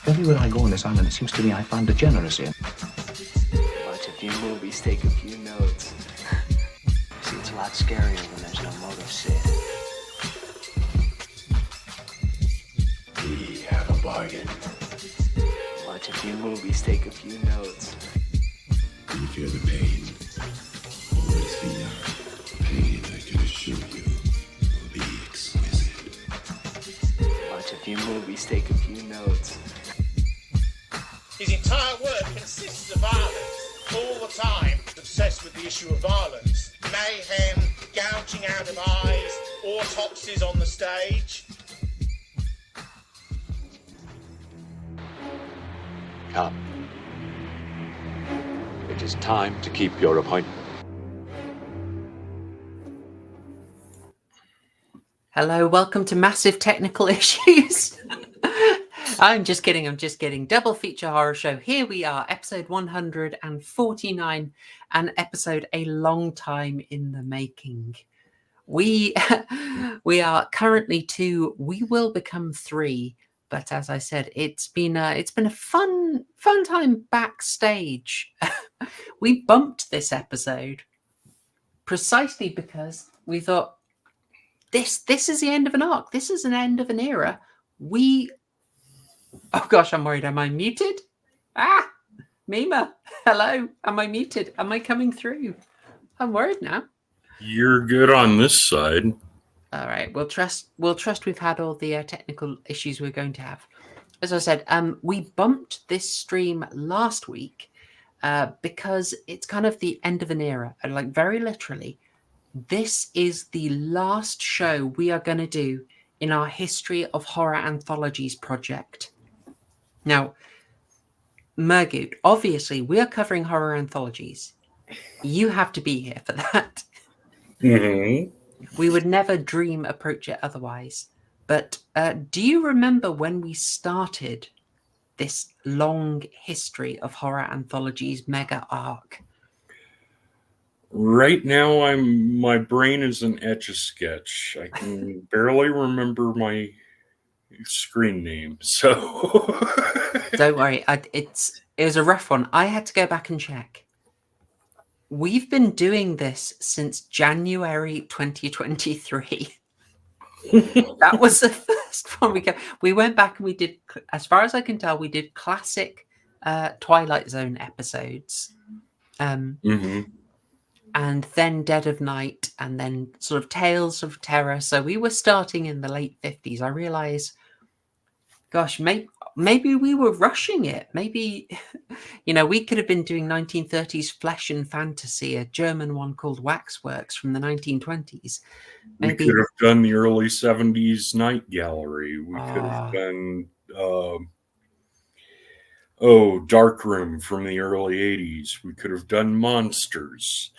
Everywhere I go on this island, it seems to me I find degeneracy. Watch a few movies, take a few notes. See, it's a lot scarier when there's no motive, Sid. We have a bargain. Watch a few movies, take a few notes. Do you feel the pain? Oh, it's the pain, I can assure you, will be exquisite. Watch a few movies, take a few notes. His entire work consists of violence, all the time, obsessed with the issue of violence. Mayhem, gouging out of eyes, autopsies on the stage. Come. It is time to keep your appointment. Hello, welcome to Massive Technical Issues. I'm just kidding. Double feature horror show. Here we are, episode 149, an episode a long time in the making. We are currently 2. We will become 3. But as I said, it's been a fun time backstage. We bumped this episode precisely because we thought this is the end of an arc. This is an end of an era. Oh gosh, I'm worried. Am I muted? Mima, hello. Am I muted? Am I coming through? I'm worried now. You're good on this side. All right, we'll trust we've had all the technical issues we're going to have. As I said, we bumped this stream last week because it's kind of the end of an era. And like very literally, this is the last show we are going to do in our History of Horror Anthologies project. Now, Mergut, obviously, we are covering horror anthologies. You have to be here for that. Mm-hmm. We would never dream approach it otherwise. But do you remember when we started this long history of horror anthologies mega arc? Right now, my brain is an etch-a-sketch. I can barely remember my screen name, so Don't worry, it was a rough one. I had to go back and check. We've been doing this since January 2023. That was the first one we went back and we did, as far as I can tell, we did classic Twilight Zone episodes. Mm-hmm. And then Dead of Night, and then sort of Tales of Terror. So we were starting in the late 50s. I realize, gosh, maybe we were rushing it. Maybe, we could have been doing 1930s flesh and fantasy, a German one called Waxworks from the 1920s. We could have done the early 70s Night Gallery. We could have done, Darkroom from the early 80s. We could have done Monsters.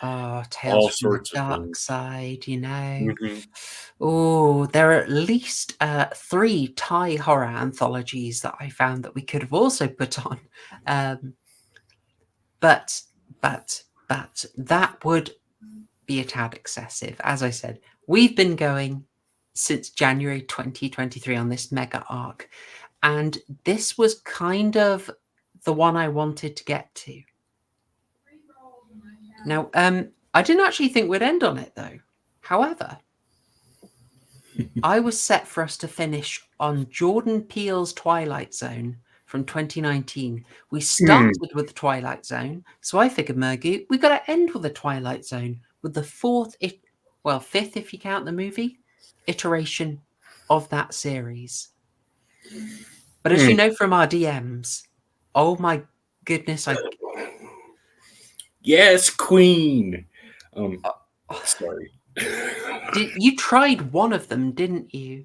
Tales from the Dark Side, Mm-hmm. Oh, there are at least 3 Thai horror anthologies that I found that we could have also put on. But that would be a tad excessive. As I said, we've been going since January 2023 on this mega arc. And this was kind of the one I wanted to get to. Now, I didn't actually think we'd end on it, though. However, I was set for us to finish on Jordan Peele's Twilight Zone from 2019. We started with the Twilight Zone, so I figured, Mergut, we got to end with the Twilight Zone with the 5th if you count the movie, iteration of that series. But as you know from our DMs, oh my goodness, Yes, Queen. Sorry. You tried one of them, didn't you?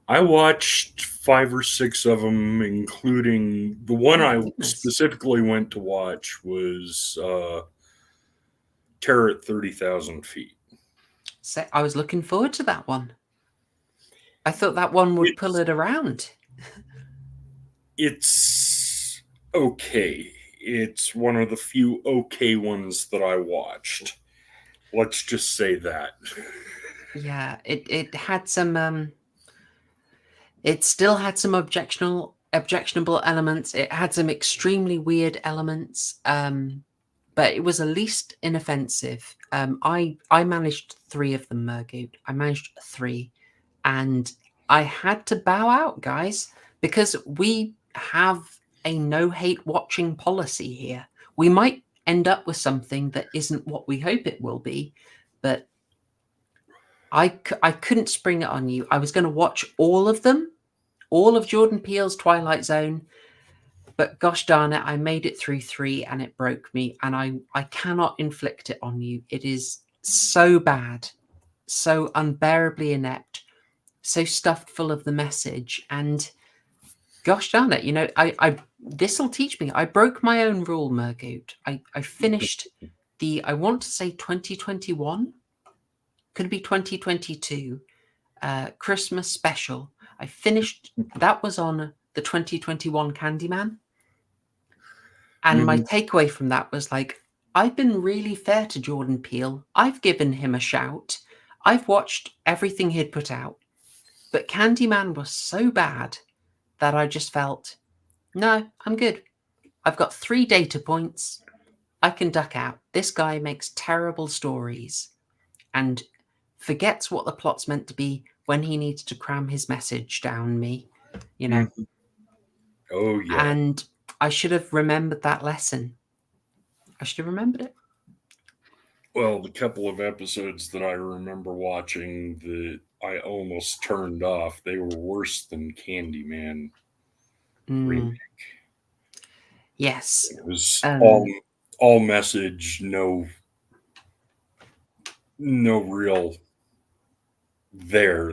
I watched 5 or 6 of them, including the one I specifically went to watch was Terror at 30,000 Feet. So I was looking forward to that one. I thought that one would pull it around. It's okay. It's one of the few okay ones that I watched. Let's just say that. Yeah, it had some. It still had some objectionable elements. It had some extremely weird elements, but it was at least inoffensive. I managed 3 of them, Murgoot. I managed 3, and I had to bow out, guys, because we have a no hate watching policy here. We might end up with something that isn't what we hope it will be, but I couldn't spring it on you. I was going to watch all of them, all of Jordan Peele's Twilight Zone, but gosh darn it, I made it through 3 and it broke me, and I cannot inflict it on you. It is so bad, so unbearably inept, so stuffed full of the message, and gosh darn it, I this will teach me. I broke my own rule, Murgoot. I finished the, I want to say 2021, could be 2022, Christmas special. I finished, that was on the 2021 Candyman. And my takeaway from that was like, I've been really fair to Jordan Peele. I've given him a shout. I've watched everything he'd put out. But Candyman was so bad that I just felt, no, I'm good. I've got 3 data points. I can duck out. This guy makes terrible stories and forgets what the plot's meant to be when he needs to cram his message down me, Oh, yeah. And I should have remembered that lesson. I should have remembered it. Well, the couple of episodes that I remember watching that I almost turned off, they were worse than Candyman remake. Yes. It was all message, no real there.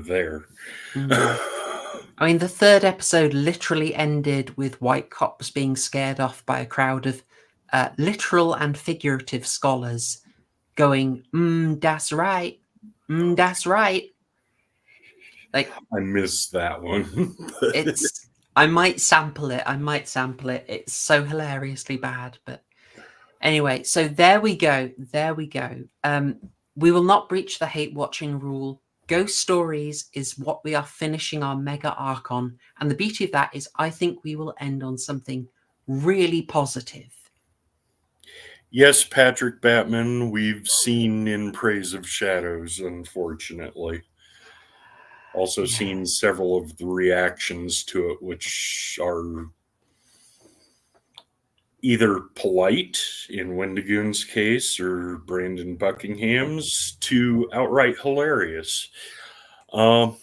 I mean, the 3rd episode literally ended with white cops being scared off by a crowd of literal and figurative scholars going, that's right. That's right. Like, I missed that one. I might sample it. It's so hilariously bad. But anyway, so there we go. We will not breach the hate watching rule. Ghost Stories is what we are finishing our mega arc on. And the beauty of that is I think we will end on something really positive. Yes, Patrick Batman, we've seen In Praise of Shadows, unfortunately. Also seen several of the reactions to it, which are either polite, in Wendigoon's case, or Brandon Buckingham's, to outright hilarious. Well,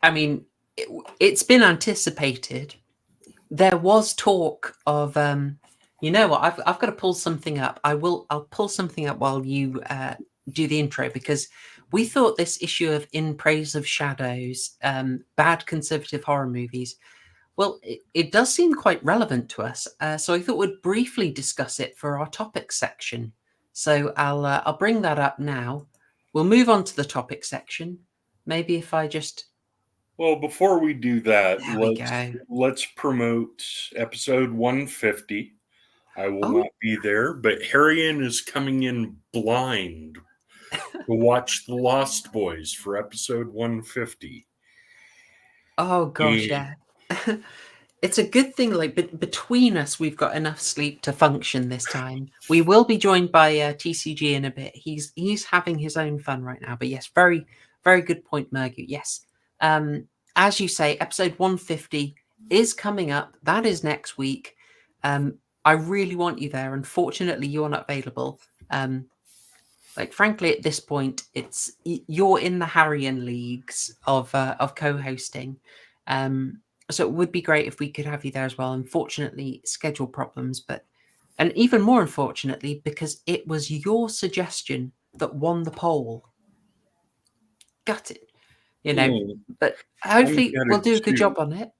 I mean, it's been anticipated. There was talk of, you know what? I've got to pull something up. I'll pull something up while you do the intro, because we thought this issue of In Praise of Shadows, bad conservative horror movies, well, it does seem quite relevant to us. So I thought we'd briefly discuss it for our topic section. So I'll bring that up now. We'll move on to the topic section. Maybe if I just... Well, before we do that, There let's promote episode 150. I will not be there, but Harrian is coming in blind to watch The Lost Boys for episode 150. Oh, gosh, yeah. It's a good thing, like, between us, we've got enough sleep to function this time. We will be joined by TCG in a bit. He's having his own fun right now. But yes, very, very good point, Murgoot. Yes. As you say, episode 150 is coming up. That is next week. I really want you there. Unfortunately, you're not available. Like, frankly, at this point, you're in the Harrian leagues of co-hosting. So it would be great if we could have you there as well. Unfortunately, schedule problems, and even more unfortunately, because it was your suggestion that won the poll. Got it. But hopefully we'll do a good job on it.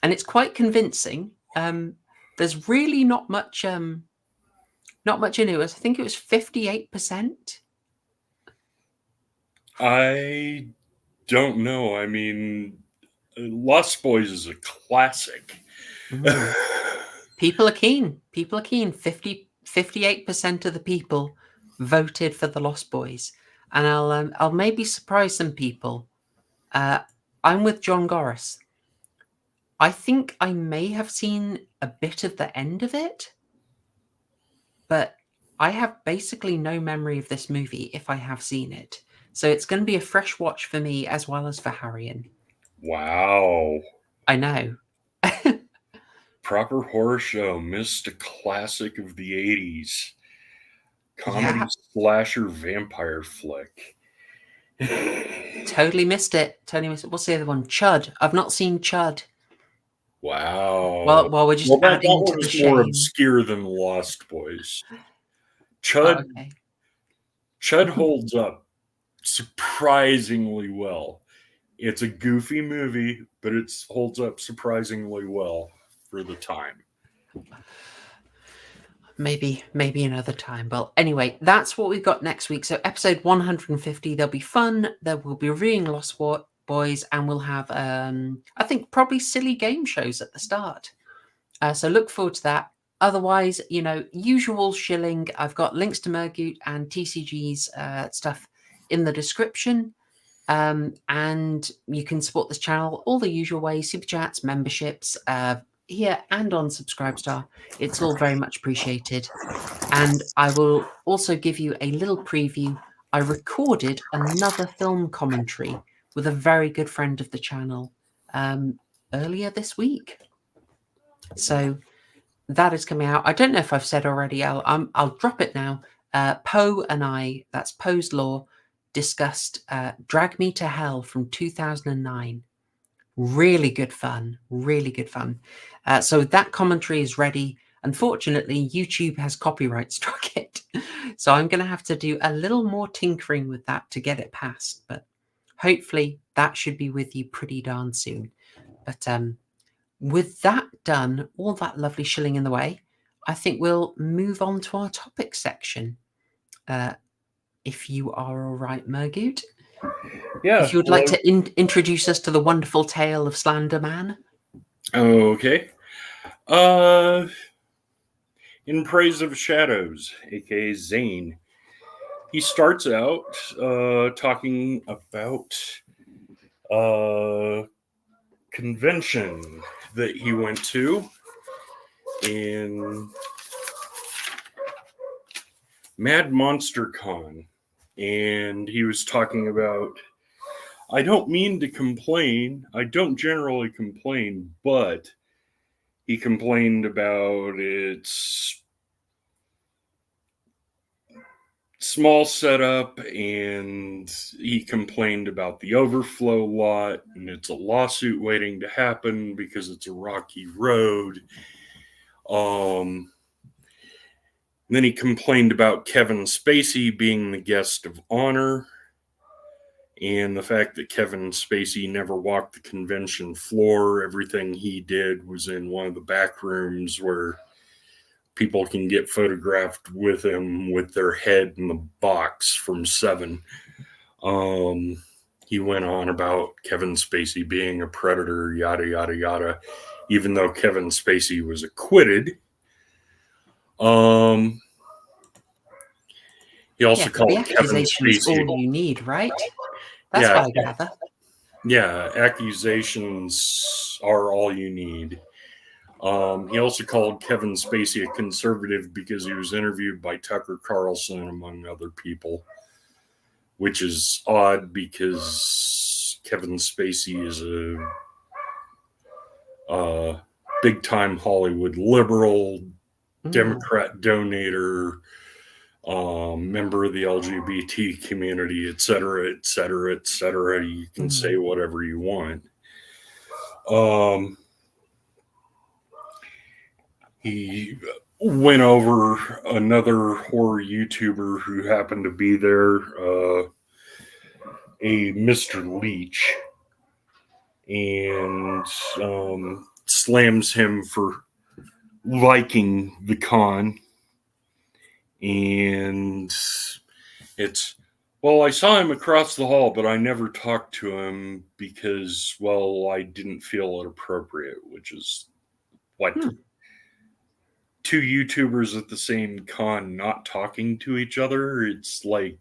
And it's quite convincing. There's really not much in it. I think it was 58%. I don't know. I mean, Lost Boys is a classic. People are keen. 58% of the people voted for the Lost Boys. and I'll maybe surprise some people. I'm with John Gorris. I think I may have seen a bit of the end of it, but I have basically no memory of this movie if I have seen it. So it's going to be a fresh watch for me as well as for Harrian. Wow. I know. Proper horror show missed a classic of the 80s. Comedy Yeah. slasher vampire flick. Totally missed it. What's the other one? Chud. I've not seen Chud. Wow. Well, we're just that adding to one the is more shame. obscure than Lost Boys. Chud, Oh, okay. Chud holds up surprisingly well. It's a goofy movie, but it holds up surprisingly well for the time. Maybe another time. But anyway, that's what we've got next week. So episode 150, there'll be fun. There will be reviewing Lost Boys, and we'll have, I think, probably silly game shows at the start. So look forward to that. Otherwise, usual shilling. I've got links to Mergoot and TCG's stuff in the description. And you can support this channel all the usual ways: super chats, memberships, here and on Subscribestar. It's all very much appreciated. And I will also give you a little preview. I recorded another film commentary with a very good friend of the channel earlier this week. So that is coming out. I don't know if I've said already. I'll drop it now. Poe and I, that's Poe's Law, discussed Drag Me to Hell from 2009. Really good fun. So that commentary is ready. Unfortunately, YouTube has copyright struck it. So I'm going to have to do a little more tinkering with that to get it passed. But hopefully that should be with you pretty darn soon. But with that done, all that lovely shilling in the way, I think we'll move on to our topic section. If you are all right, Mergoot. Yeah. If you would like to introduce us to the wonderful tale of Slender Man. Okay. In Praise of Shadows, aka Zane, he starts out talking about a convention that he went to in Mad Monster Con. And he was talking about, I don't mean to complain. I don't generally complain, but he complained about its small setup, and he complained about the overflow lot, and it's a lawsuit waiting to happen because it's a rocky road. Then he complained about Kevin Spacey being the guest of honor, and the fact that Kevin Spacey never walked the convention floor. Everything he did was in one of the back rooms where people can get photographed with him with their head in the box from Seven. He went on about Kevin Spacey being a predator, yada, yada, yada, even though Kevin Spacey was acquitted. He also called the Kevin accusations Spacey all you need, right? That's what I gather. Yeah, accusations are all you need. He also called Kevin Spacey a conservative because he was interviewed by Tucker Carlson, among other people, which is odd because Kevin Spacey is a big-time Hollywood liberal, Democrat donator, member of the LGBT community, etc., etc., etc. You can say whatever you want. He went over another horror YouTuber who happened to be there, a Mr. Leach, and slams him for liking the con. And it's, well, I saw him across the hall, but I never talked to him because, well, I didn't feel it appropriate, which is what? Two YouTubers at the same con not talking to each other? It's like,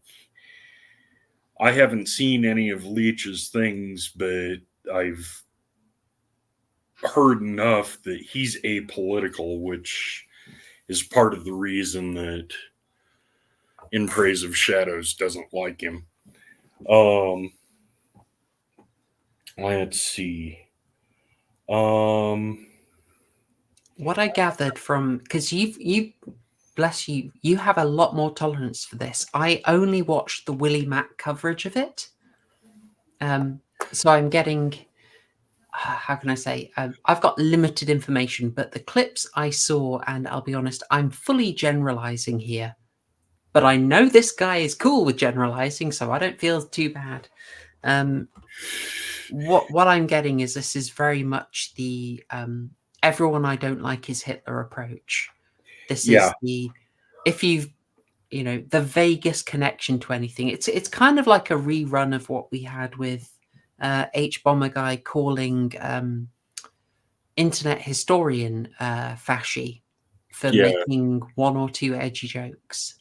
I haven't seen any of Leach's things, but I've heard enough that he's apolitical, which is part of the reason that In Praise of Shadows doesn't like him. Let's see. What I gathered from, because you bless you, you have a lot more tolerance for this. I only watched the Willie Mack coverage of it, so I'm getting. How can I say? I've got limited information, but the clips I saw, and I'll be honest, I'm fully generalizing here. But I know this guy is cool with generalizing, so I don't feel too bad. What I'm getting is this is very much the everyone I don't like is Hitler approach. This is the, if you've, the vaguest connection to anything. It's kind of like a rerun of what we had with H Bomber guy calling internet historian Fasci for making one or two edgy jokes.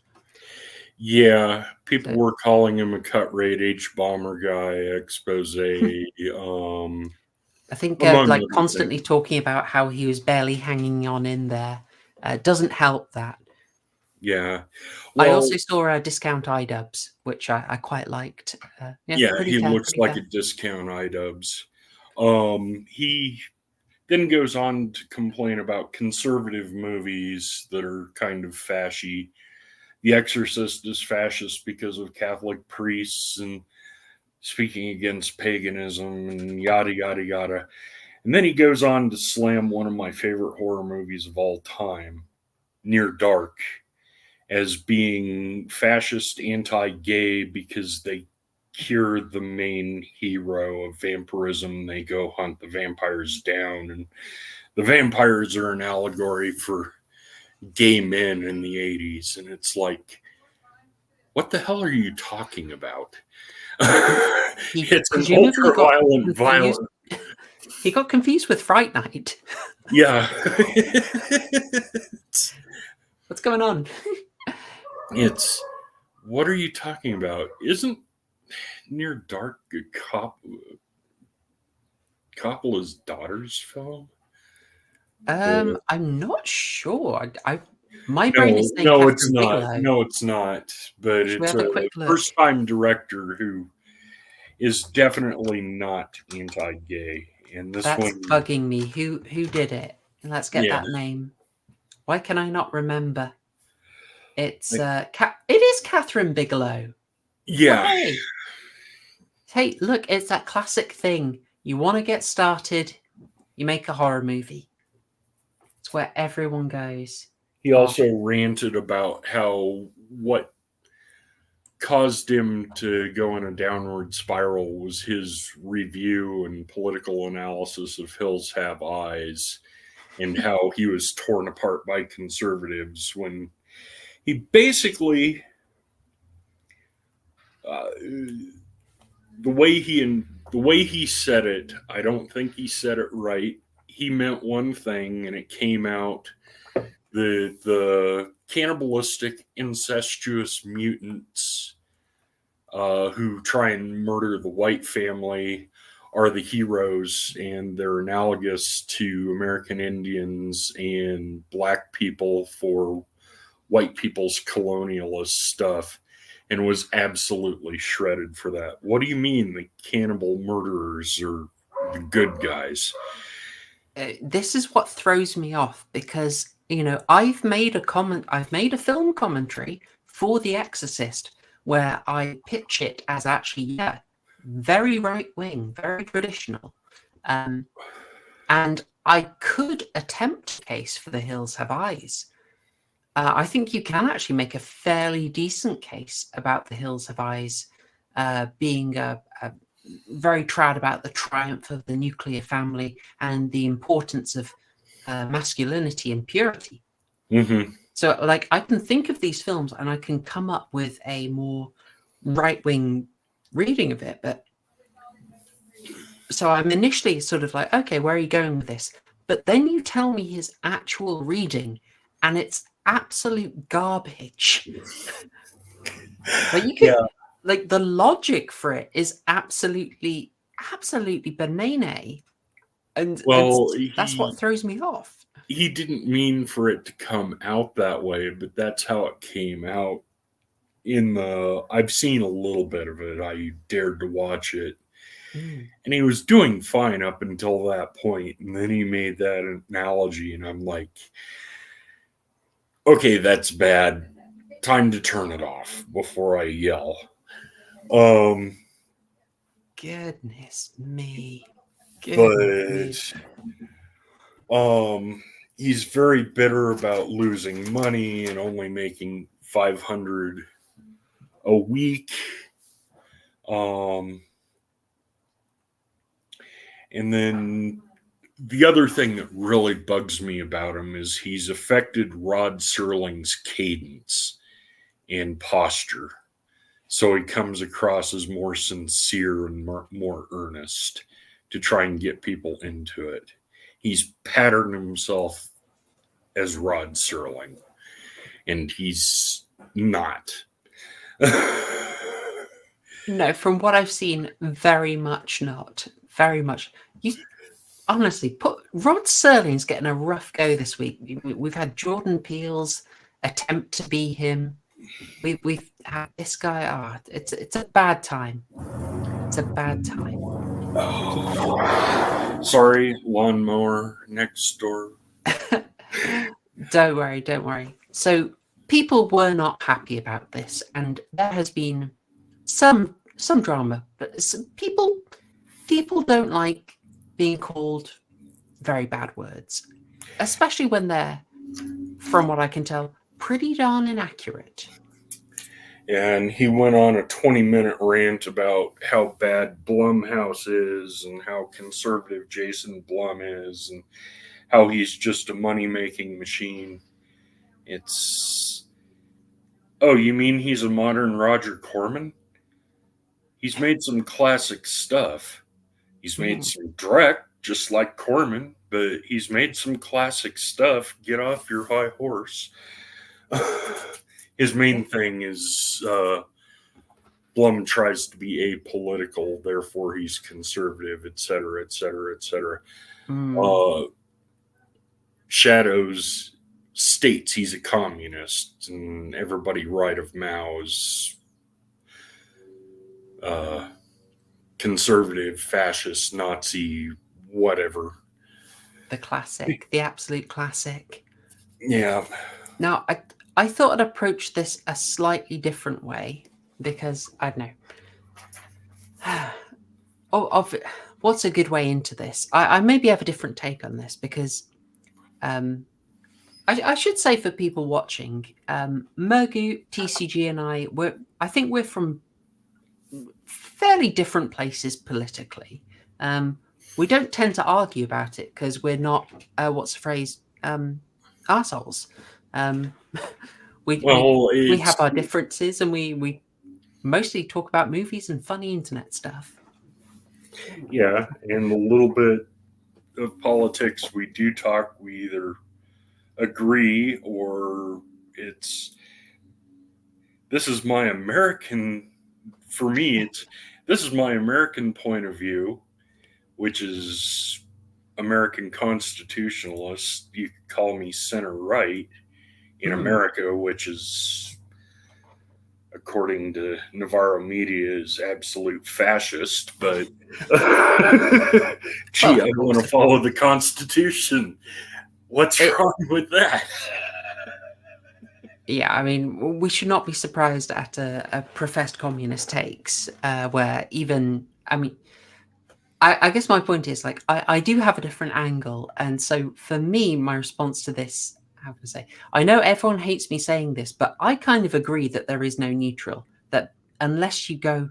Yeah, people were calling him a cut rate H bomber guy expose. I think constantly talking about how he was barely hanging on in there doesn't help that. Yeah. I also saw Discount iDubbbz, which I quite liked. He looks like a Discount iDubbbz. He then goes on to complain about conservative movies that are kind of fashy. The Exorcist is fascist because of Catholic priests and speaking against paganism and yada, yada, yada. And then he goes on to slam one of my favorite horror movies of all time, Near Dark, as being fascist, anti-gay because they cure the main hero of vampirism. They go hunt the vampires down, and the vampires are an allegory for gay men in the 80s. And it's like, what the hell are you talking about? It's an ultra-violent violence. He got confused with Fright Night. Yeah. What's going on? It's, what are you talking about? Isn't Near Dark Coppola's daughter's film? I'm not sure. My brain is saying no, Catherine it's not. Bigelow. No, it's not. But Should it's a first-time director who is definitely not anti-gay. And this That's one bugging me. Who did it? Let's get that name. Why can I not remember? It's it is Catherine Bigelow. Yeah. Oh, hey, look, it's that classic thing. You want to get started, you make a horror movie. It's where everyone goes. He also ranted about how what caused him to go in a downward spiral was his review and political analysis of Hills Have Eyes, and how he was torn apart by conservatives when he basically the way he said it, I don't think he said it right. He meant one thing and it came out the cannibalistic, incestuous mutants who try and murder the white family are the heroes, and they're analogous to American Indians and black people for white people's colonialist stuff, and was absolutely shredded for that. What do you mean the cannibal murderers are the good guys? This is what throws me off, because I've made a film commentary for The Exorcist where I pitch it as actually very right wing, very traditional, and I could attempt a case for The Hills Have Eyes. I think you can actually make a fairly decent case about The Hills Have Eyes being very proud about the triumph of the nuclear family and the importance of masculinity and purity. Mm-hmm. So, I can think of these films and I can come up with a more right-wing reading of it. But so I'm initially sort of like, okay, where are you going with this? But then you tell me his actual reading, and it's absolute garbage. But like the logic for it is absolutely banana, and Well, that's what throws me off. he didn't mean for it to come out that way, but that's how it came out. I've seen a little bit of it. I dared to watch it, and he was doing fine up until that point, and then he made that analogy, and I'm like, okay, that's bad. Time to turn it off before I yell. Goodness me. He's very bitter about losing money and only making $500 a week. And then the other thing that really bugs me about him is he's affected Rod Serling's cadence and posture. So he comes across as more sincere and more earnest to try and get people into it. He's patterned himself as Rod Serling, and he's not. No, from what I've seen, very much not. Very much. You honestly Rod Serling's getting a rough go this week. We've had Jordan Peele's attempt to be him. We've had this guy. It's a bad time. It's a bad time. Sorry, lawnmower next door. Don't worry. So people were not happy about this, and there has been some drama, but people don't like being called very bad words, especially when they're, from what I can tell, pretty darn inaccurate. And he went on a 20-minute rant about how bad Blumhouse is and how conservative Jason Blum is and how he's just a money-making machine. Oh, you mean he's a modern Roger Corman? He's made some classic stuff. He's made some direct, just like Corman, but he's made some classic stuff. Get off your high horse. His main thing is Blum tries to be apolitical, therefore he's conservative, etc., etc., etc. Shadows states he's a communist, and everybody right of Mao is conservative, fascist, Nazi, whatever. The classic, the absolute classic. Yeah. Now, I thought I'd approach this a slightly different way because, I don't know. What's a good way into this? I maybe have a different take on this because I should say for people watching, Mergu, TCG, and I think we're from fairly different places politically. We don't tend to argue about it because we're not, what's the phrase, arseholes. We have our differences, and we mostly talk about movies and funny internet stuff. Yeah, and a little bit of politics we do talk. We either agree or this is my American. For me, this is my American point of view, which is American constitutionalist. You could call me center right in America, which is, according to Navarro media, is absolute fascist. But gee, I want to follow the Constitution. What's wrong with that? Yeah, I mean, we should not be surprised at a professed communist takes, where even, I mean, I guess my point is, like, I do have a different angle. And so for me, my response to this, how can I say, I know everyone hates me saying this, but I kind of agree that there is no neutral, that unless you go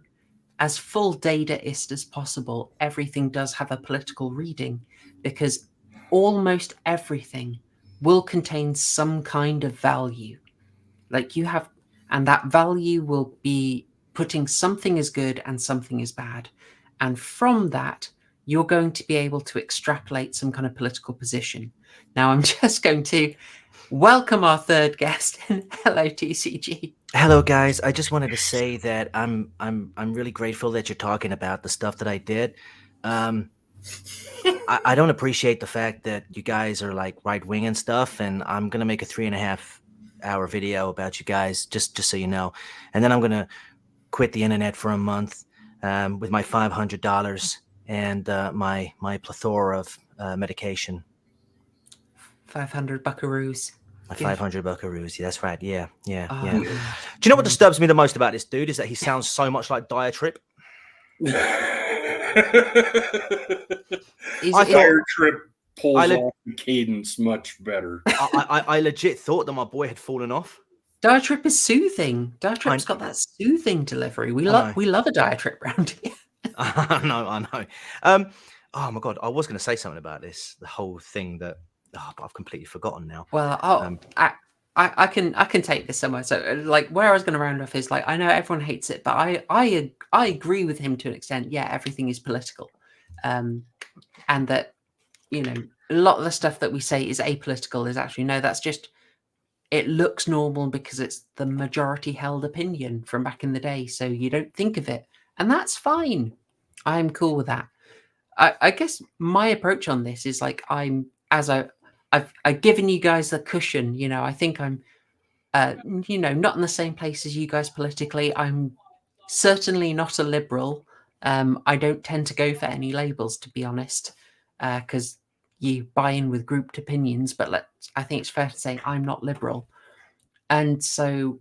as full dataist as possible, everything does have a political reading, because almost everything will contain some kind of value. Like you have, and that value will be putting something as good and something as bad. And from that, you're going to be able to extrapolate some kind of political position. Now, I'm just going to welcome our third guest. Hello, TCG. Hello, guys. I just wanted to say that I'm really grateful that you're talking about the stuff that I did. I don't appreciate the fact that you guys are like right wing and stuff, and I'm gonna make a 3.5-hour video about you guys, just so you know, and then I'm gonna quit the internet for a month with my $500 and my plethora of medication. 500 buckaroos. My 500 buckaroos. Yeah, that's right. Yeah. Oh, Do you know what disturbs me the most about this dude is that he sounds so much like Diatrip. Fire Trip pulls off the cadence much better. I legit thought that my boy had fallen off. Diatrip is soothing. Diatrip's got that soothing delivery. We love a Diatrip round here. I know. Oh my god, I was going to say something about this. The whole thing that but I've completely forgotten now. Well, I can take this somewhere. So, like, where I was going to round off is like, I know everyone hates it, but I agree with him to an extent. Yeah, everything is political, and that, you know, a lot of the stuff that we say is apolitical is actually no. That's just, it looks normal because it's the majority held opinion from back in the day. So you don't think of it, and that's fine. I'm cool with that. I guess my approach on this is like I've given you guys the cushion, you know. I think I'm, you know, not in the same place as you guys politically. I'm certainly not a liberal. I don't tend to go for any labels, to be honest, because you buy in with grouped opinions. But I think it's fair to say I'm not liberal. And so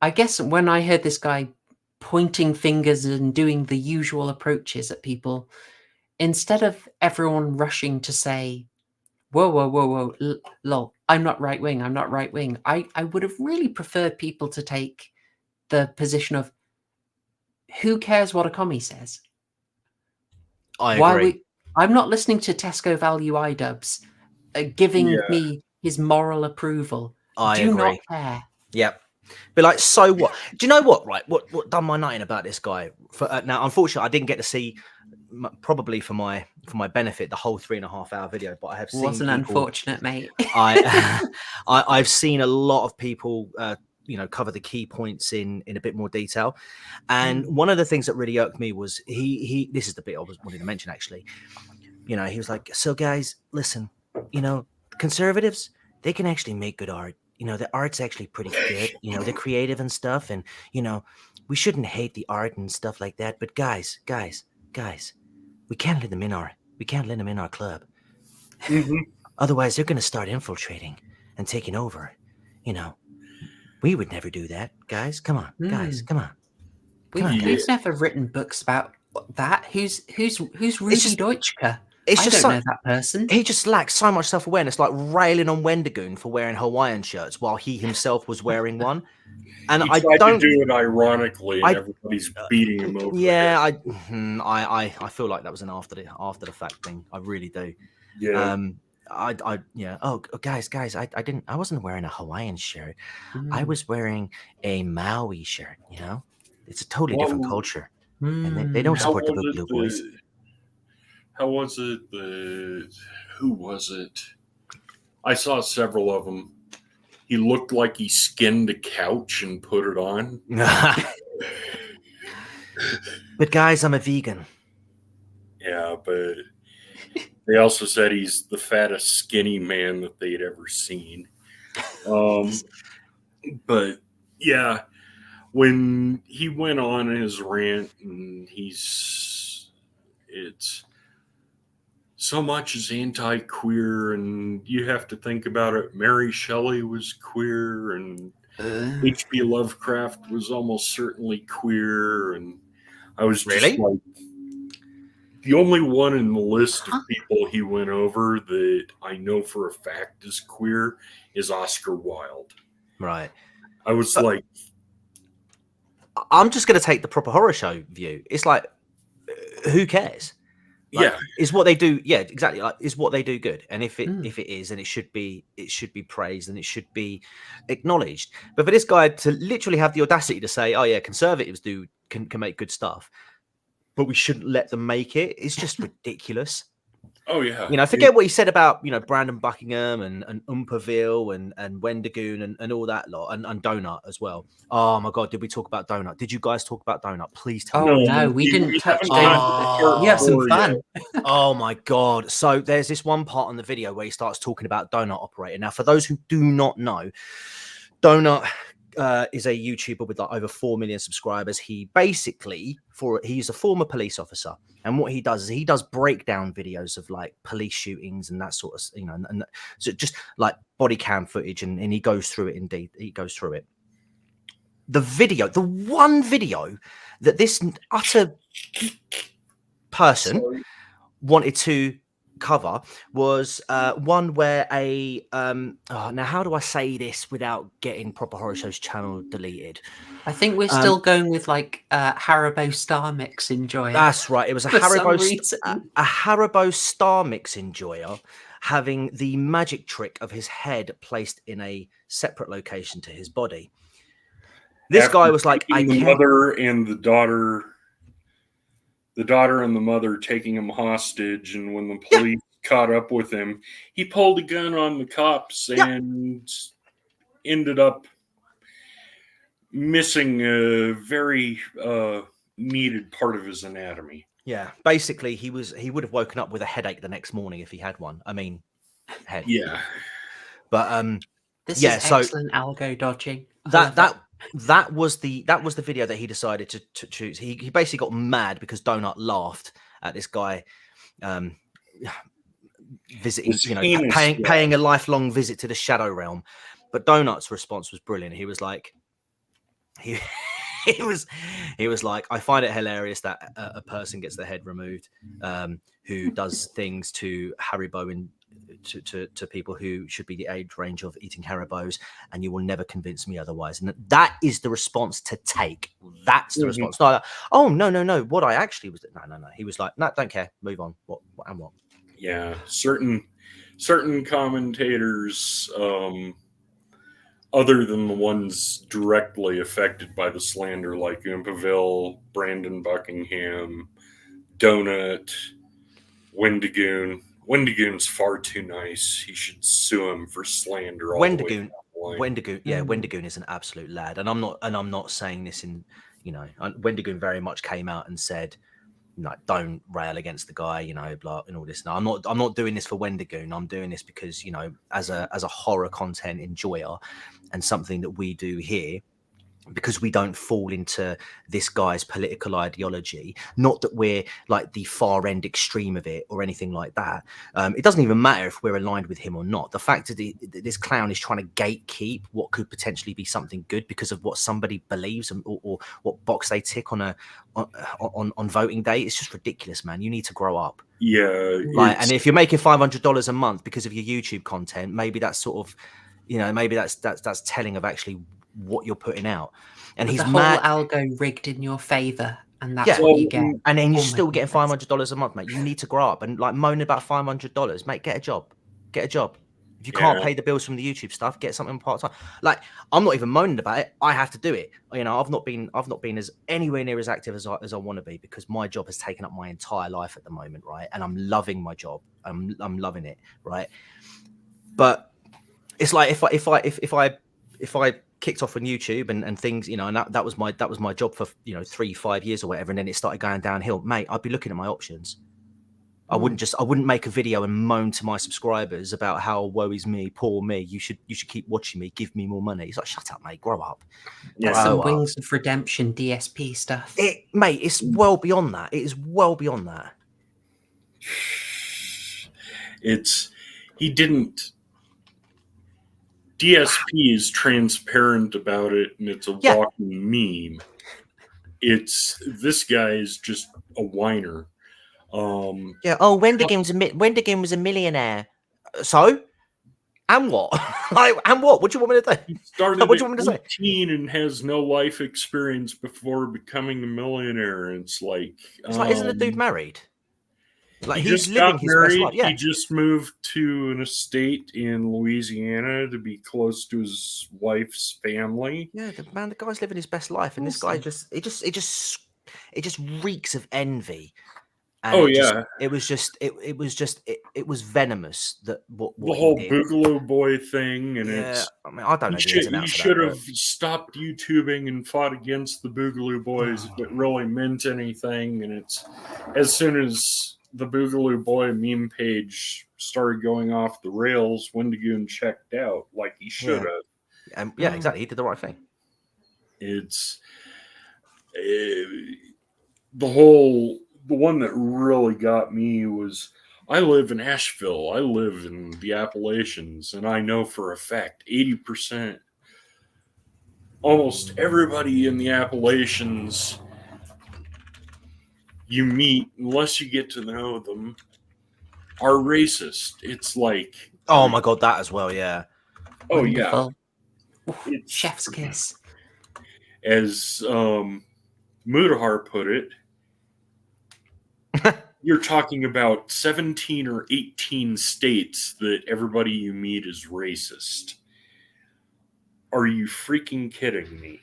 I guess when I heard this guy pointing fingers and doing the usual approaches at people, instead of everyone rushing to say, whoa, lol, I'm not right wing, I would have really preferred people to take the position of, who cares what a commie says? I agree. I'm not listening to Tesco Value iDubbbz giving me his moral approval. I do not care. Yep. But like, so what? Do you know what? Right, what done my night about this guy? Now, unfortunately, I didn't get to see, probably for my benefit, the whole 3.5-hour video. But I have seen. Wasn't unfortunate, mate. I've seen a lot of people, you know, cover the key points in a bit more detail. And one of the things that really irked me was he. This is the bit I was wanting to mention actually. You know, he was like, "So guys, listen, you know, conservatives, they can actually make good art. You know, the art's actually pretty good. You know, they're creative and stuff. And, you know, we shouldn't hate the art and stuff like that. But guys, we can't let them in our club. Otherwise, they're going to start infiltrating and taking over. You know, we would never do that. Guys, come on. Guys, come on. We've never written books about that. Who's Rudy Deutschke? It's I just don't know that person. He just lacks so much self-awareness, like railing on Wendigoon for wearing Hawaiian shirts while he himself was wearing one. And he tried to do it ironically, and everybody's beating him over. Yeah, I feel like that was an after the fact thing. I really do. Yeah. Yeah. Oh, guys, I wasn't wearing a Hawaiian shirt. I was wearing a Maui shirt. You know, it's a totally different culture, and they don't support the Blue Boys. How was it? Who was it? I saw several of them. He looked like he skinned a couch and put it on. But guys, I'm a vegan. Yeah, but they also said he's the fattest skinny man that they'd ever seen. But yeah, when he went on his rant, and it's so much is anti-queer, and you have to think about it. Mary Shelley was queer, and H.P. Lovecraft was almost certainly queer, and I was just like, the only one in the list of people he went over that I know for a fact is queer is Oscar Wilde. Right. I was like, I'm just going to take the proper horror show view. It's like, who cares? Like, yeah, is what they do. Yeah, exactly. Like, is what they do good? And if it is, then it should be praised and it should be acknowledged. But for this guy to literally have the audacity to say, "Oh yeah, conservatives can make good stuff," but we shouldn't let them make it. It's just ridiculous. Oh yeah. You know, forget what he said about, you know, Brandon Buckingham and Umperville and Wendigoon and all that lot and Donut as well. Oh my God, did we talk about Donut? Did you guys talk about Donut? Please tell me. Oh no, we didn't touch haven't Donut. gotten to We have some part fun. four Oh my God. So there's this one part on the video where he starts talking about Donut Operator. Now, for those who do not know, Donut is a YouTuber with like over 4 million subscribers. He basically, he's a former police officer. And what he does is he does breakdown videos of like police shootings and that sort of, you know, and so just like body cam footage. And he goes through it indeed. He goes through it. The one video that this utter person wanted to cover was one where now how do I say this without getting Proper Horror Show's channel deleted? I think we're still going with like Haribo Star Mix Enjoyer. That's right. It was a For some Haribo reason. a Haribo Star Mix Enjoyer having the magic trick of his head placed in a separate location to his body. This After guy was like, I taking the can't. mother and the daughter and the mother taking him hostage, and when the police caught up with him, he pulled a gun on the cops and ended up missing a very needed part of his anatomy. Yeah, basically he would have woken up with a headache the next morning if he had one. I mean, head. Yeah. But This yeah, is so excellent algo dodging. I love that was the video that he decided to choose. He basically got mad because Donut laughed at this guy visiting, It's you know, heinous, paying a lifelong visit to the shadow realm. But Donut's response was brilliant. He was like, he was like, I find it hilarious that a person gets their head removed who does things to Haribo and to people who should be the age range of eating Haribos, and you will never convince me otherwise. And that is the response to take. That's the response. Not like, oh no. What I actually was no. He was like, no, don't care. Move on. What? Yeah. Certain commentators, other than the ones directly affected by the slander, like Impaville, Brandon Buckingham, Donut, Wendigoon. Wendigoon's far too nice. He should sue him for slander. Wendigoon, yeah, Wendigoon is an absolute lad, and I'm not saying this in, you know, Wendigoon very much came out and said, no, don't rail against the guy, you know, blah, and all this. No, I'm not doing this for Wendigoon. I'm doing this because, you know, as a horror content enjoyer and something that we do here, because we don't fall into this guy's political ideology. Not that we're like the far end extreme of it or anything like that. It doesn't even matter if we're aligned with him or not. The fact that this clown is trying to gatekeep what could potentially be something good because of what somebody believes or what box they tick on voting day, it's just ridiculous, man. You need to grow up. Yeah. Like, and if you're making $500 a month because of your YouTube content, maybe that's sort of, you know, maybe that's telling of actually what you're putting out. And he's the whole mad algo rigged in your favor, and that's what you get. And then you're still getting $500 a month, mate. You need to grow up. And like moaning about $500, mate, get a job. If you can't pay the bills from the YouTube stuff, get something part-time. Like, I'm not even moaning about it. I have to do it. You know, I've not been as anywhere near as active as I want to be, because my job has taken up my entire life at the moment, right? And I'm loving my job. I'm loving it, right? But it's like if I kicked off on YouTube and things, you know, and that was my job for, you know, 3-5 years or whatever, and then it started going downhill, mate, I'd be looking at my options. I wouldn't make a video and moan to my subscribers about how woe is me, poor me. You should keep watching me, give me more money. It's like, shut up, mate, grow up. That's some Wings of Redemption DSP stuff. Mate, it's well beyond that. It is well beyond that. He didn't. DSP is transparent about it, and it's a walking meme. This guy is just a whiner. Wendigoon was a millionaire. So, and what? And what? What do you want me to do? He started what do you want me to say? 18 and has no life experience before becoming a millionaire. It's like, isn't the dude married? Like, he he's just living got his married. best life. Yeah. He just moved to an estate in Louisiana to be close to his wife's family. Yeah, the guy's living his best life, and this guy just it just reeks of envy. Oh, it yeah. it was venomous that what The he whole did. Boogaloo Boy thing, and Yeah, it's I mean, I don't know the ins and you outs of should that, have stopped YouTubing and fought against the Boogaloo Boys if it really meant anything. And it's as soon as the Boogaloo Boy meme page started going off the rails, Wendigoon checked out like he should have. yeah, exactly. He did the right thing. It's the one that really got me was I live in Asheville. I live in the Appalachians, and I know for a fact 80%, almost everybody in the Appalachians you meet, unless you get to know them, are racist. It's like, oh my god, that as well. Yeah. Oh Wonderful. yeah, it's, Chef's kiss. As Mudahar put it, you're talking about 17 or 18 states that everybody you meet is racist. Are you freaking kidding me?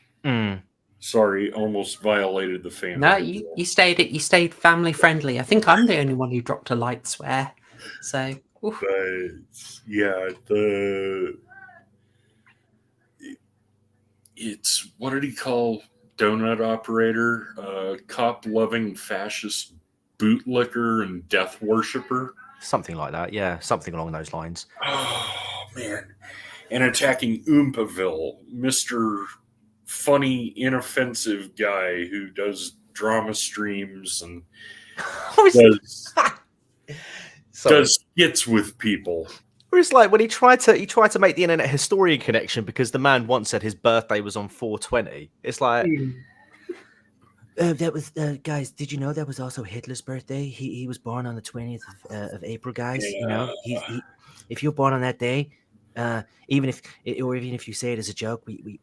Sorry, almost violated the family. No, you stayed family friendly. I think I'm the only one who dropped a light swear. So, oof. But yeah, it's what did he call donut operator? Cop loving fascist bootlicker and death worshiper. Something like that. Yeah, something along those lines. Oh man, and attacking Oompaville, Mr. Funny, inoffensive guy who does drama streams and does skits with people. Or it's like when he tried to make the internet historian connection because the man once said his birthday was on 420. It's like that was guys. Did you know that was also Hitler's birthday? He was born on the 20th of April, guys. Yeah. You know, he if you're born on that day, even if you say it as a joke, we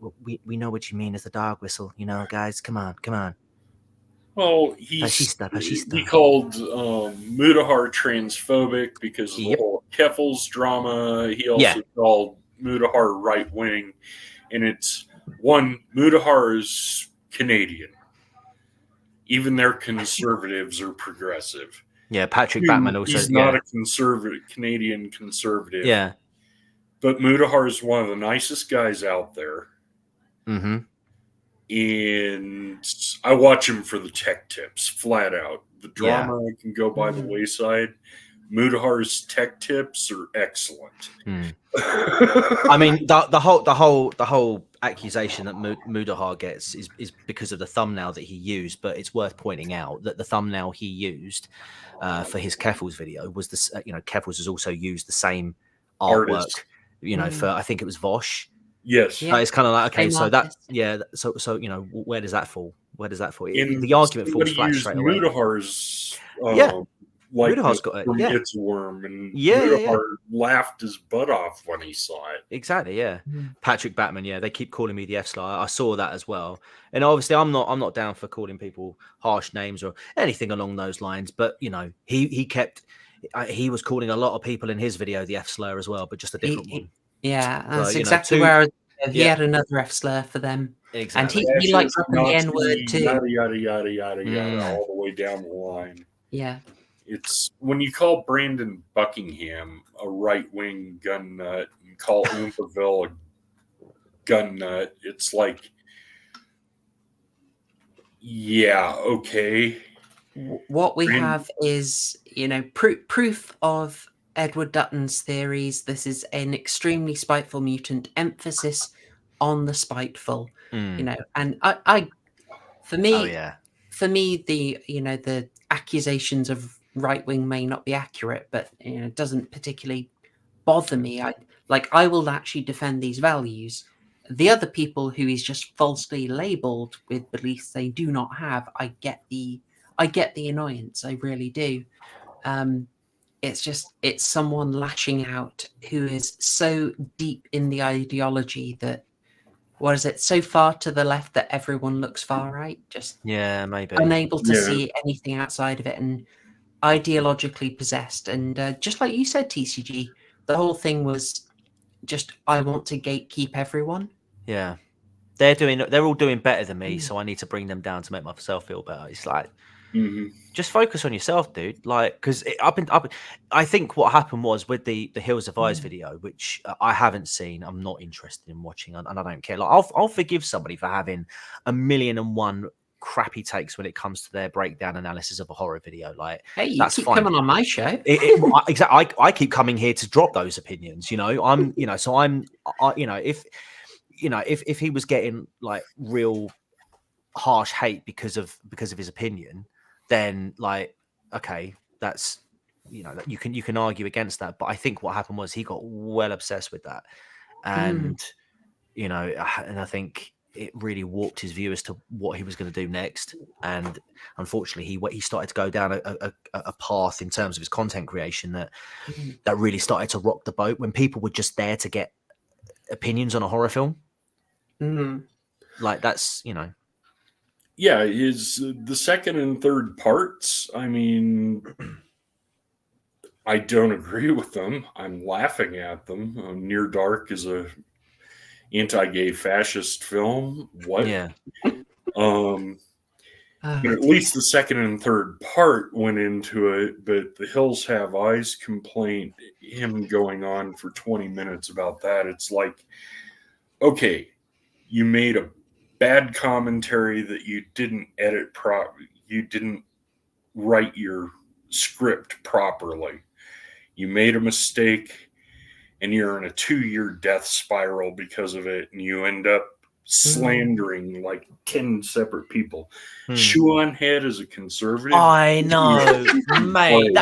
know what you mean as a dog whistle. You know, guys, come on. Well, he called Mudahar transphobic because of the whole Keffels drama. He also called Mudahar right wing, and it's Mudahar is Canadian. Even their conservatives are progressive. Yeah, Patrick Batman also. He's not a Canadian conservative. Yeah. But Mudahar is one of the nicest guys out there. Mm-hmm. And I watch him for the tech tips, flat out. The drama can go by the wayside. Mudahar's tech tips are excellent. I mean, the whole accusation that Mudahar gets is because of the thumbnail that he used. But it's worth pointing out that the thumbnail he used for his Keffels video was this. Keffels has also used the same artwork. For I think it was Vosh. Yes, it's kind of like okay, Same so artist. so where does that fall? And The argument falls flat straight away. Mudahar's Mudahar's got it. From Yeah, It's Worm, and Yeah. Mudahar laughed his butt off when he saw it. exactly. Yeah, Patrick Batman. Yeah, they keep calling me the F slur. I saw that as well, and obviously I'm not down for calling people harsh names or anything along those lines. But he was calling a lot of people in his video the F slur as well, but just a different one. Yeah, that's So, exactly where he had another F slur for them. Exactly. And he likes the N word too. Yada yada yada yada yada, all the way down the line. Yeah. It's when you call Brandon Buckingham a right-wing gun nut and call Oompaville a gun nut, it's like, yeah, okay. What we have is, proof of Edward Dutton's theories. This is an extremely spiteful mutant, emphasis on the spiteful, and for me, the accusations of right wing may not be accurate, but it doesn't particularly bother me. I will actually defend these values. The other people who is just falsely labeled with beliefs they do not have, I get the annoyance. I really do. It's someone lashing out who is so deep in the ideology that, so far to the left that everyone looks far right, just maybe unable to see anything outside of it and ideologically possessed. And just like you said, TCG, the whole thing was just, I want to gatekeep everyone. Yeah. they're all doing better than me, so I need to bring them down to make myself feel better. It's like, just focus on yourself, dude. Like, because I think what happened was with the Hills of Eyes video, which I haven't seen, I'm not interested in watching, and I don't care. Like, I'll forgive somebody for having 1,000,001 crappy takes when it comes to their breakdown analysis of a horror video. Like, hey, you that's keep fine. coming on my show. Exactly. I keep coming here to drop those opinions. You know, I'm. You know, so I'm. If he was getting like real harsh hate because of his opinion, then like, okay, that's, you know, you can argue against that. But I think what happened was he got well obsessed with that, and you know, and I think it really warped his view as to what he was going to do next. And unfortunately, he started to go down a path in terms of his content creation that really started to rock the boat when people were just there to get opinions on a horror film. Like, that's, you know. Yeah, the second and third parts, I mean, I don't agree with them. I'm laughing at them. Near Dark is a anti-gay fascist film. What? Yeah. But at least the second and third part went into it. But the Hills Have Eyes complaint, him going on for 20 minutes about that, it's like, okay, you made a bad commentary that you didn't edit you didn't write your script properly. You made a mistake and you're in a 2-year death spiral because of it, and you end up slandering like 10 separate people. Shoe on Head is a conservative. I know, mate.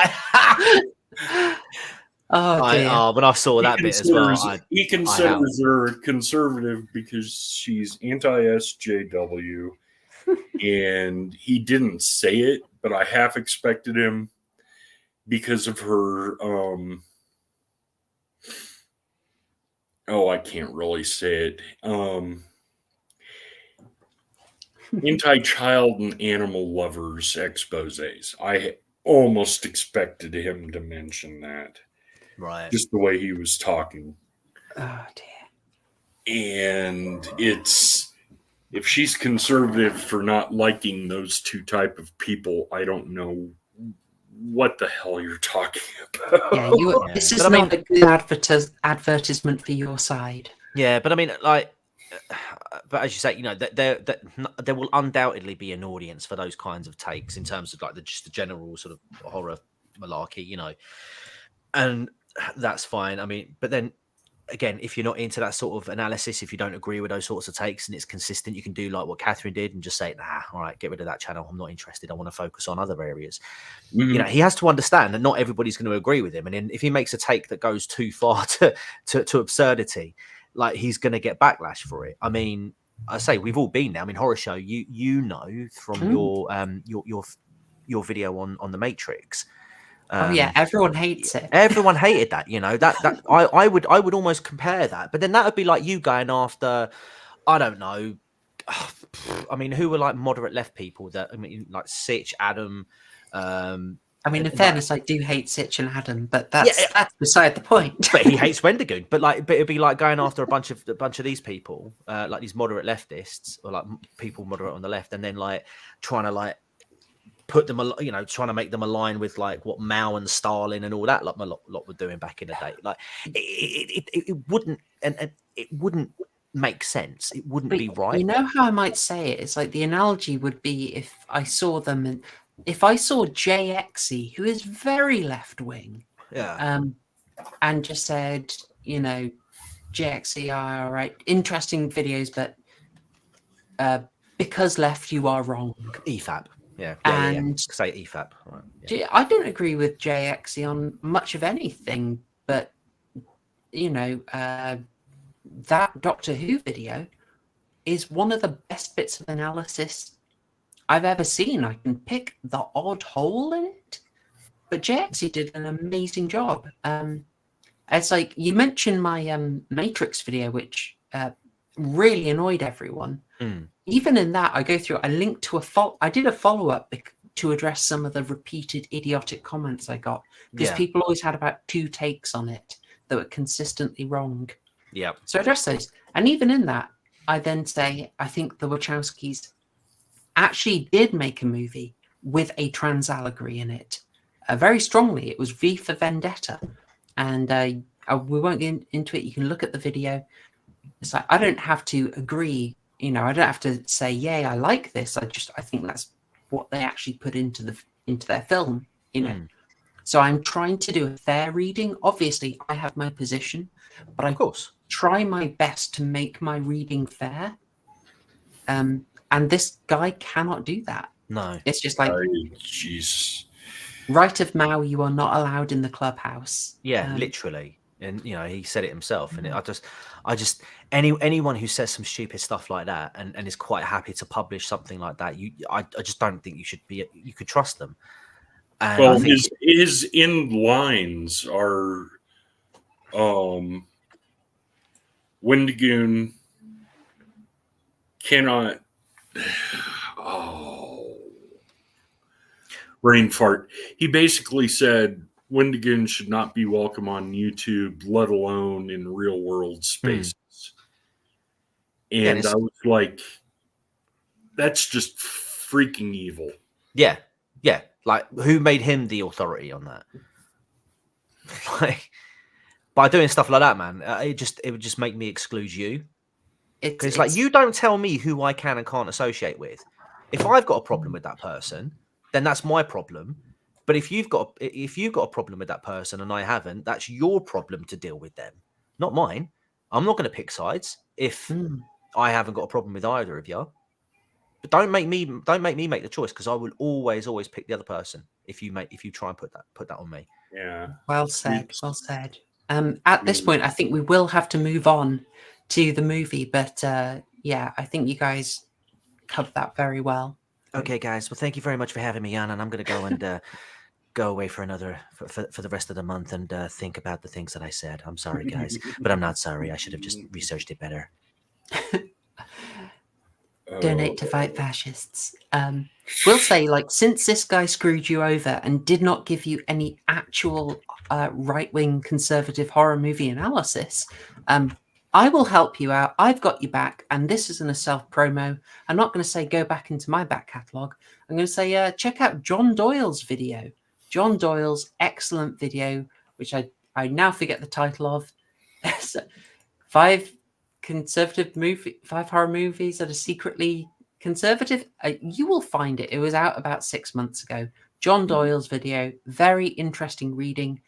When I saw that bit as well, he considers her a conservative because she's anti-SJW, and he didn't say it, but I half expected him because of her. I can't really say it. Anti-child and animal lovers exposés. I almost expected him to mention that. Right. Just the way he was talking. Oh, dear. And it's, if she's conservative for not liking those two type of people, I don't know what the hell you're talking about. Yeah, this is not a good advertisement for your side. Yeah, but I mean, like, but as you say, you know, there will undoubtedly be an audience for those kinds of takes in terms of like just the general sort of horror malarkey, you know, and that's fine. I mean, but then again, if you're not into that sort of analysis, if you don't agree with those sorts of takes and it's consistent, you can do like what Catherine did and just say, nah, all right, get rid of that channel. I'm not interested. I want to focus on other areas. You know, he has to understand that not everybody's going to agree with him. And then if he makes a take that goes too far to absurdity, like, he's going to get backlash for it. I mean, I say we've all been there. I mean, Horrorshow, you know, from your video on the Matrix. Everyone hates it. Everyone hated that, you know. That I would almost compare that, but then that would be like you going after, I don't know. I mean, who were like moderate left people that, I mean, like Sitch, Adam. I mean, in fairness, I do hate Sitch and Adam, but that's beside the point. But he hates Wendigoon. But it'd be like going after a bunch of these people, like these moderate leftists, or like people moderate on the left, and then like trying to like put them, you know, trying to make them align with like what Mao and Stalin and all that lot were doing back in the day. Like it wouldn't, and it wouldn't make sense. It wouldn't be right. You know how I might say it? It's like the analogy would be if I saw them, and if I saw JXE, who is very left wing, and just said, you know, JXE are all right, interesting videos, but because left, you are wrong. EFAP. Yeah. Say EFAP. Right. Yeah. I don't agree with JXE on much of anything, but you know, that Doctor Who video is one of the best bits of analysis I've ever seen. I can pick the odd hole in it, but JXE did an amazing job. It's like you mentioned my Matrix video, which really annoyed everyone. Even in that, I go through, I linked to I did a follow-up to address some of the repeated idiotic comments I got, because people always had about 2 takes on it that were consistently wrong. Yeah. So I addressed those. And even in that, I then say, I think the Wachowskis actually did make a movie with a trans allegory in it. Very strongly. It was V for Vendetta. And we won't get into it. You can look at the video. It's like, I don't have to agree. I don't have to say, yay, I like this. I think that's what they actually put into their film, So I'm trying to do a fair reading. Obviously, I have my position, but I try my best to make my reading fair. And this guy cannot do that. No. It's just like, jeez. Right of Mao, you are not allowed in the clubhouse. Yeah, literally. And he said it himself. And I just anyone who says some stupid stuff like that and is quite happy to publish something like that, I just don't think you could trust them. And well, I think his end lines are Wendigoon cannot brain fart. He basically said Wendigoon should not be welcome on YouTube, let alone in real world spaces. And I was like, that's just freaking evil. Yeah. Like, who made him the authority on that? Like, by doing stuff like that, man, it would just make me exclude you. It's like, you don't tell me who I can and can't associate with. If I've got a problem with that person, then that's my problem. But if you've got a problem with that person and I haven't, that's your problem to deal with them, not mine. I'm not going to pick sides if I haven't got a problem with either of you. But don't make me make the choice, because I will always pick the other person if you try and put that on me. Yeah. Well said. At this point, I think we will have to move on to the movie, but I think you guys covered that very well. Okay, guys. Well, thank you very much for having me on, and I'm going to go and go away for the rest of the month and think about the things that I said. I'm sorry, guys, but I'm not sorry. I should have just researched it better. Donate to fight fascists. We'll say, like, since this guy screwed you over and did not give you any actual right-wing conservative horror movie analysis, I will help you out. I've got you back, and this isn't a self-promo. I'm not going to say go back into my back catalogue. I'm going to say check out John Doyle's video. John Doyle's excellent video, which I now forget the title of. 5 horror movies that are secretly conservative. You will find it. It was out about 6 months ago. John Doyle's video, very interesting reading.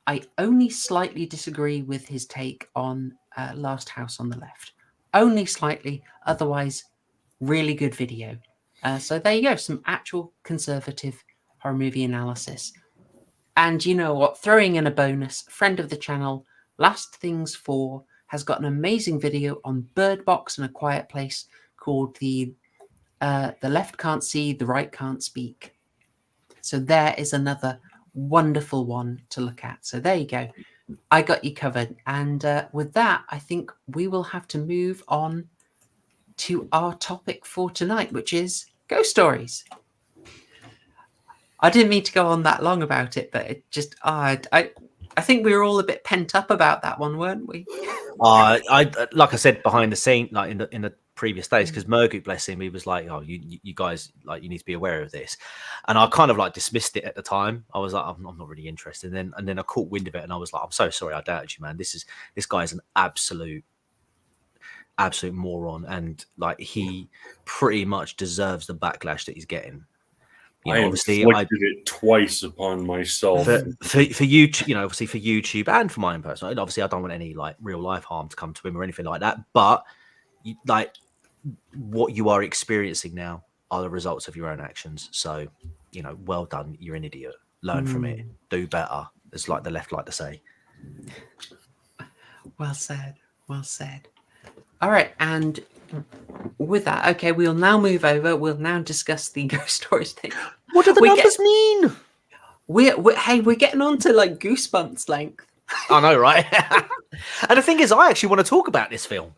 I only slightly disagree with his take on Last House on the Left. Only slightly. Otherwise, really good video. So there you go. Some actual conservative horror movie analysis. And you know what? Throwing in a bonus, friend of the channel, Last Things 4 has got an amazing video on Bird Box and A Quiet Place called the Left Can't See, the Right Can't Speak. So there is another wonderful one to look at. So there you go. I got you covered. And with that, I think we will have to move on to our topic for tonight, which is ghost stories. I didn't mean to go on that long about it, but it just I think we were all a bit pent up about that one, weren't we? I like I said behind the scene, like in the previous days, because Mergut, bless him, he was like, "Oh, you guys, like, you need to be aware of this," and I kind of like dismissed it at the time. I was like, "I'm not really interested." And then I caught wind of it, and I was like, "I'm so sorry, I doubted you, man. This guy is an absolute moron, and like he pretty much deserves the backlash that he's getting." I inflicted it twice upon myself. For you, obviously for YouTube and for my own personal. And obviously, I don't want any like real life harm to come to him or anything like that. But like what you are experiencing now are the results of your own actions. So, well done. You're an idiot. Learn from it. Do better. As like the left like to say. Well said. Well said. All right, and with that, okay, we'll now move over. We'll now discuss the ghost stories thing. What do the numbers mean? We're getting on to like Goosebumps length. I know, right? And the thing is, I actually want to talk about this film.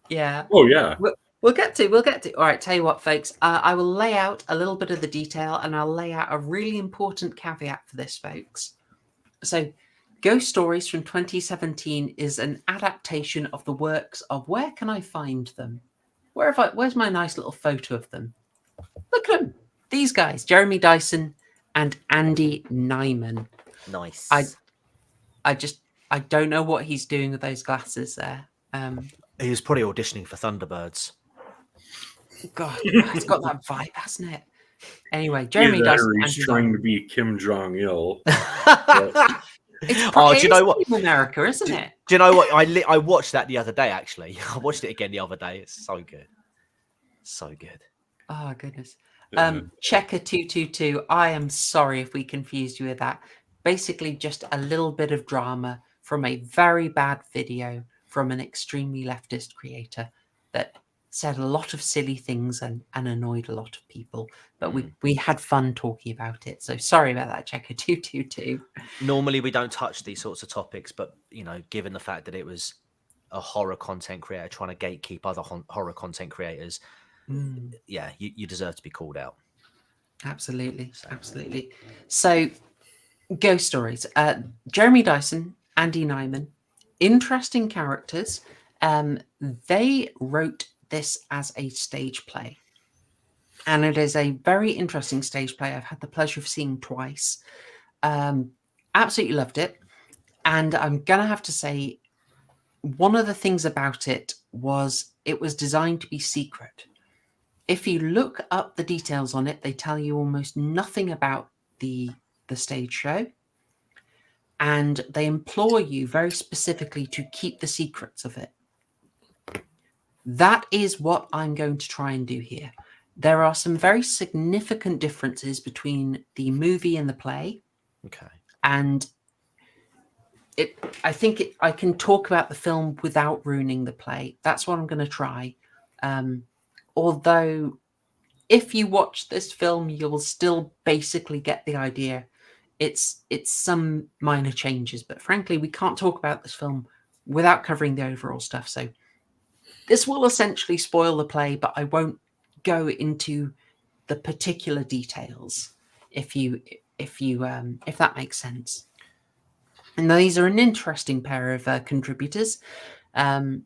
Yeah. Oh yeah. We'll get to. All right, tell you what, folks. I will lay out a little bit of the detail, and I'll lay out a really important caveat for this, folks. So, Ghost Stories from 2017 is an adaptation of the works of, where can I find them? Where's my nice little photo of them? Look at them. These guys, Jeremy Dyson and Andy Nyman. Nice. I don't know what he's doing with those glasses there. He was probably auditioning for Thunderbirds. God, it's got that vibe, hasn't it? Anyway, Jeremy Dyson. He's trying to be Kim Jong Il. Do you know what? America, isn't it? Do you know what? I watched that the other day. Actually, I watched it again the other day. It's so good, so good. Oh goodness. Checker 222. I am sorry if we confused you with that. Basically, just a little bit of drama from a very bad video from an extremely leftist creator that said a lot of silly things and annoyed a lot of people. But we had fun talking about it. So sorry about that, Checker 222. Normally we don't touch these sorts of topics, but given the fact that it was a horror content creator trying to gatekeep other horror content creators, yeah, you deserve to be called out. Absolutely. So, Ghost Stories. Jeremy Dyson, Andy Nyman, interesting characters. They wrote this as a stage play, and it is a very interesting stage play. I've had the pleasure of seeing twice. Absolutely loved it, and I'm gonna have to say, one of the things about it was designed to be secret. If you look up the details on it, they tell you almost nothing about the stage show, and they implore you very specifically to keep the secrets of it. That is what I'm going to try and do here. There are some very significant differences between the movie and the play. Okay. And I think I can talk about the film without ruining the play. That's what I'm going to try. Although, if you watch this film, you'll still basically get the idea. It's some minor changes, but frankly, we can't talk about this film without covering the overall stuff. So this will essentially spoil the play, but I won't go into the particular details if that makes sense. And these are an interesting pair of contributors. Long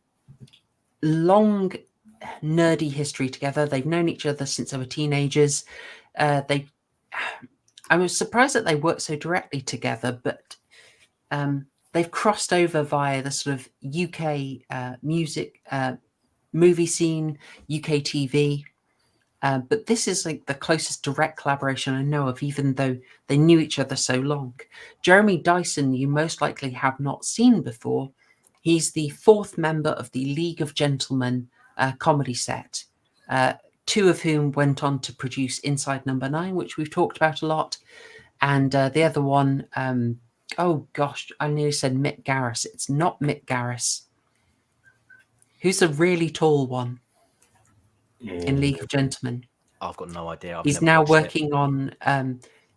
nerdy history together. They've known each other since they were teenagers. I was surprised that they worked so directly together, but they've crossed over via the sort of UK music movie scene, UK TV. But this is like the closest direct collaboration I know of, even though they knew each other so long. Jeremy Dyson, you most likely have not seen before. He's the fourth member of the League of Gentlemen comedy set, two of whom went on to produce Inside Number 9, which we've talked about a lot. And the other one, oh gosh, I nearly said Mick Garris. It's not Mick Garris. Who's the really tall one in League of Gentlemen? I've got no idea. He's now working on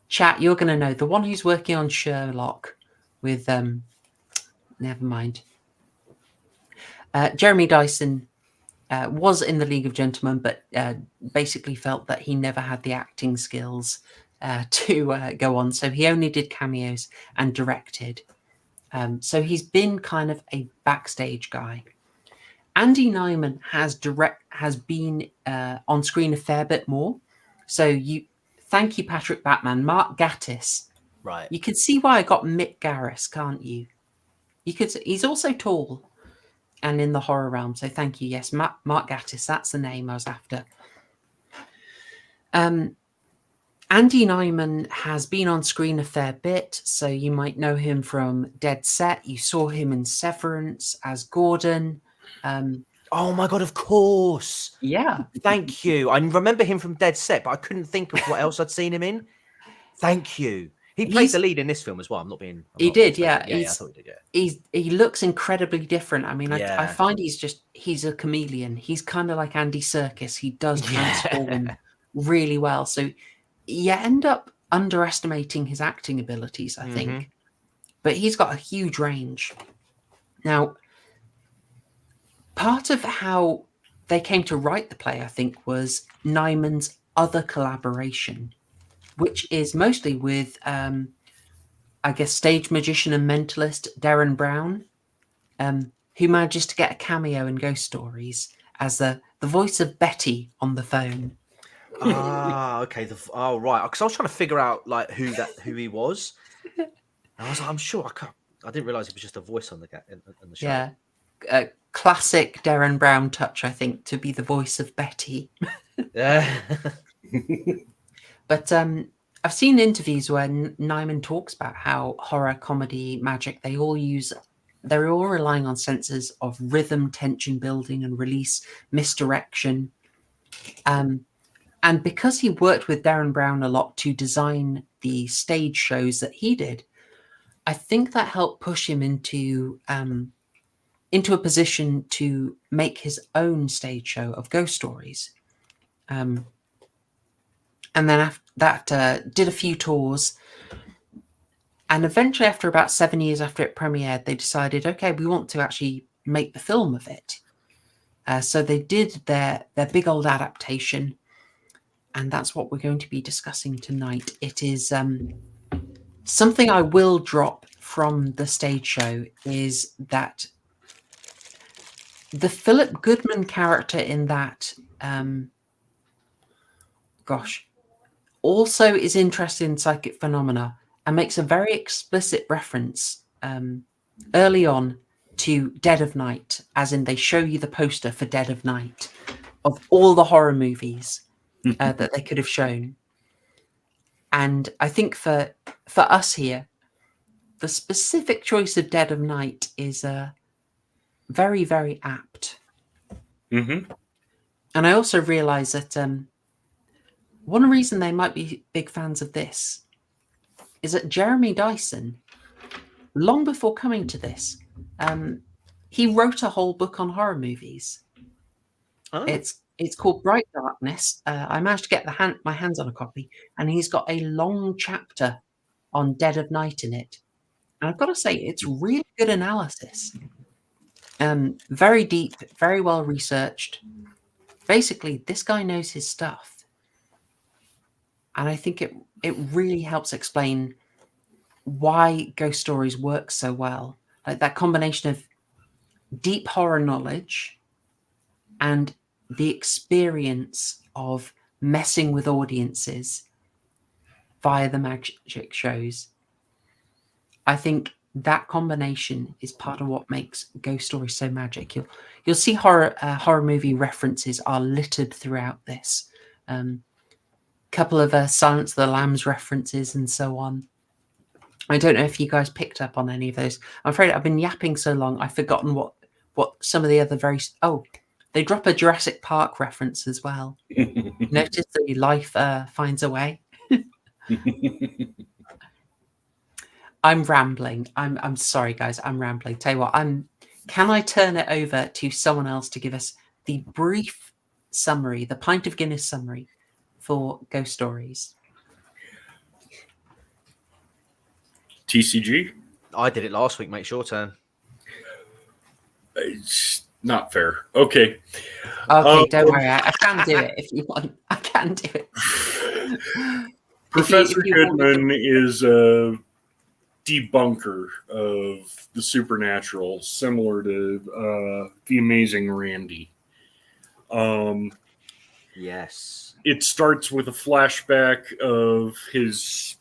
chat. You're going to know the one who's working on Sherlock with never mind. Jeremy Dyson was in the League of Gentlemen, but basically felt that he never had the acting skills to go on. So he only did cameos and directed. So he's been kind of a backstage guy. Andy Nyman has been on screen a fair bit more. So thank you, Patrick Batman. Mark Gatiss. Right. You can see why I got Mick Garris, can't you? He's also tall and in the horror realm. So thank you. Yes, Mark Gatiss. That's the name I was after. Andy Nyman has been on screen a fair bit. So you might know him from Dead Set. You saw him in Severance as Gordon. Oh my god, of course. Yeah. Thank you. I remember him from Dead Set, but I couldn't think of what else I'd seen him in. Thank you. He played the lead in this film as well. He did, yeah. I thought he did, yeah. He looks incredibly different. I mean, Yeah. I find he's a chameleon. He's kind of like Andy Serkis. He does transform really well. So you end up underestimating his acting abilities, I think. But he's got a huge range. Now, part of how they came to write the play, I think, was Nyman's other collaboration, which is mostly with I guess, stage magician and mentalist Darren Brown, who manages to get a cameo in Ghost Stories as the voice of Betty on the phone. Okay. Right. Because I was trying to figure out like who he was. And I was like, I'm sure I didn't realize it was just a voice on the show. Yeah, a classic Darren Brown touch, I think, to be the voice of Betty. Yeah. But I've seen interviews where Nyman talks about how horror, comedy, magic, they're all relying on senses of rhythm, tension building and release, misdirection. And because he worked with Darren Brown a lot to design the stage shows that he did, I think that helped push him into a position to make his own stage show of Ghost Stories. And then after that, did a few tours. And eventually, after about 7 years after it premiered, they decided, okay, we want to actually make the film of it. So they did their big old adaptation. And that's what we're going to be discussing tonight. It is something I will drop from the stage show is that the Philip Goodman character in that, also is interested in psychic phenomena and makes a very explicit reference early on to Dead of Night, as in they show you the poster for Dead of Night of all the horror movies that they could have shown. And I think for us here, the specific choice of Dead of Night is very, very apt. Mm-hmm. And I also realise that one reason they might be big fans of this is that Jeremy Dyson, long before coming to this, he wrote a whole book on horror movies. Oh. It's called Bright Darkness. I managed to get my hands on a copy, and he's got a long chapter on Dead of Night in it. And I've got to say, it's really good analysis. Very deep, very well researched. Basically, this guy knows his stuff. And I think it really helps explain why Ghost Stories work so well. Like that combination of deep horror knowledge and the experience of messing with audiences via the magic shows. I think that combination is part of what makes Ghost Stories so magic. You'll see horror movie references are littered throughout this. Couple of Silence of the Lambs references and so on. I don't know if you guys picked up on any of those. I'm afraid I've been yapping so long I've forgotten what some of the other they drop a Jurassic Park reference as well. Notice that life finds a way. I'm rambling. I'm sorry, guys. I'm rambling. Tell you what, can I turn it over to someone else to give us the brief summary, the pint of Guinness summary for Ghost Stories? TCG? I did it last week, mate. It's your turn. It's not fair. Okay. Okay, don't worry. I can do it if you want. I can do it. Professor Goodman is a debunker of the supernatural, similar to The Amazing Randy. Yes. It starts with a flashback of his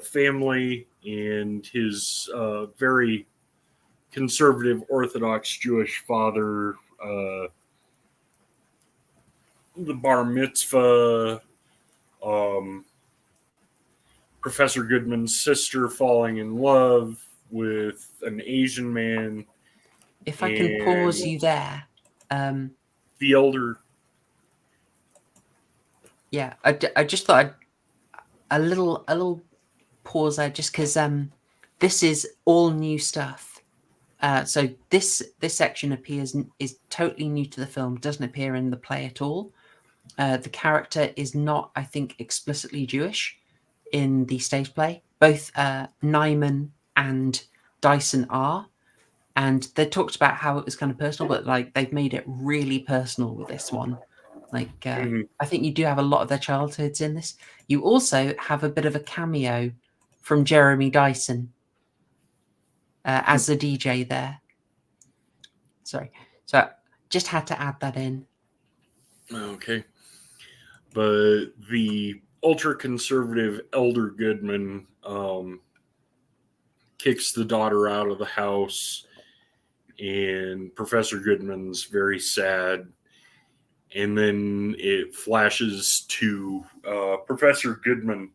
family and his very conservative Orthodox Jewish father, the bar mitzvah, Professor Goodman's sister falling in love with an Asian man. If I can pause you there. The elder. Yeah, I just thought a little pause there, just because this is all new stuff. So this section is totally new to the film. Doesn't appear in the play at all. The character is not, I think, explicitly Jewish in the stage play. Both Nyman and Dyson are, and they talked about how it was kind of personal, but like they've made it really personal with this one. Like I think you do have a lot of their childhoods in this. You also have a bit of a cameo from Jeremy Dyson as the DJ there. Sorry. So just had to add that in. Okay. But the ultra-conservative Elder Goodman kicks the daughter out of the house, and Professor Goodman's very sad. And then it flashes to Professor Goodman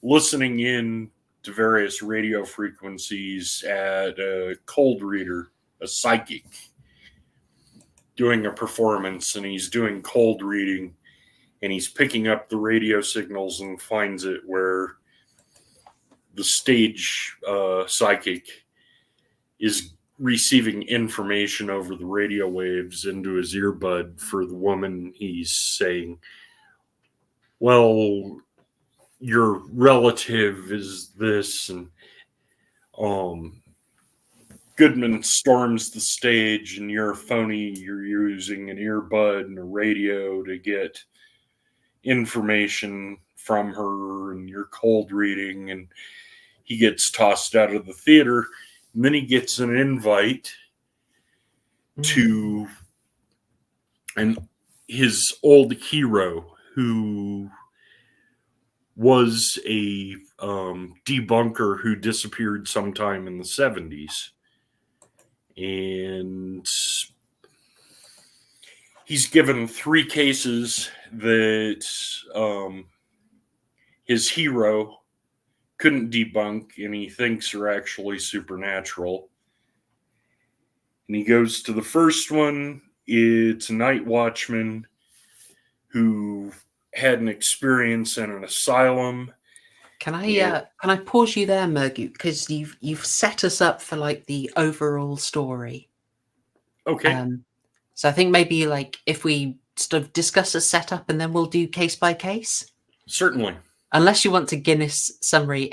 listening in to various radio frequencies at a cold reader, a psychic, doing a performance, and he's doing cold reading, and he's picking up the radio signals and finds it where the stage psychic is receiving information over the radio waves into his earbud for the woman. He's saying, well, your relative is this, and Goodman storms the stage, and you're a phony. You're using an earbud and a radio to get information from her, and you're cold reading, and he gets tossed out of the theater. And then he gets an invite to his old hero, who was a debunker who disappeared sometime in the 70s. And he's given 3 cases that his hero couldn't debunk, and he thinks are actually supernatural. And he goes to the first one. It's a night watchman who had an experience in an asylum. Can I pause you there, Mergu? Because you've set us up for like the overall story. Okay. So I think maybe like if we sort of discuss a setup and then we'll do case by case. Certainly. Unless you want to Guinness summary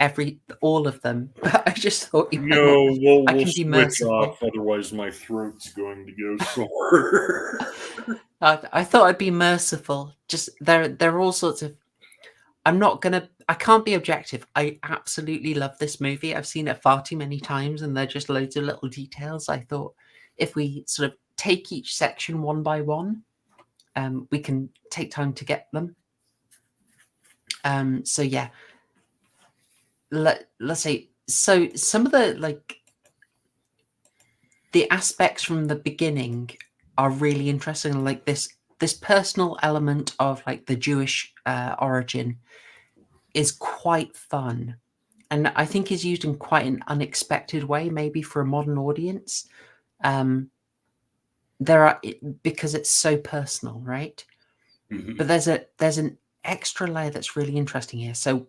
all of them, but I just thought we'll switch merciful. Off. Otherwise, my throat's going to go sore. I thought I'd be merciful. Just there are all sorts of. I can't be objective. I absolutely love this movie. I've seen it far too many times, and there are just loads of little details. I thought if we sort of take each section one by one, we can take time to get them. So yeah, let's say, so some of the aspects from the beginning are really interesting, like this personal element of like the Jewish origin is quite fun, and I think is used in quite an unexpected way, maybe for a modern audience. Because it's so personal, right? Mm-hmm. But there's an extra layer that's really interesting here. So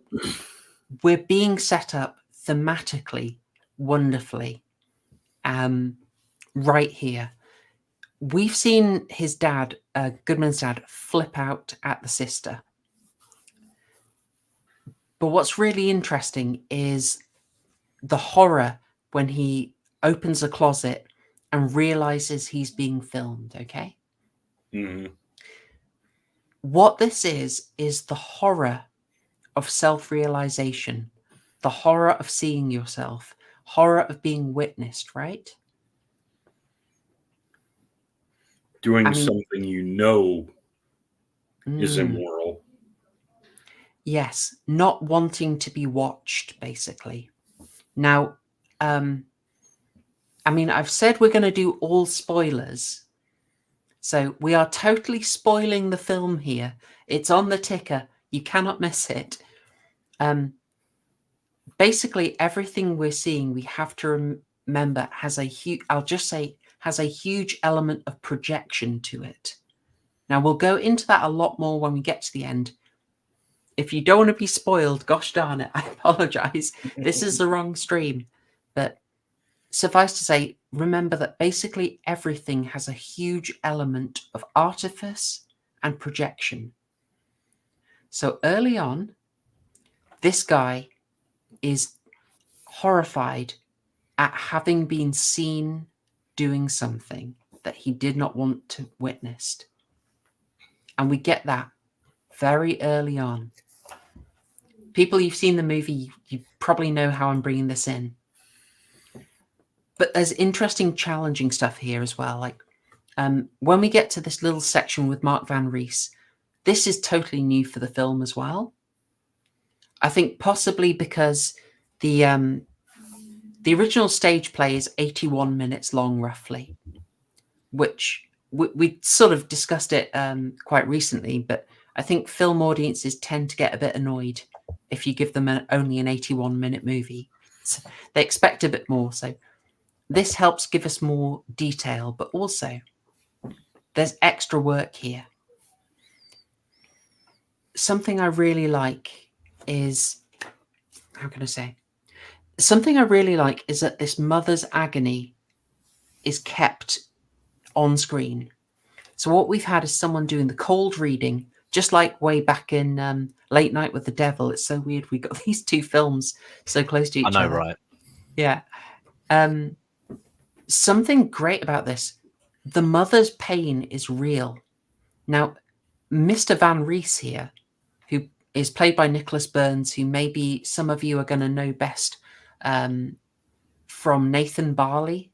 we're being set up thematically wonderfully right here. We've seen his dad, Goodman's dad, flip out at the sister. But what's really interesting is the horror when he opens a closet and realizes he's being filmed, okay? Mm-hmm. What this is the horror of self-realization, the horror of seeing yourself, horror of being witnessed, right? Doing something you know is immoral. Yes, not wanting to be watched, basically. Now, I've said we're going to do all spoilers. So we are totally spoiling the film here. It's on the ticker. You cannot miss it. Basically, everything we're seeing, we have to remember has a huge element of projection to it. Now, we'll go into that a lot more when we get to the end. If you don't want to be spoiled, gosh darn it, I apologize. This is the wrong stream. But suffice to say, remember that basically everything has a huge element of artifice and projection. So early on, this guy is horrified at having been seen doing something that he did not want to witness. And we get that very early on. people, you've seen the movie, you probably know how I'm bringing this in. But there's interesting, challenging stuff here as well. Like when we get to this little section with Mark Van Rees, this is totally new for the film as well. I think possibly because the original stage play is 81 minutes long, roughly, which we sort of discussed it quite recently, but I think film audiences tend to get a bit annoyed if you give them only an 81-minute movie. So they expect a bit more. So this helps give us more detail, but also there's extra work here. Something I really like is, how can I say? Something I really like is that this mother's agony is kept on screen. So what we've had is someone doing the cold reading, just like way back in Late Night with the Devil. It's so weird we got these two films so close to each other. I know, right? Yeah. Something great about this, the mother's pain is real. Now, Mr. Van Rees here, who is played by Nicholas Burns, who maybe some of you are going to know best from Nathan Barley.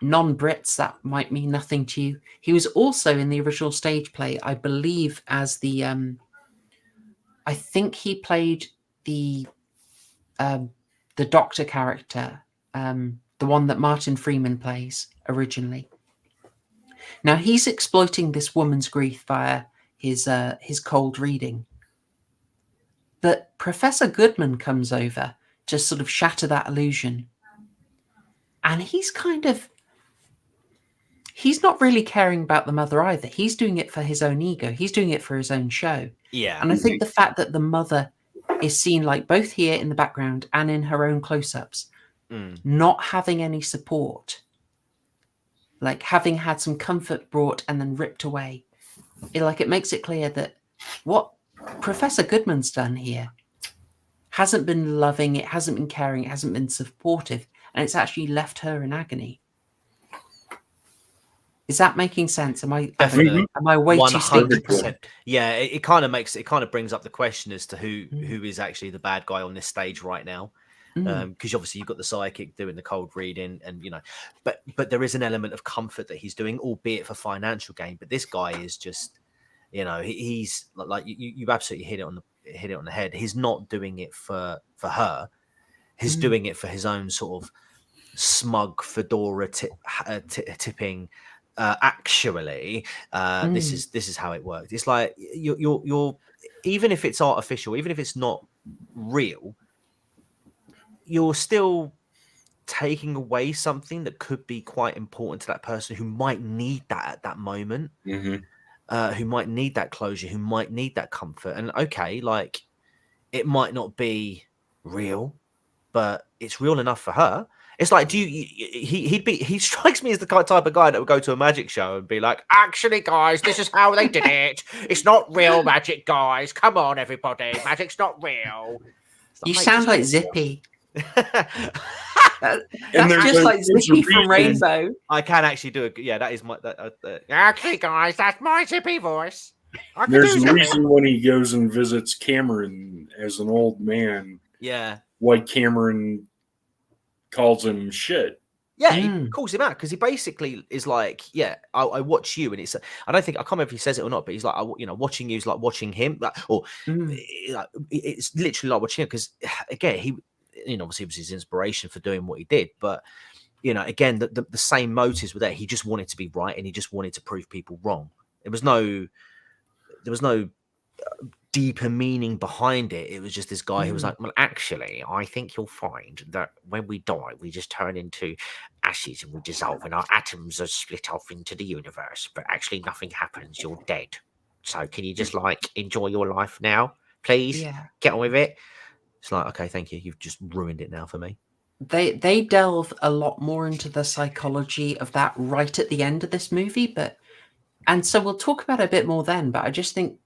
Non-Brits, that might mean nothing to you. He was also in the original stage play, I believe, as the I think he played the doctor character, the one that Martin Freeman plays originally. Now he's exploiting this woman's grief via his cold reading, but Professor Goodman comes over to sort of shatter that illusion, and he's not really caring about the mother either. He's doing it for his own ego. He's doing it for his own show. Yeah. And I think the fact that the mother is seen, like, both here in the background and in her own close-ups, not having any support, like having had some comfort brought and then ripped away, it makes it clear that what Professor Goodman's done here hasn't been loving, it hasn't been caring, it hasn't been supportive, and it's actually left her in agony. Is that making sense? Am I way too 100%? Yeah, it kind of brings up the question as to who is actually the bad guy on this stage right now. Because obviously you've got the psychic doing the cold reading, and but there is an element of comfort that he's doing, albeit for financial gain. But this guy is just, he's like you absolutely hit it on the head. He's not doing it for her. He's doing it for his own sort of smug fedora tipping. Actually, this is how it works. It's like you're even if it's artificial, even if it's not real, you're still taking away something that could be quite important to that person who might need that at that moment, who might need that closure, who might need that comfort. And okay, like, it might not be real, but it's real enough for her. It's like, he strikes me as the type of guy that would go to a magic show and be like, actually, guys, this is how they did it. It's not real magic, guys. Come on, everybody. Magic's not real. You sound like Zippy. And That's just like Zippy from Rainbow. I can actually do it. Yeah, that is my... Okay, guys, that's my Zippy voice. There's a reason when he goes and visits Cameron as an old man. Yeah. Why Cameron calls him shit. Yeah, he calls him out because he basically is like, yeah, I watch you, and I can't remember if he says it or not, but he's like, watching you is like watching him, it's literally like watching him, because again, he, obviously it was his inspiration for doing what he did, but again, the same motives were there. He just wanted to be right, and he just wanted to prove people wrong. There was no deeper meaning behind it. It was just this guy who was like, well, actually, I think you'll find that when we die, we just turn into ashes and we dissolve, and our atoms are split off into the universe, but actually nothing happens. You're dead. So can you just enjoy your life now, please? Get on with it. It's like, okay, thank you. You've just ruined it now for me. They delve a lot more into the psychology of that right at the end of this movie, and so we'll talk about it a bit more then, but I just think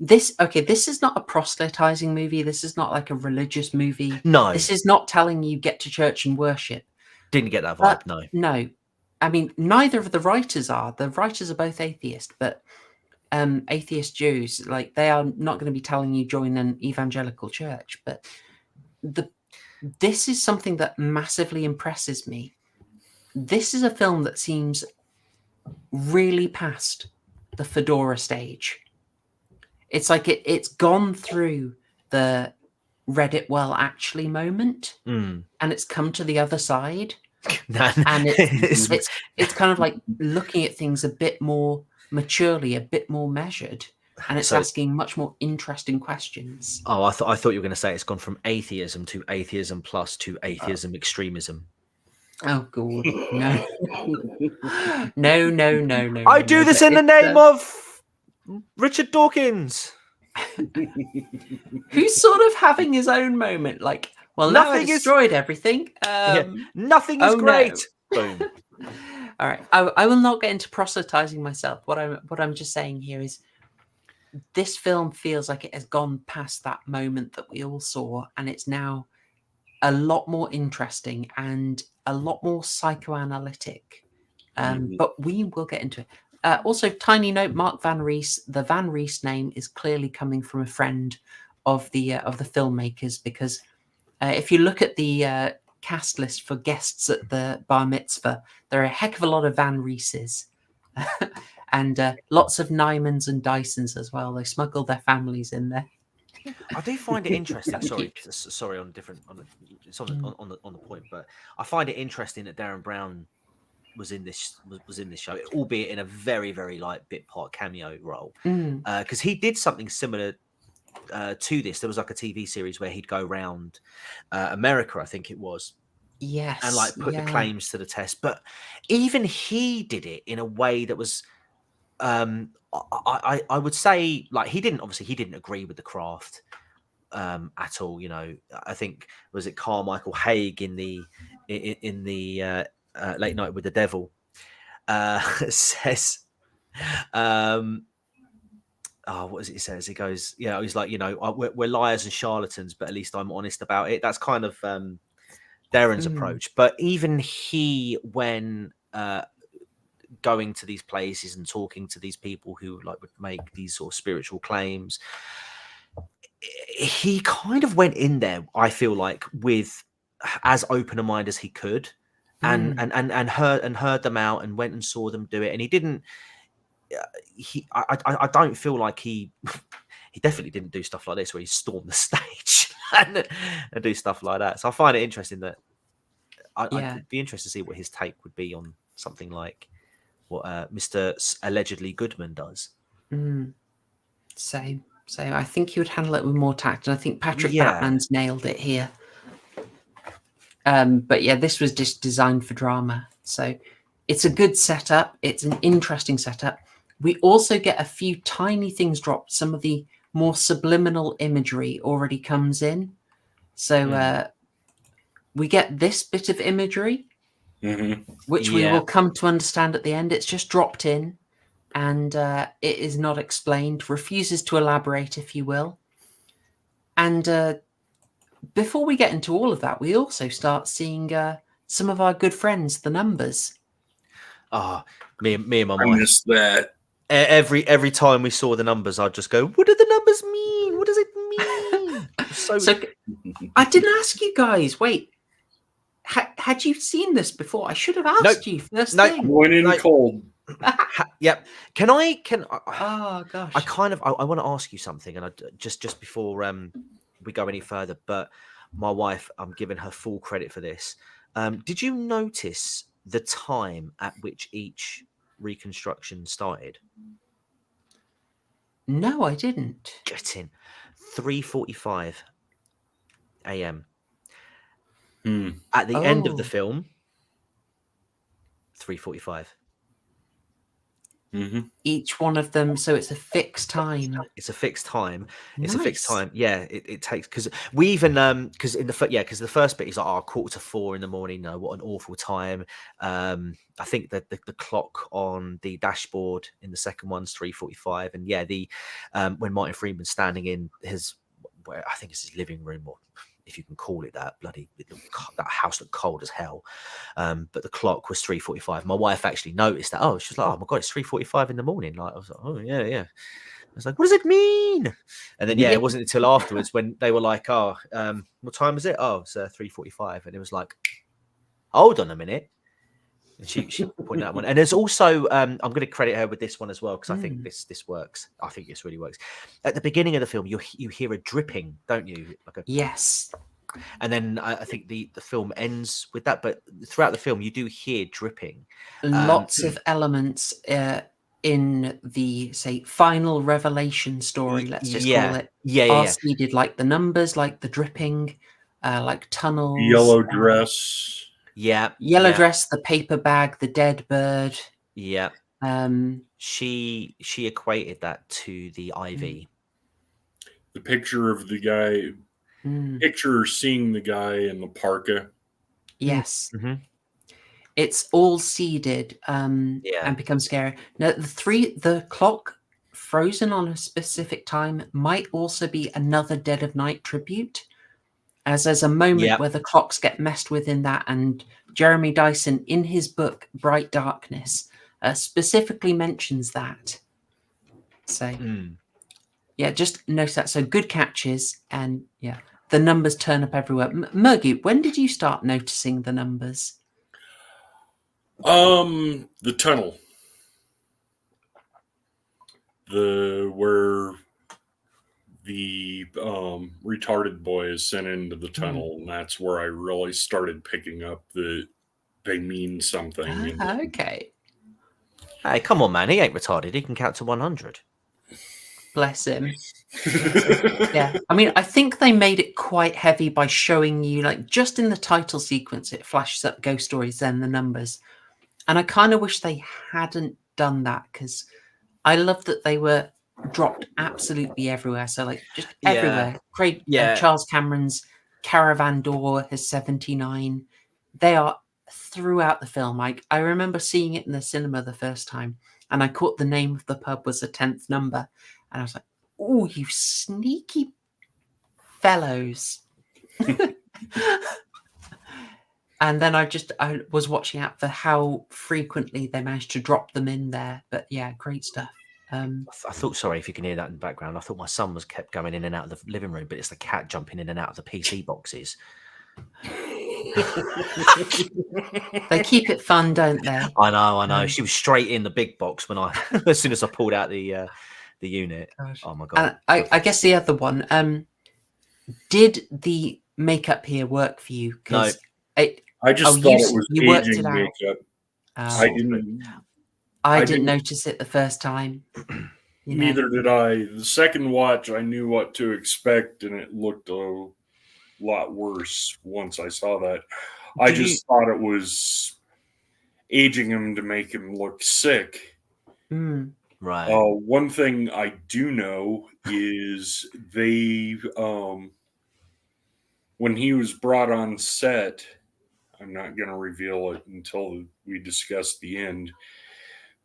this is not a proselytizing movie. This is not like a religious movie. No. This is not telling you get to church and worship. Didn't get that vibe, no. No. I mean, neither of the writers are. The writers are both atheist, but atheist Jews, like they are not going to be telling you join an evangelical church, but this is something that massively impresses me. This is a film that seems really past the fedora stage. It's like it's gone through the Reddit well actually moment, and it's come to the other side. And it's kind of like looking at things a bit more maturely, a bit more measured, and it's asking much more interesting questions. Oh, I thought you were going to say it's gone from atheism to atheism plus to atheism extremism. Oh God, no, no. I do this in the name of Richard Dawkins, who's sort of having his own moment. Like, well, nothing destroyed everything. Nothing is great. No. Boom. All right, I will not get into proselytizing myself. What I'm just saying here is, this film feels like it has gone past that moment that we all saw, and it's now a lot more interesting and a lot more psychoanalytic. But we will get into it. Also, tiny note: Mark Van Rees. The Van Rees name is clearly coming from a friend of the filmmakers, because if you look at the cast list for guests at the bar mitzvah, there are a heck of a lot of Van Reeses. And lots of Nymans and Dysons as well. They smuggled their families in there. I do find it interesting. Sorry, on the point, but I find it interesting that Darren Brown was in this show, albeit in a very, very light bit part cameo role, because he did something similar to this. There was like a TV series where he'd go around America, I think it was. Yes. And like put the claims to the test. But even he did it in a way that was I would say, like, he didn't agree with the craft at all. You know, I think, was it Carmichael Haig in the Late Night with the Devil says, what does it says? He goes, he's like, we're liars and charlatans, but at least I'm honest about it. That's kind of Darren's approach. But even he, when going to these places and talking to these people who like would make these sort of spiritual claims, he kind of went in there, I feel like, with as open a mind as he could, and heard them out and went and saw them do it. And he didn't. I don't feel like he definitely didn't do stuff like this where he stormed the stage and do stuff like that. So I find it interesting that I'd be interested to see what his take would be on something like what Mr. Allegedly Goodman does. Same. I think he would handle it with more tact, and I think Patrick Batman's nailed it here. But yeah, this was just designed for drama, so it's a good setup. It's an interesting setup. We also get a few tiny things dropped. Some of the more subliminal imagery already comes in, so we get this bit of imagery, which we will come to understand at the end. It's just dropped in, and it is not explained, refuses to elaborate, if you will. And before we get into all of that, we also start seeing some of our good friends, the numbers. Me and my I wife. missed that. Every time we saw the numbers, I'd just go, "What do the numbers mean? What does it mean?" So I didn't ask you guys. Wait, had you seen this before? I should have asked you first thing. Went in cold. Yep. Can I? Oh gosh. I want to ask you something, and just before we go any further. But my wife, I'm giving her full credit for this. Did you notice the time at which each reconstruction started? No, I didn't. Get in. 3:45 a.m. At the end of the film, 3:45. Each one of them, so it's a fixed time. It's a fixed time. It's Nice. a fixed time. Yeah, it takes, because we even because the first bit is like 3:45 in the morning. No, what an awful time. I think that the clock on the dashboard in the second one's 3:45, and when Martin Freeman's standing in his, I think it's his living room, or if you can call it that. Bloody that house looked cold as hell. But the clock was 3:45. My wife actually noticed that. Oh, she was like, "Oh my god, it's 3:45 in the morning." Like I was like, "Oh yeah, yeah." I was like, "What does it mean?" And then it wasn't until afterwards when they were like, "Oh, what time is it?" "Oh, it's 3:45." And it was like, "Hold on a minute." And she pointed out one. And there's also I'm going to credit her with this one as well because I think this works. I think this really works. At the beginning of the film, you hear a dripping, don't you? Like a Yes. And then I think the film ends with that. But throughout the film, you do hear dripping. Lots of elements in the, say, final revelation story, let's just call it, are seeded, like the numbers, like the dripping, like tunnels. Yellow dress. Yellow dress, the paper bag, the dead bird. Yeah. She equated that to the IV. The picture of the guy, picture seeing the guy in the parka. Yes. It's all seeded and becomes scary. Now, the clock frozen on a specific time might also be another Dead of Night tribute, as there's a moment where the clocks get messed with in that, and Jeremy Dyson, in his book Bright Darkness, specifically mentions that. So, just notice that. So good catches, and the numbers turn up everywhere. Murgy, when did you start noticing the numbers? The tunnel. Where the retarded boy is sent into the tunnel, and that's where I really started picking up that they mean something. Okay. Hey, come on, man. He ain't retarded. He can count to 100. Bless him. Yeah. I mean, I think they made it quite heavy by showing you, like, just in the title sequence, it flashes up ghost stories, then the numbers. And I kind of wish they hadn't done that, because I love that they were dropped absolutely everywhere. So, like, just everywhere. Craig, Charles Cameron's Caravan Door has 79. They are throughout the film. Like, I remember seeing it in the cinema the first time, and I caught the name of the pub was the 10th number, and I was like, "Oh, you sneaky fellows!" And then I was watching out for how frequently they managed to drop them in there. But yeah, great stuff. I thought, sorry if you can hear that in the background, I thought my son was kept going in and out of the living room, but it's the cat jumping in and out of the PC boxes. They keep it fun, don't they? I know. She was straight in the big box when as soon as I pulled out the unit. Gosh. Oh my god! I guess the other one. Did the makeup here work for you? No, I just thought it was aging makeup. I didn't notice it the first time. Neither did I. The second watch, I knew what to expect, and it looked a lot worse once I saw that. I just thought it was aging him to make him look sick. Right. One thing I do know is they, when he was brought on set, I'm not going to reveal it until we discuss the end,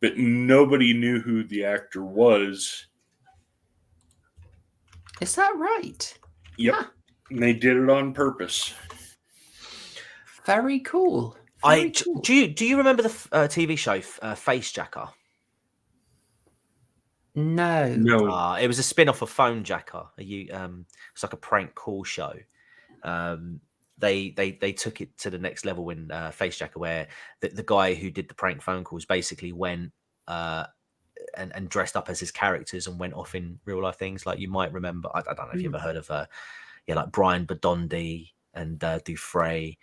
but nobody knew who the actor was. Is that right? Yep. Huh. And they did it on purpose. Very cool. Cool. Do you remember the TV show Facejacker? No. It was a spin-off of Phone Jacker. It's like a prank call show. They took it to the next level in Facejacker, where the guy who did the prank phone calls basically went and dressed up as his characters and went off in real life things. Like, you might remember, I don't know if you ever heard of like Brian Badondi and Dufresne.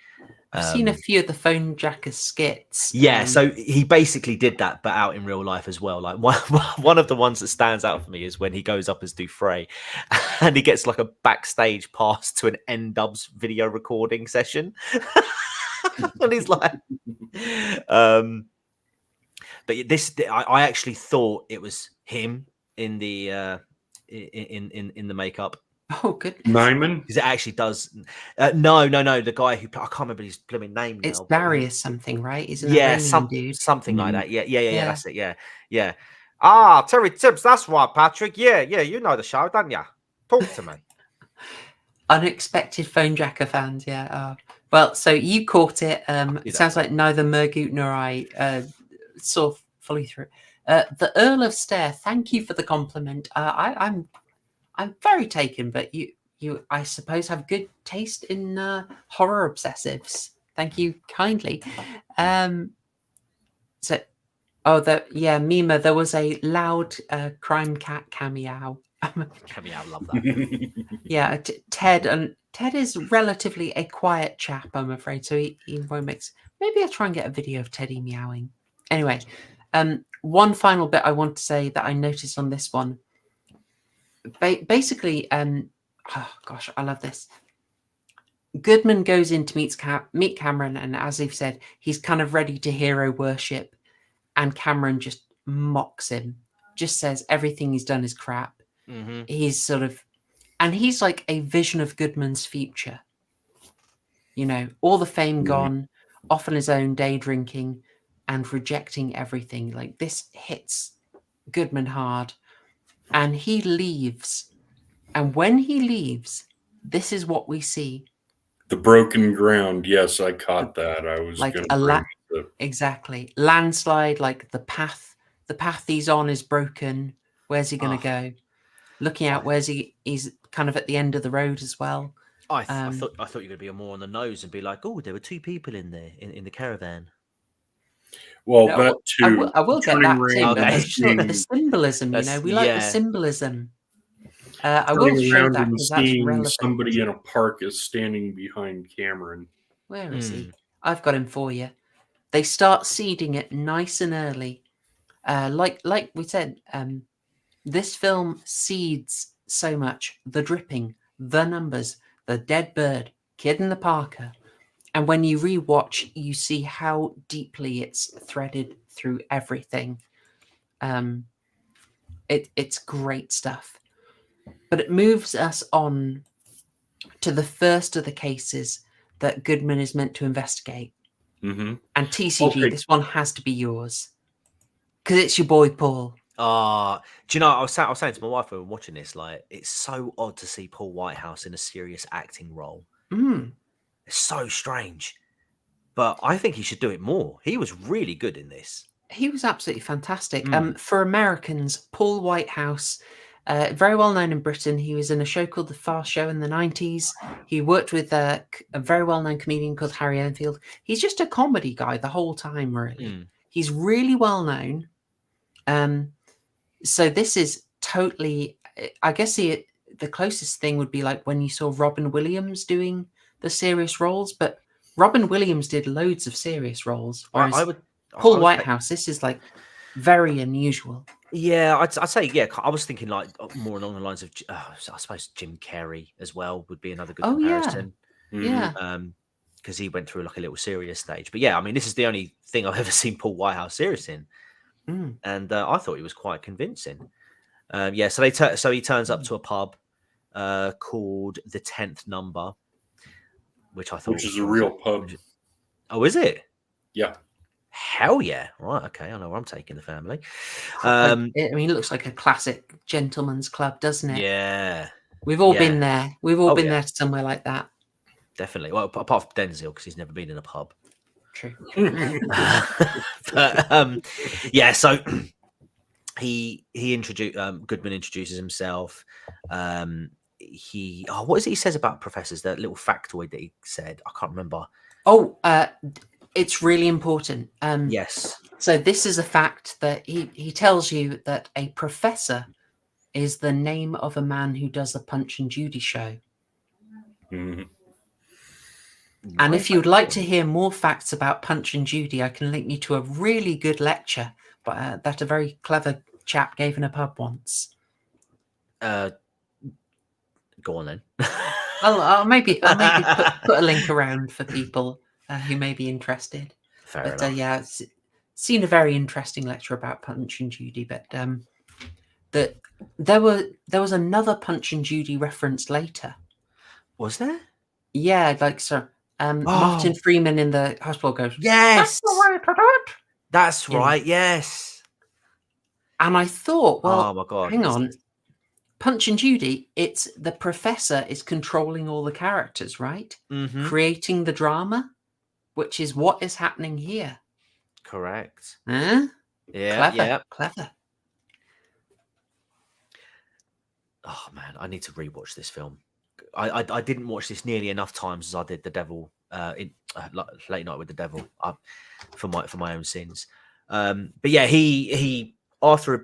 I've seen a few of the Phone Jacker skits. Yeah, so he basically did that, but out in real life as well. Like, one of the ones that stands out for me is when he goes up as Dufresne and he gets like a backstage pass to an N-Dubs video recording session. And he's like, but this, I actually thought it was him in the in the makeup. Oh, goodness. Nyman? Because it actually does. No. The guy who, I can't remember his blooming name now. It's Darius something, right? Isn't it? Dude? Something like that. Yeah. That's it. Yeah. Ah, Terry Tibbs. That's right, Patrick. Yeah. You know the show, don't you? Talk to me. Unexpected phone jacker fans, yeah. Well, so you caught it. It sounds like neither Murgoot nor I saw fully through. The Earl of Stair, thank you for the compliment. I'm very taken, but you I suppose have good taste in horror obsessives. Thank you kindly. Mima, there was a loud crime cat cameo. Cameo, I love that. Yeah, Ted is relatively a quiet chap, I'm afraid. So he won't mix. Maybe I'll try and get a video of Teddy meowing. Anyway, one final bit I want to say that I noticed on this one. Basically, oh gosh, I love this. Goodman goes in to meet Cameron, and as Eve said, he's kind of ready to hero worship, and Cameron just mocks him, just says everything he's done is crap. Mm-hmm. He's sort of, and he's like a vision of Goodman's future. You know, all the fame gone, off on his own, day drinking, and rejecting everything. Like this hits Goodman hard, and he leaves. And when he leaves, this is what we see. The broken ground. Yes, I caught that. I was like going exactly landslide. Like the path he's on is broken. Where's he going to go? Looking out, he's kind of at the end of the road as well. I thought you were going to be more on the nose and be like, oh, there were two people in there in the caravan. Well, No, that too. I will get that too. Okay. But sort of the symbolism, you know, we like the symbolism. I will show that because that's relevant. Somebody in a park is standing behind Cameron. Where is he? I've got him for you. They start seeding it nice and early. Like we said, this film seeds so much. The dripping, the numbers, the dead bird, kid in the Parker. And when you rewatch, you see how deeply it's threaded through everything. It's great stuff. But it moves us on to the first of the cases that Goodman is meant to investigate. Mm-hmm. And TCG, this one has to be yours. Because it's your boy, Paul. Do you know, I was saying to my wife when we were watching this, like, it's so odd to see Paul Whitehouse in a serious acting role. It's so strange. But I think he should do it more. He was really good in this. He was absolutely fantastic. For Americans, Paul Whitehouse, very well known in Britain. He was in a show called The Fast Show in the 90s. He worked with a very well-known comedian called Harry Enfield. He's just a comedy guy the whole time, really. He's really well known. So this is totally, I guess the closest thing would be like when you saw Robin Williams doing the serious roles, but Robin Williams did loads of serious roles. Whereas Paul Whitehouse, this is like very unusual. Yeah, I'd say, yeah, I was thinking like more along the lines of, I suppose Jim Carrey as well would be another good comparison. Yeah. Because he went through like a little serious stage. But yeah, I mean, this is the only thing I've ever seen Paul Whitehouse serious in. And I thought he was quite convincing. So he turns up to a pub called the 10th Number, which I thought is a real pub. Oh, is it? Yeah. Hell yeah! Right, okay, I know where I'm taking the family. I mean, it looks like a classic gentleman's club, doesn't it? Yeah, we've all been there. We've all been there somewhere like that. Definitely. Well, apart from Denzel, because he's never been in a pub. True. But yeah, so he introduced Goodman introduces himself. What is it he says about professors? That little factoid that he said, I can't remember. It's really important. Yes. So this is a fact that he tells you that a professor is the name of a man who does a Punch and Judy show. And if you'd like to hear more facts about Punch and Judy, I can link you to a really good lecture that a very clever chap gave in a pub once. Go on then. I'll maybe put a link around for people who may be interested. Fair enough. Yeah, seen a very interesting lecture about Punch and Judy, but there was another Punch and Judy reference later. Was there? Yeah, like so. Martin Freeman in the hospital goes, yes, that's the way to do it. That's right. Yes. And I thought, well, oh my God, hang on. Punch and Judy, it's the professor is controlling all the characters, right? Mhm. Creating the drama, which is what is happening here. Correct. Huh? Yeah, Clever, yeah. clever. Oh man, I need to rewatch this film. I didn't watch this nearly enough times as I did The Devil in Late Night with the Devil for my own sins. But yeah, he after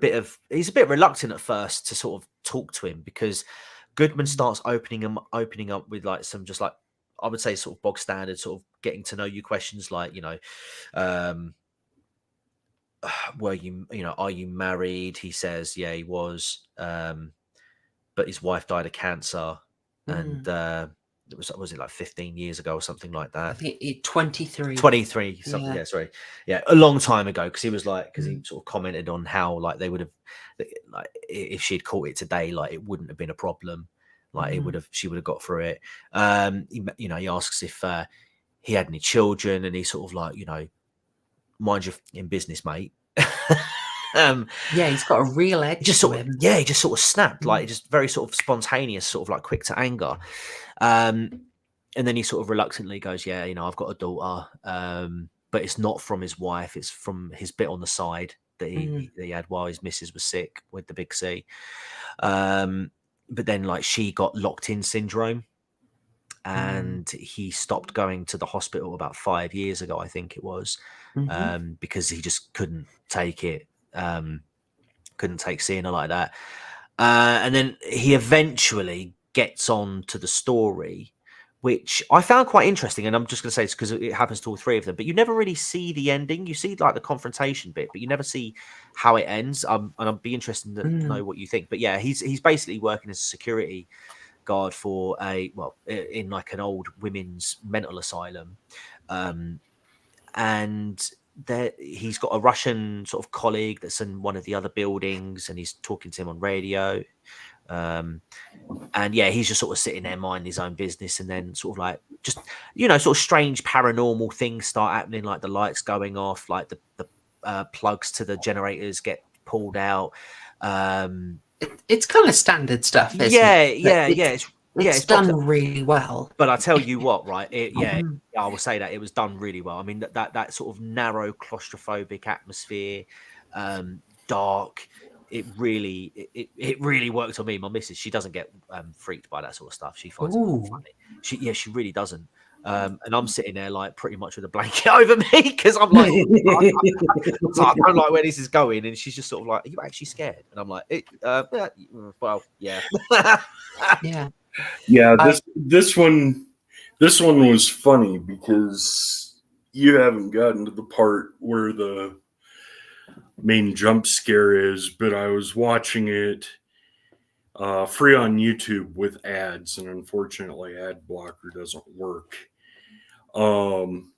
he's a bit reluctant at first to sort of talk to him, because Goodman starts opening up with like some just like, I would say, sort of bog standard sort of getting to know you questions, like, you know, are you married? He says, yeah, he was, but his wife died of cancer, and was it like 15 years ago or something like I that? think 23. 23 something. Yeah, sorry. Yeah, a long time ago, because he was like, because he sort of commented on how like they would have, like, if she'd caught it today, like it wouldn't have been a problem, like she would have got through it. He asks if he had any children, and he sort of like, mind your in business, mate. Yeah, he's got a real edge just to sort of, him. yeah, he just sort of snapped, like just very sort of spontaneous, sort of like quick to anger. And then he sort of reluctantly goes, yeah, I've got a daughter, but it's not from his wife, it's from his bit on the side that he had while his missus was sick with the big C. But then like she got locked in syndrome, and he stopped going to the hospital about 5 years ago, I think it was, because he just couldn't take it. Couldn't take seeing her like that. And then he eventually gets on to the story, which I found quite interesting. And I'm just going to say this because it happens to all three of them, but you never really see the ending. You see like the confrontation bit, but you never see how it ends. And I'd be interested to know what you think. But yeah, he's basically working as a security guard for in like an old women's mental asylum. And he's got a Russian sort of colleague that's in one of the other buildings, and he's talking to him on radio. And yeah, he's just sort of sitting there minding his own business, and then sort of like just, sort of strange paranormal things start happening, like the lights going off, like the plugs to the generators get pulled out. It's kind of standard stuff, isn't it? It's done really well. But I tell you what, right? I will say that it was done really well. I mean, that sort of narrow, claustrophobic atmosphere, dark. It really worked on me. My missus, she doesn't get freaked by that sort of stuff. She finds it quite funny. She really doesn't. And I'm sitting there like pretty much with a blanket over me, because I'm like, I don't like where this is going. And she's just sort of like, are you actually scared? And I'm like, well, yeah. Yeah. Yeah, this one was funny because you haven't gotten to the part where the main jump scare is, but I was watching it free on YouTube with ads, and unfortunately ad blocker doesn't work. I'm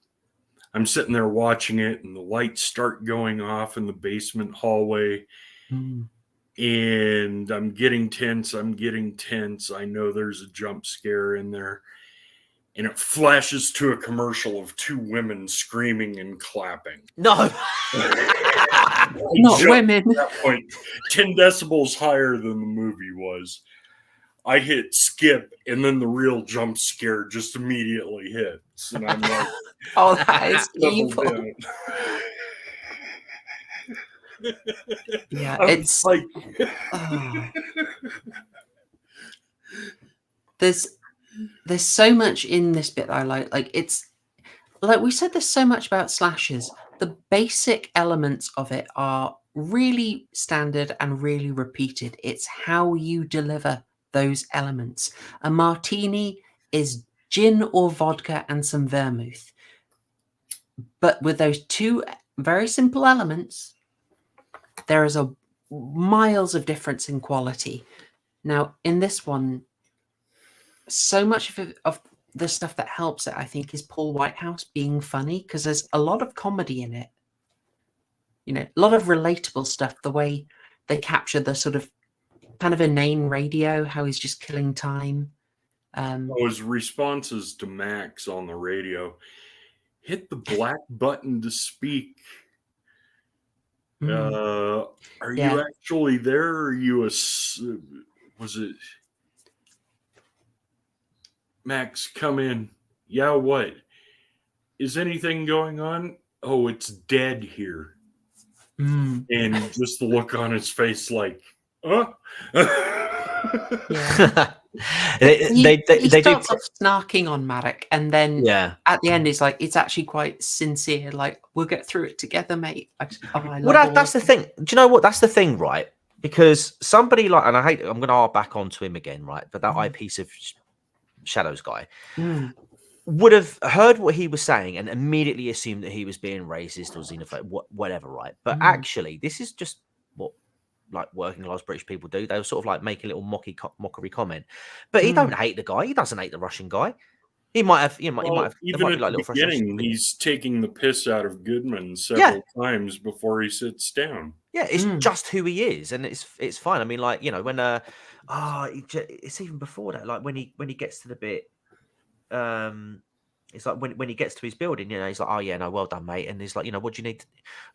sitting there watching it, and the lights start going off in the basement hallway. And I'm getting tense. I know there's a jump scare in there. And it flashes to a commercial of two women screaming and clapping. No. Not women. At that point, 10 decibels higher than the movie was. I hit skip, and then the real jump scare just immediately hits. And I'm like, oh, that is evil. Yeah, it's like there's so much in this bit that I like. Like, it's like we said, there's so much about slashes. The basic elements of it are really standard and really repeated. It's how you deliver those elements. A martini is gin or vodka and some vermouth, but with those two very simple elements, there is a miles of difference in quality. Now, in this one, so much of the stuff that helps it, I think, is Paul Whitehouse being funny, because there's a lot of comedy in it. A lot of relatable stuff, the way they capture the sort of kind of inane radio, how he's just killing time. His responses to Max on the radio: hit the black button to speak. Are you actually there? Or are you was it? Max, come in. Yeah, what? Is anything going on? Oh, it's dead here. Mm. And just the look on his face, like, huh? Yeah. they he do. starts off snarking on Maddock, and then Yeah. at the end, it's actually quite sincere. Like, we'll get through it together, mate. I Well, love all that's the of thing. Do you know what? That's the thing, right? Because somebody like, and I'm going to harp back onto him again, right? But that eyepiece of Shadows guy Mm. would have heard what he was saying and immediately assumed that he was being racist or xenophobic, whatever, right? But actually, this is just what like working class British people do. They were sort of like making a little mockery comment, but he don't hate the guy. He doesn't hate the Russian guy. He might have, he might have. There Even might at be like the little frustration. beginning, he's taking the piss out of Goodman several times before he sits down. Yeah, it's just who he is, and it's fine. I mean, like, you know, when it's even before that. Like when he gets to the bit, it's like when he gets to his building, you know, he's like, oh yeah, no, well done, mate. And he's like, you know, what do you need?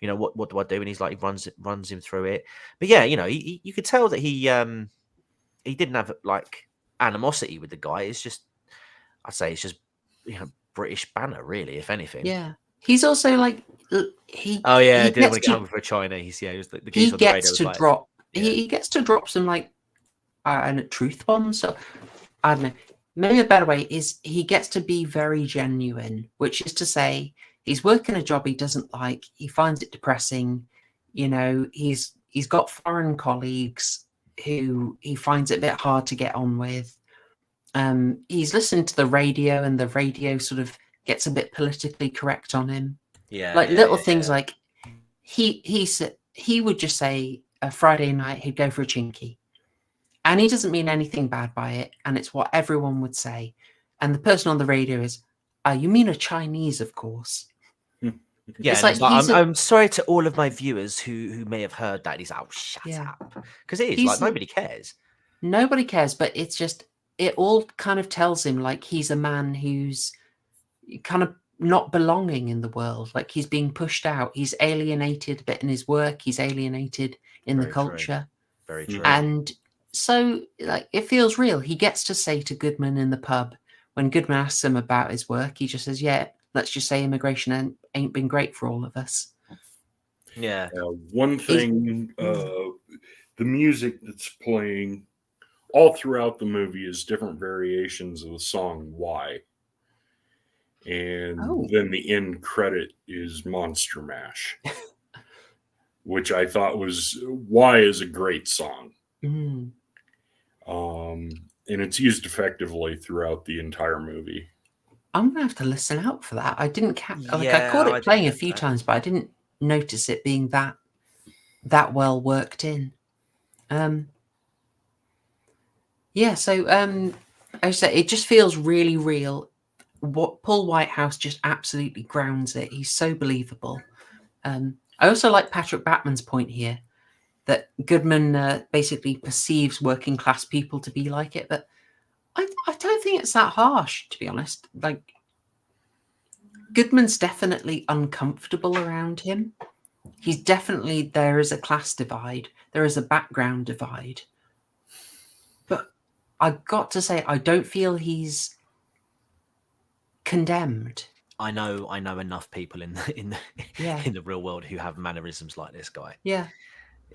You know, what do I do? And he's like, he runs him through it. But yeah, you know, you could tell that he didn't have like animosity with the guy. It's just, I'd say it's just, you know, British banner, really, if anything. Yeah. He's also like he. Oh yeah, he didn't want gets to get hungry for a Chinese. Yeah, he was the he geese on the radio gets was to like, drop. yeah. He gets to drop some like truth bombs. So I don't know. Maybe a better way is he gets to be very genuine, which is to say he's working a job he doesn't like. He finds it depressing. You know, he's got foreign colleagues who he finds it a bit hard to get on with. He's listened to the radio, and the radio sort of gets a bit politically correct on him. Yeah, like little things like he would just say a Friday night he'd go for a chinky. And he doesn't mean anything bad by it, and it's what everyone would say. And the person on the radio is, you mean a Chinese, of course. Yeah, it's like I'm sorry to all of my viewers who may have heard that. He's like, oh, shut up. Because it is, like, nobody cares. Nobody cares, but it's just, it all kind of tells him, like, he's a man who's kind of not belonging in the world. Like, he's being pushed out. He's alienated a bit in his work. He's alienated in the culture. Very true. And so, like, it feels real. He gets to say to Goodman in the pub, when Goodman asks him about his work, he just says, yeah, let's just say immigration ain't been great for all of us. Yeah. One thing, the music that's playing all throughout the movie is different variations of the song Why. And then the end credit is Monster Mash, which I thought was, Why is a great song. And it's used effectively throughout the entire movie. I'm gonna have to listen out for that. I didn't catch. I caught it playing a few times, but I didn't notice it being that well worked in. Yeah. So I said it just feels really real. What Paul Whitehouse just absolutely grounds it. He's so believable. I also like Patrick Bateman's point here, that Goodman basically perceives working class people to be like it, but I don't think it's that harsh, to be honest. Like, Goodman's definitely uncomfortable around him. There is a class divide, there is a background divide. But I've got to say, I don't feel he's condemned. I know enough people in the real world who have mannerisms like this guy. Yeah.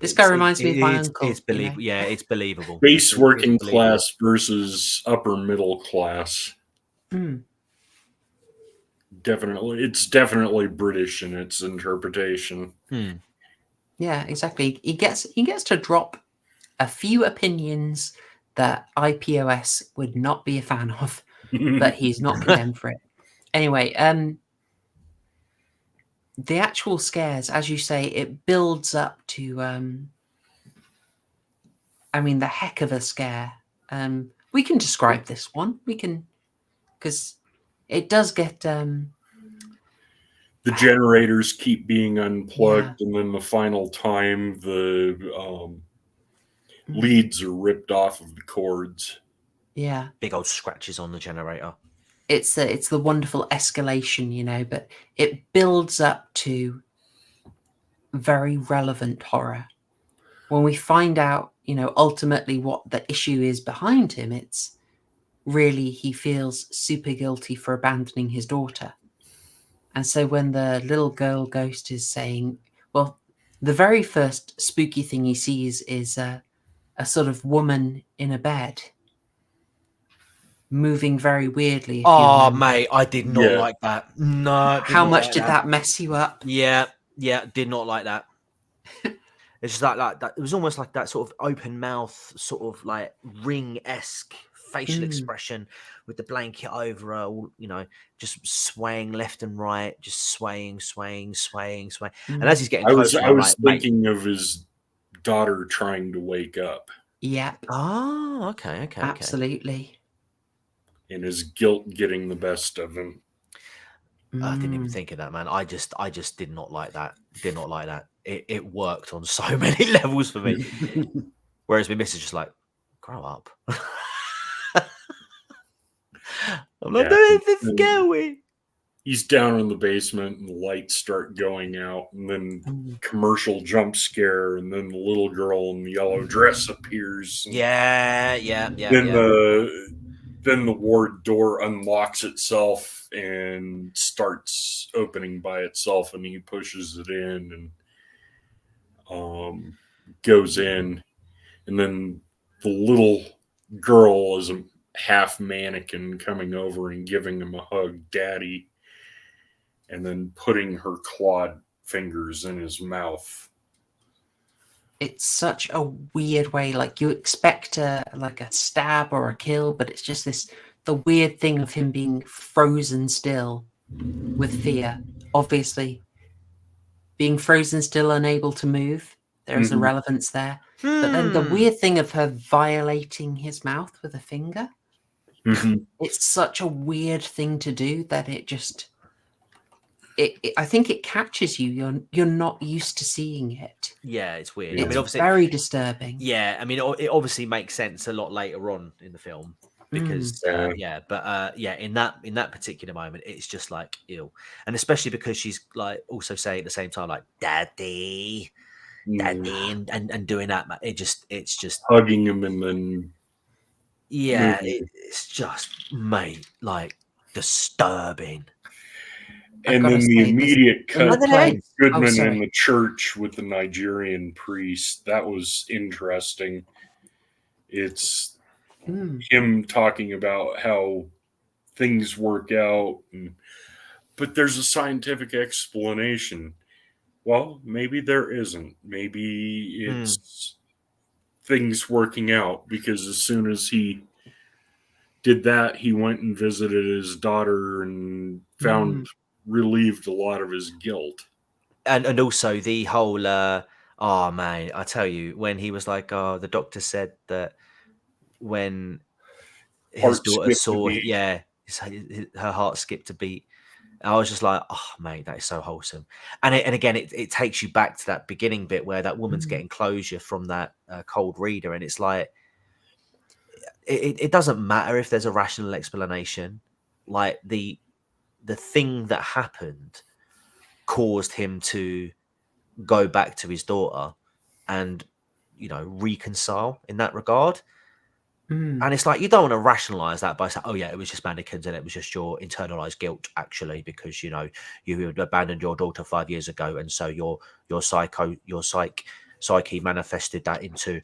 This guy reminds me of my uncle. It's believable. Yeah, it's believable. Base working class versus upper middle class. Definitely, it's definitely British in its interpretation. Yeah, exactly. He gets to drop a few opinions that IPOS would not be a fan of, but he's not condemned for it. Anyway, the actual scares, as you say, it builds up to, the heck of a scare. We can describe this one. We can, because it does get... the generators keep being unplugged, and then the final time the leads are ripped off of the cords. Yeah. Big old scratches on the generator. It's the wonderful escalation, but it builds up to very relevant horror when we find out, ultimately what the issue is behind him, it's really he feels super guilty for abandoning his daughter. And so when the little girl ghost is saying, well, the very first spooky thing he sees is a sort of woman in a bed moving very weirdly. If you Oh, remember. mate, I did not Yeah. like that. No. How much did that mess you up? Yeah, did not like that. It's just like that. It was almost like that sort of open mouth, sort of like Ring-esque facial expression with the blanket over her, just swaying left and right, just swaying. And as he's getting I closer, was I'm like, mate. thinking of his daughter trying to wake up Yep. Oh, okay. Absolutely. and his guilt getting the best of him. I didn't even think of that, man. I just did not like that. Did not like that. It worked on so many levels for me. Whereas my missus just like, grow up. I'm like, this scary. He's down in the basement and the lights start going out, and then commercial jump scare, and then the little girl in the yellow dress appears. Yeah. Then the ward door unlocks itself and starts opening by itself, and he pushes it in and goes in, and then the little girl is a half mannequin coming over and giving him a hug, "Daddy," and then putting her clawed fingers in his mouth. It's such a weird way. Like you expect a stab or a kill, but it's just the weird thing of him being frozen still with fear. Obviously, being frozen still, unable to move. There is a relevance there. But then the weird thing of her violating his mouth with a finger. It's such a weird thing to do that it just. I think it catches you. You're not used to seeing it. Yeah, it's weird. It's obviously very disturbing. Yeah, I mean, it obviously makes sense a lot later on in the film because, in that particular moment, it's just like ew, and especially because she's like also saying at the same time like "daddy," and doing that. It's just hugging him and then it's just mate like disturbing. And then the immediate cut to Goodman in the church with the Nigerian priest. That was interesting. It's him talking about how things work out, but there's a scientific explanation. Well, maybe there isn't. Maybe it's things working out, because as soon as he did that, he went and visited his daughter and relieved a lot of his guilt. And also the whole oh man, I tell you, when he was like, oh, the doctor said that when his daughter saw her heart skipped a beat, I was just like, oh mate, that is so wholesome. And again it takes you back to that beginning bit where that woman's getting closure from that cold reader, and it's like it doesn't matter if there's a rational explanation. Like the thing that happened caused him to go back to his daughter and reconcile in that regard. And it's like, you don't want to rationalize that by saying, oh yeah, it was just mannequins and it was just your internalized guilt actually, because you had abandoned your daughter 5 years ago, and so your psyche manifested that into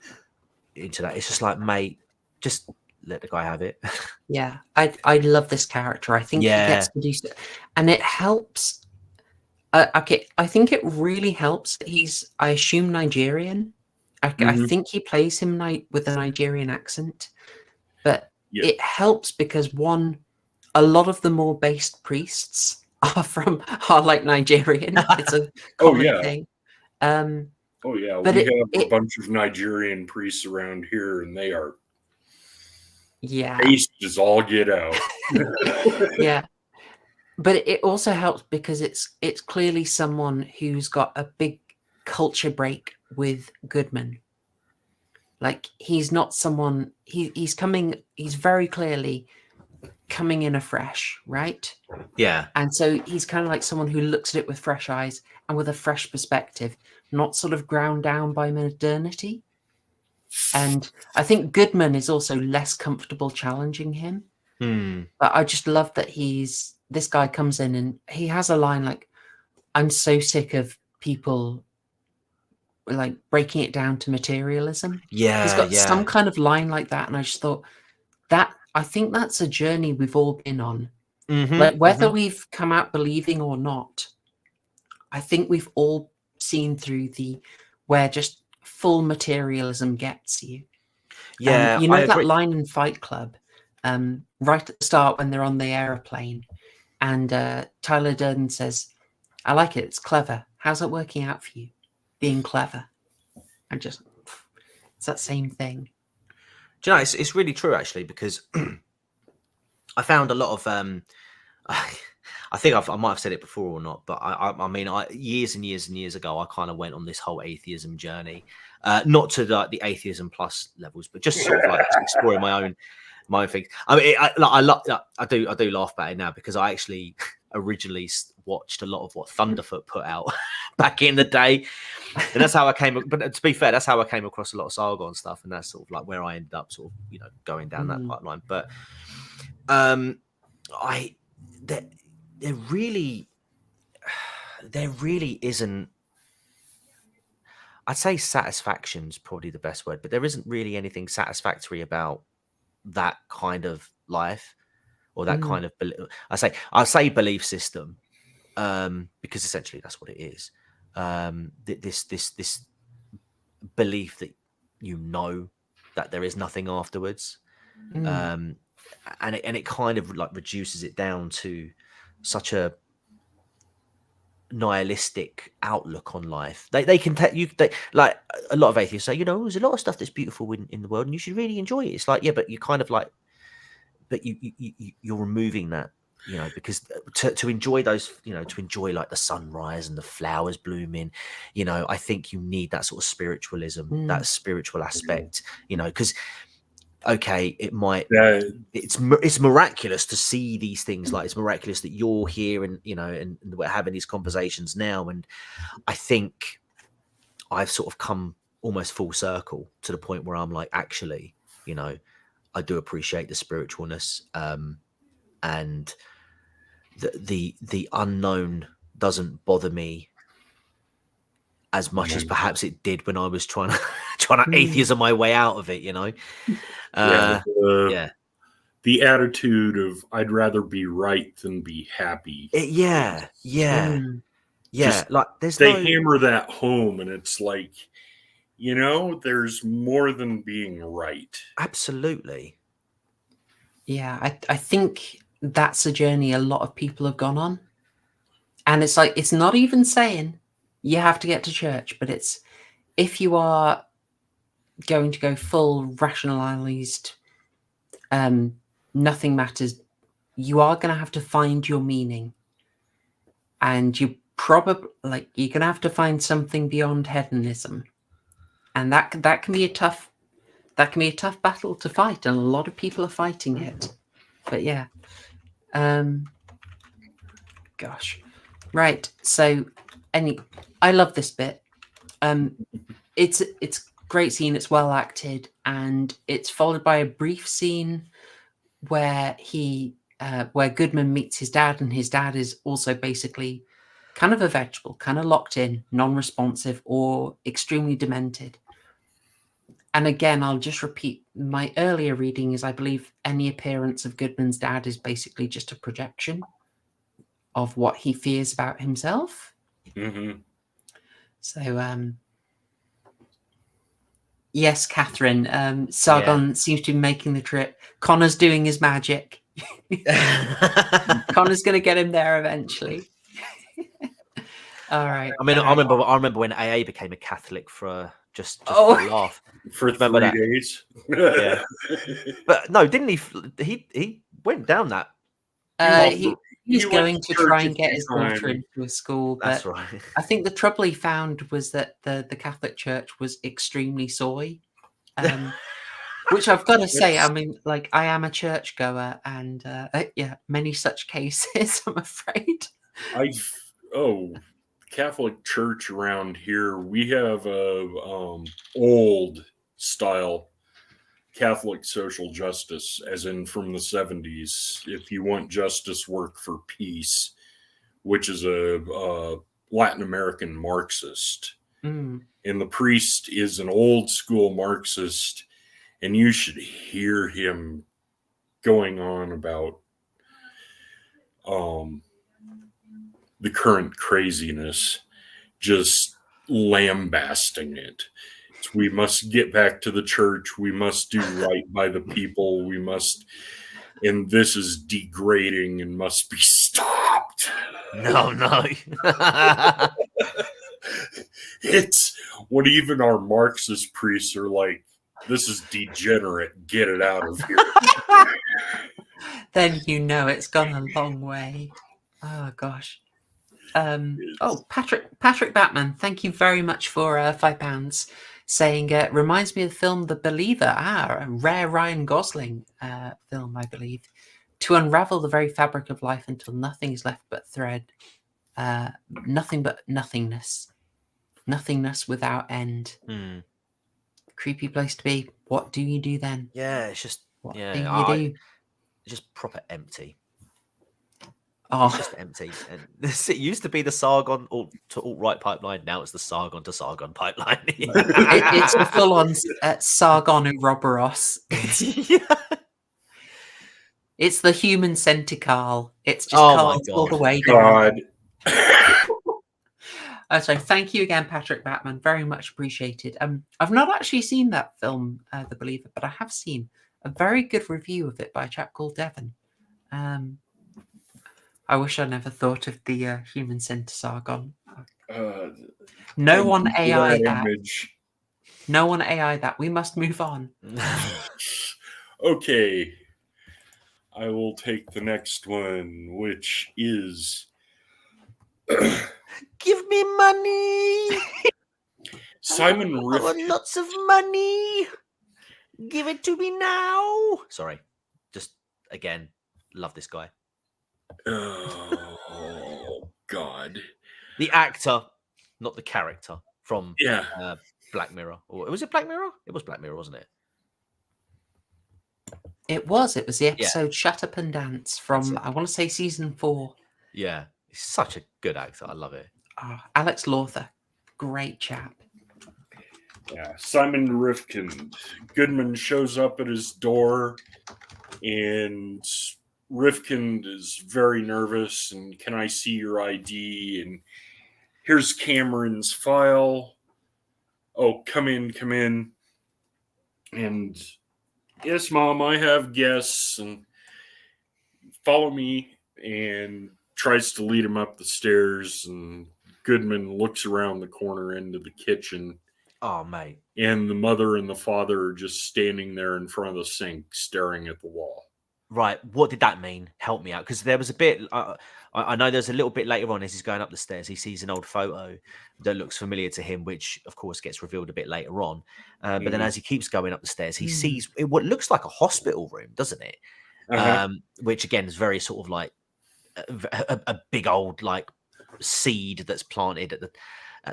that. It's just like, mate, just let the guy have it. Yeah, I love this character. I think he gets to do so, and it helps. Okay, I think it really helps that he's, I assume, Nigerian. I think he plays him with a Nigerian accent, but it helps because a lot of the more based priests are like Nigerian. It's a common thing. But we have a bunch of Nigerian priests around here, and they are based as all get out. Yeah. But it also helps because it's clearly someone who's got a big culture break with Goodman. Like, he's not someone, he's very clearly coming in afresh, right? Yeah. And so he's kind of like someone who looks at it with fresh eyes and with a fresh perspective, not sort of ground down by modernity. And I think Goodman is also less comfortable challenging him. But I just love that this guy comes in and he has a line like, I'm so sick of people like breaking it down to materialism. Yeah. He's got some kind of line like that. And I just thought I think that's a journey we've all been on. Like whether we've come out believing or not, I think we've all seen through where just full materialism gets you. Yeah. You know that line in Fight Club, right at the start when they're on the aeroplane, and Tyler Durden says, I like it, it's clever. How's it working out for you, being clever? And just, it's that same thing. Do you know, it's really true, actually, because I found a lot of, I think I might have said it before or not, but I mean, years and years and years ago, I kind of went on this whole atheism journey, not to the atheism plus levels, but just sort of like exploring my own thing. I mean, I do laugh about it now because I actually originally watched a lot of what Thunderfoot put out back in the day, and that's how I came. But to be fair, that's how I came across a lot of Sargon stuff, and that's sort of like where I ended up, sort of, going down that pipeline. But there really isn't. I'd say satisfaction's probably the best word, but there isn't really anything satisfactory about that kind of life or that kind of I say belief system, because essentially that's what it is. This belief that that there is nothing afterwards, and it kind of like reduces it down to such a nihilistic outlook on life. They can tell you, like a lot of atheists say, there's a lot of stuff that's beautiful in the world and you should really enjoy it. It's like, yeah, but you kind of like, but you're removing that, because to enjoy those, to enjoy like the sunrise and the flowers blooming, I think you need that sort of spiritualism, that spiritual aspect, because okay, it might it's miraculous to see these things. Like, it's miraculous that you're here and and we're having these conversations now, and I think I've sort of come almost full circle to the point where I'm like, actually, I do appreciate the spiritualness, and the unknown doesn't bother me as much as perhaps it did when I was trying to atheism my way out of it, The attitude of I'd rather be right than be happy. Like they hammer that home, and it's like, there's more than being right. Absolutely. Yeah, I think that's a journey a lot of people have gone on, and it's like, it's not even saying you have to get to church, but it's, if you are going to go full rationalized, nothing matters, you are going to have to find your meaning, and you probably, like, you're going to have to find something beyond hedonism, and that can be a tough battle to fight, and a lot of people are fighting it. But yeah, gosh, right. So I love this bit. It's great scene. It's well acted, and it's followed by a brief scene where where Goodman meets his dad, and his dad is also basically kind of a vegetable, kind of locked in, non-responsive, or extremely demented. And again, I'll just repeat my earlier reading is, I believe any appearance of Goodman's dad is basically just a projection of what he fears about himself. So, yes, Catherine, Sargon seems to be making the trip. Connor's doing his magic. Connor's going to get him there eventually. All right. I mean, I remember when AA became a Catholic for just for a laugh. For 3 days. Yeah. But no, didn't he? He went down that. He's going to try and get his daughter into a school. But that's right. I think the trouble he found was that the Catholic Church was extremely soy. Which I've got to say, I mean, like, I am a churchgoer, and yeah, many such cases, I'm afraid. Catholic Church around here, we have a old style Catholic social justice, as in from the 70s. If you want justice, work for peace, which is a Latin American Marxist. Mm. And the priest is an old school Marxist, and you should hear him going on about the current craziness, just lambasting it. We must get back to the church. We must do right by the people. We must, and this is degrading and must be stopped. No. It's when even our Marxist priests are like, this is degenerate. Get it out of here. Then you know it's gone a long way. Oh gosh. Patrick Batman, thank you very much for £5, saying reminds me of the film The Believer. A rare Ryan Gosling film, I believe. To unravel the very fabric of life until nothing is left but thread. Nothing but nothingness. Nothingness without end. Creepy place to be. What do you do then? Yeah, it's just What yeah, do you do? just proper empty. Oh, It's just empty. And it used to be the Sargon to alt-right pipeline. Now it's the Sargon to Sargon pipeline. it's the full-on Sargon Ouroboros. It's the human centicarl. It's just Carl all the way down. So thank you again, Patrick Batman. Very much appreciated. I've not actually seen that film, The Believer, but I have seen a very good review of it by a chap called Devon. I wish I never thought of the human centre Sargon. No one AI that. Image. No one AI that. We must move on. Okay. I will take the next one, which is Give me money. Simon I want Rifkin. lots of money. Give it to me now. Sorry. Just again, love this guy. Oh God. The actor, not the character from Yeah. Black Mirror. Or was it Black Mirror? It was Black Mirror, wasn't it? It was the episode Shut Up and Dance from, I want to say, season 4. Yeah. He's such a good actor. I love it. Alex Lawther. Great chap. Yeah. Simon Rifkin. Goodman shows up at his door, and Rifkin is very nervous, and can I see your ID? And here's Cameron's file. Oh, come in. And yes, Mom, I have guests, and follow me, and tries to lead him up the stairs, and Goodman looks around the corner into the kitchen. Oh, mate. And the mother and the father are just standing there in front of the sink, staring at the wall. Right. What did that mean? Help me out. Because there was a bit, I know there's a little bit later on as he's going up the stairs, he sees an old photo that looks familiar to him, which of course gets revealed a bit later on. But then as he keeps going up the stairs, he sees what looks like a hospital room, doesn't it? Which again is very sort of like a big old like seed that's planted at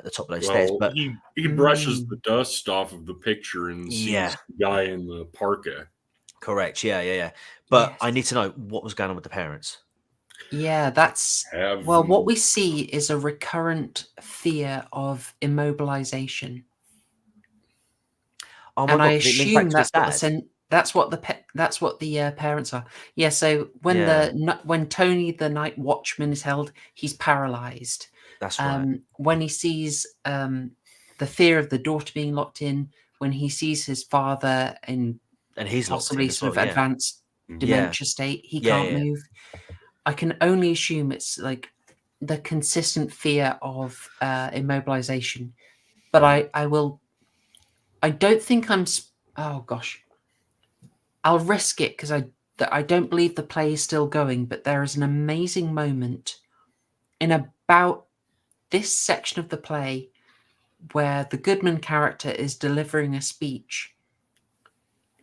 the top of those stairs. But he brushes the dust off of the picture and sees the guy in the parka. Correct. Yeah. But I need to know what was going on with the parents. Yeah, that's what we see is a recurrent fear of immobilization. Oh my and God, I assume that's what the parents are. Yeah. So when Tony the night watchman is held, he's paralyzed. That's right. When he sees the fear of the daughter being locked in, when he sees his father in and he's possibly sort of advanced dementia state, he can't move. I can only assume it's like the consistent fear of immobilization. But I don't think oh gosh. I'll risk it because I don't believe the play is still going, but there is an amazing moment in about this section of the play where the Goodman character is delivering a speech,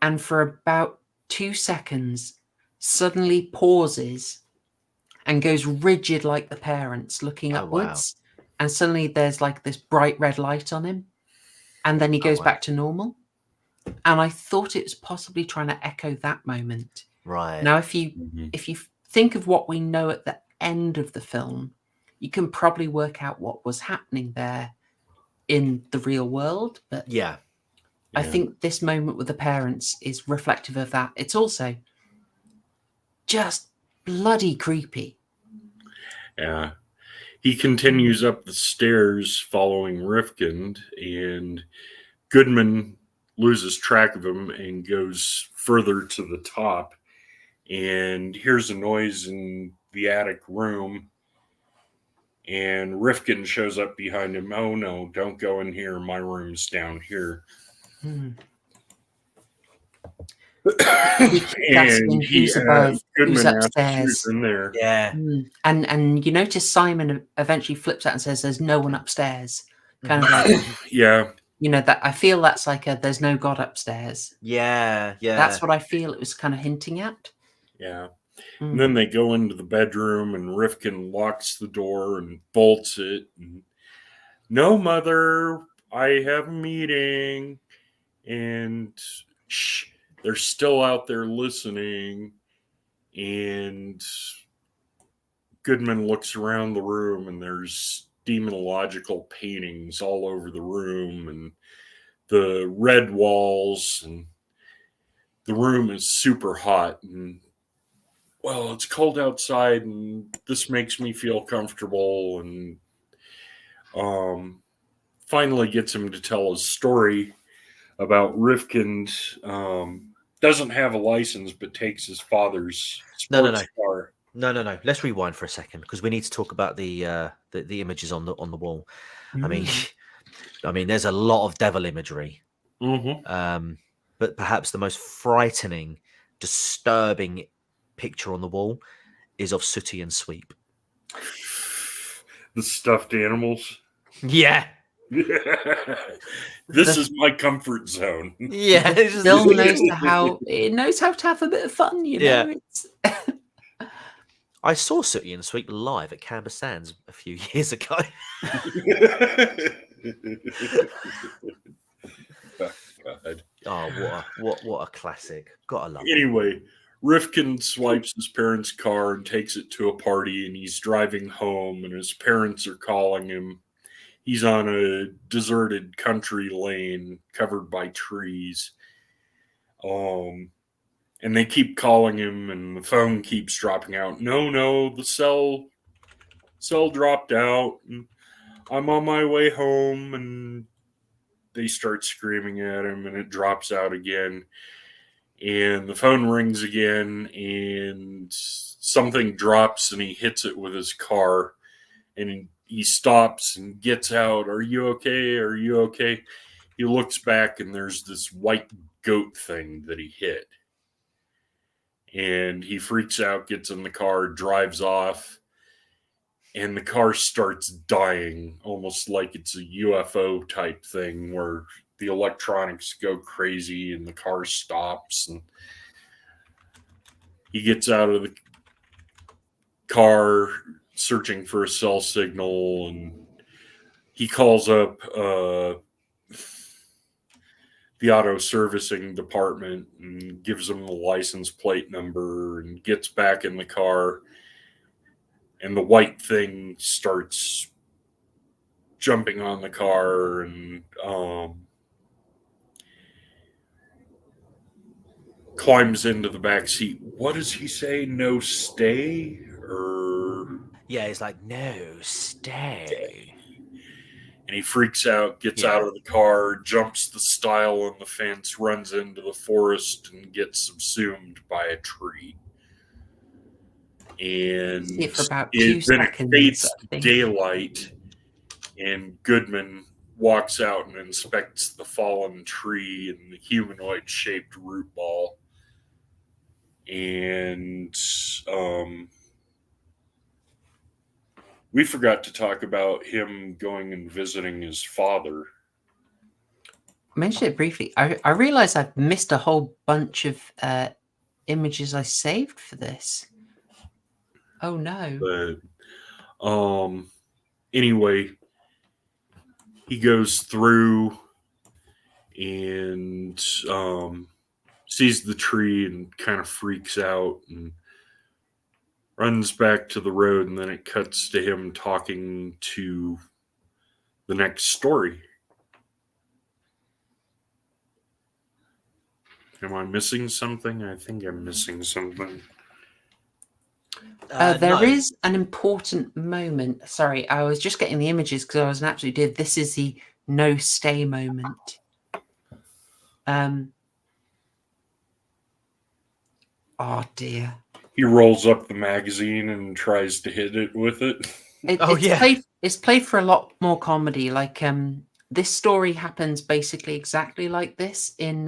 and for about 2 seconds suddenly pauses and goes rigid like the parents, looking Oh, wow. upwards. And suddenly there's like this bright red light on him. And then he goes wow. back to normal. And I thought it was possibly trying to echo that moment. Right. Now, if you think of what we know at the end of the film, you can probably work out what was happening there in the real world. But Yeah. I think this moment with the parents is reflective of that. It's also just bloody creepy. Yeah. He continues up the stairs following Rifkind, and Goodman loses track of him and goes further to the top and hears a noise in the attic room. And Rifkind shows up behind him. Oh no, don't go in here. My room's down here. And who's above, Goodman who's asks upstairs. who's in there. Yeah. And you notice Simon eventually flips out and says, "There's no one upstairs." Kind of like, Yeah. you know, that I feel that's like a "there's no God upstairs." Yeah. Yeah. That's what I feel it was kind of hinting at. Yeah. And then they go into the bedroom, and Rifkin locks the door and bolts it. And, no, Mother, I have a meeting. And shh, they're still out there listening. And Goodman looks around the room, and there's demonological paintings all over the room, and the red walls, and the room is super hot. And well, it's cold outside, and this makes me feel comfortable. And finally gets him to tell his story about Rifkind. Doesn't have a license, but takes his father's sports car. No. Let's rewind for a second, because we need to talk about the images on the wall. I mean, there's a lot of devil imagery. But perhaps the most frightening, disturbing picture on the wall is of Sooty and Sweep. The stuffed animals. Yeah. This is my comfort zone. Yeah. Bill knows how to have a bit of fun, you know. It's... I saw Sooty and Sweep live at Canberra Sands a few years ago. God. Oh, what a classic. Gotta love it. Anyway, Rifkin swipes his parents' car and takes it to a party, and he's driving home, and his parents are calling him. He's on a deserted country lane covered by trees. And they keep calling him, and the phone keeps dropping out. No, the cell dropped out, and I'm on my way home. And they start screaming at him, and it drops out again. And the phone rings again, and something drops, and he hits it with his car. And he stops and gets out. Are you okay? Are you okay? He looks back, and there's this white goat thing that he hit. And he freaks out, gets in the car, drives off, and the car starts dying, almost like it's a UFO type thing where the electronics go crazy and the car stops. And he gets out of the car searching for a cell signal, and he calls up the auto servicing department and gives them the license plate number, and gets back in the car, and the white thing starts jumping on the car and climbs into the back seat. What does he say? No stay? Or yeah, he's like, no stay. And he freaks out, gets out of the car, jumps the stile on the fence, runs into the forest, and gets subsumed by a tree. And for about 2 seconds, it fades to daylight, and Goodman walks out and inspects the fallen tree and the humanoid-shaped root ball. And we forgot to talk about him going and visiting his father. mentioned it briefly. I realize I've missed a whole bunch of images I saved for this. Oh no. But anyway, he goes through and sees the tree and kind of freaks out and runs back to the road, and then it cuts to him talking to the next story. Am I missing something? I think I'm missing something. There No. is an important moment. Sorry, I was just getting the images because I was an absolute did. This is the no stay moment. Oh dear. He rolls up the magazine and tries to hit it with it. It's played for a lot more comedy. Like this story happens basically exactly like this in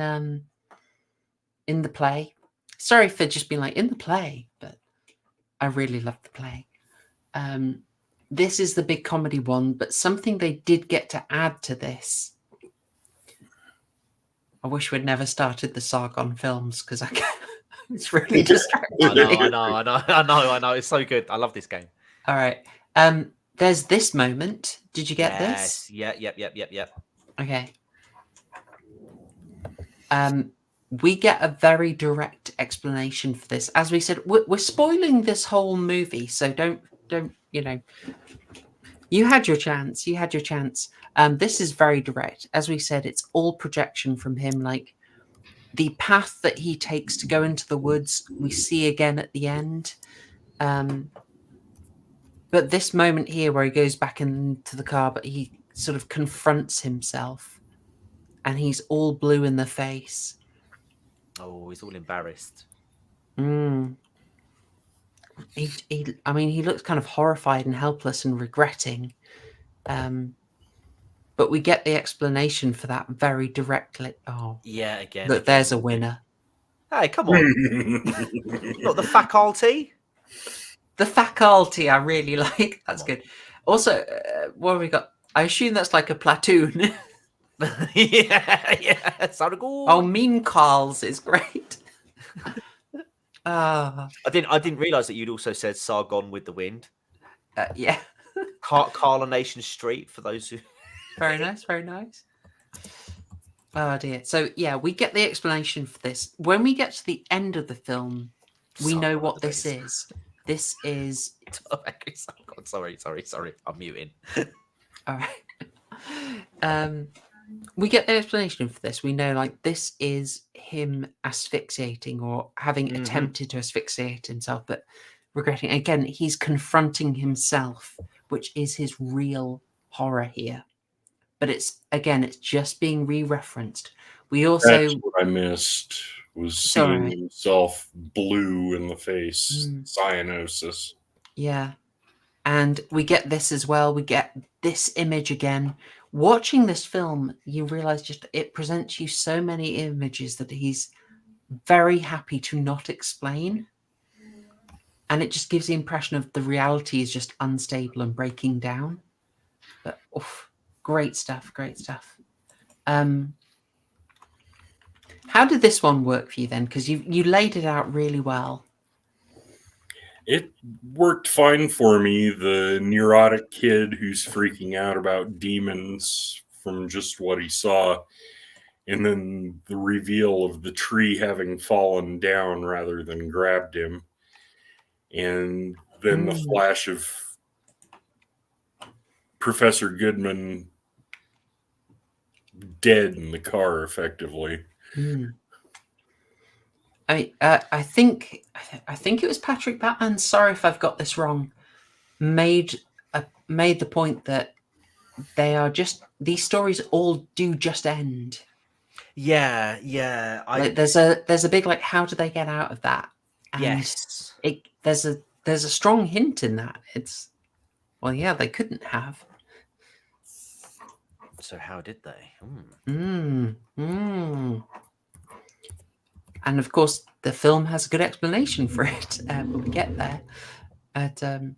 the play. Sorry for just being like in the play, but I really love the play. This is the big comedy one, but something they did get to add to this. I wish we'd never started the Sargon films because I can't. It's really distracting. I know. It's so good. I love this game. All right. There's this moment. Did you get this? Yep. Okay. We get a very direct explanation for this. As we said, we're spoiling this whole movie, so don't you had your chance. This is very direct. As we said, it's all projection from him. Like the path that he takes to go into the woods, we see again at the end. But this moment here where he goes back into the car, but he sort of confronts himself and he's all blue in the face. Oh, he's all embarrassed. He looks kind of horrified and helpless and regretting. But we get the explanation for that very directly. Oh, yeah, again. Look, there's a winner. Hey, come on. Not the faculty. The faculty, I really like. That's good. Also, what have we got? I assume that's like a platoon. yeah. Sounded good. Oh, Mean Carls is great. I didn't realize that you'd also said Sargon with the wind. Yeah. Carlination Street for those who. Very nice. Oh dear. So yeah, we get the explanation for this. When we get to the end of the film, we know what this is. This is. Sorry. I'm muting. All right. We get the explanation for this. We know, like, this is him asphyxiating or having attempted to asphyxiate himself, but regretting. Again, he's confronting himself, which is his real horror here. But it's just being re-referenced. We also. That's what I missed. Was seeing himself blue in the face, cyanosis. Yeah. And we get this as well. We get this image again. Watching this film, you realize just it presents you so many images that he's very happy to not explain. And it just gives the impression of the reality is just unstable and breaking down. But great stuff. How did this one work for you then? Because you laid it out really well. It worked fine for me. The neurotic kid who's freaking out about demons from just what he saw, and then the reveal of the tree having fallen down rather than grabbed him, and then the flash of Professor Goodman dead in the car, effectively. I think it was Patrick Batman. Sorry if I've got this wrong. Made the point that they are just these stories all do just end. Yeah. Like there's a big like how do they get out of that? And yes. There's a strong hint in that. It's they couldn't have. So how did they? And of course, the film has a good explanation for it when we get there. And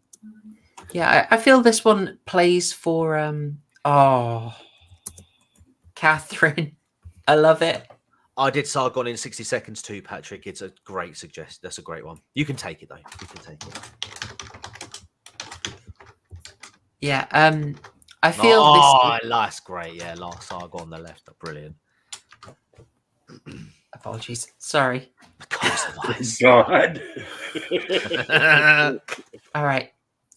I feel this one plays for Catherine. I love it. I did Sargon in 60 seconds too, Patrick. It's a great suggestion. That's a great one. You can take it though. You can take it. Yeah. I feel this. That's great. Yeah, last Sargon on the left. Brilliant. Apologies. Sorry. Of course it was. God. All right.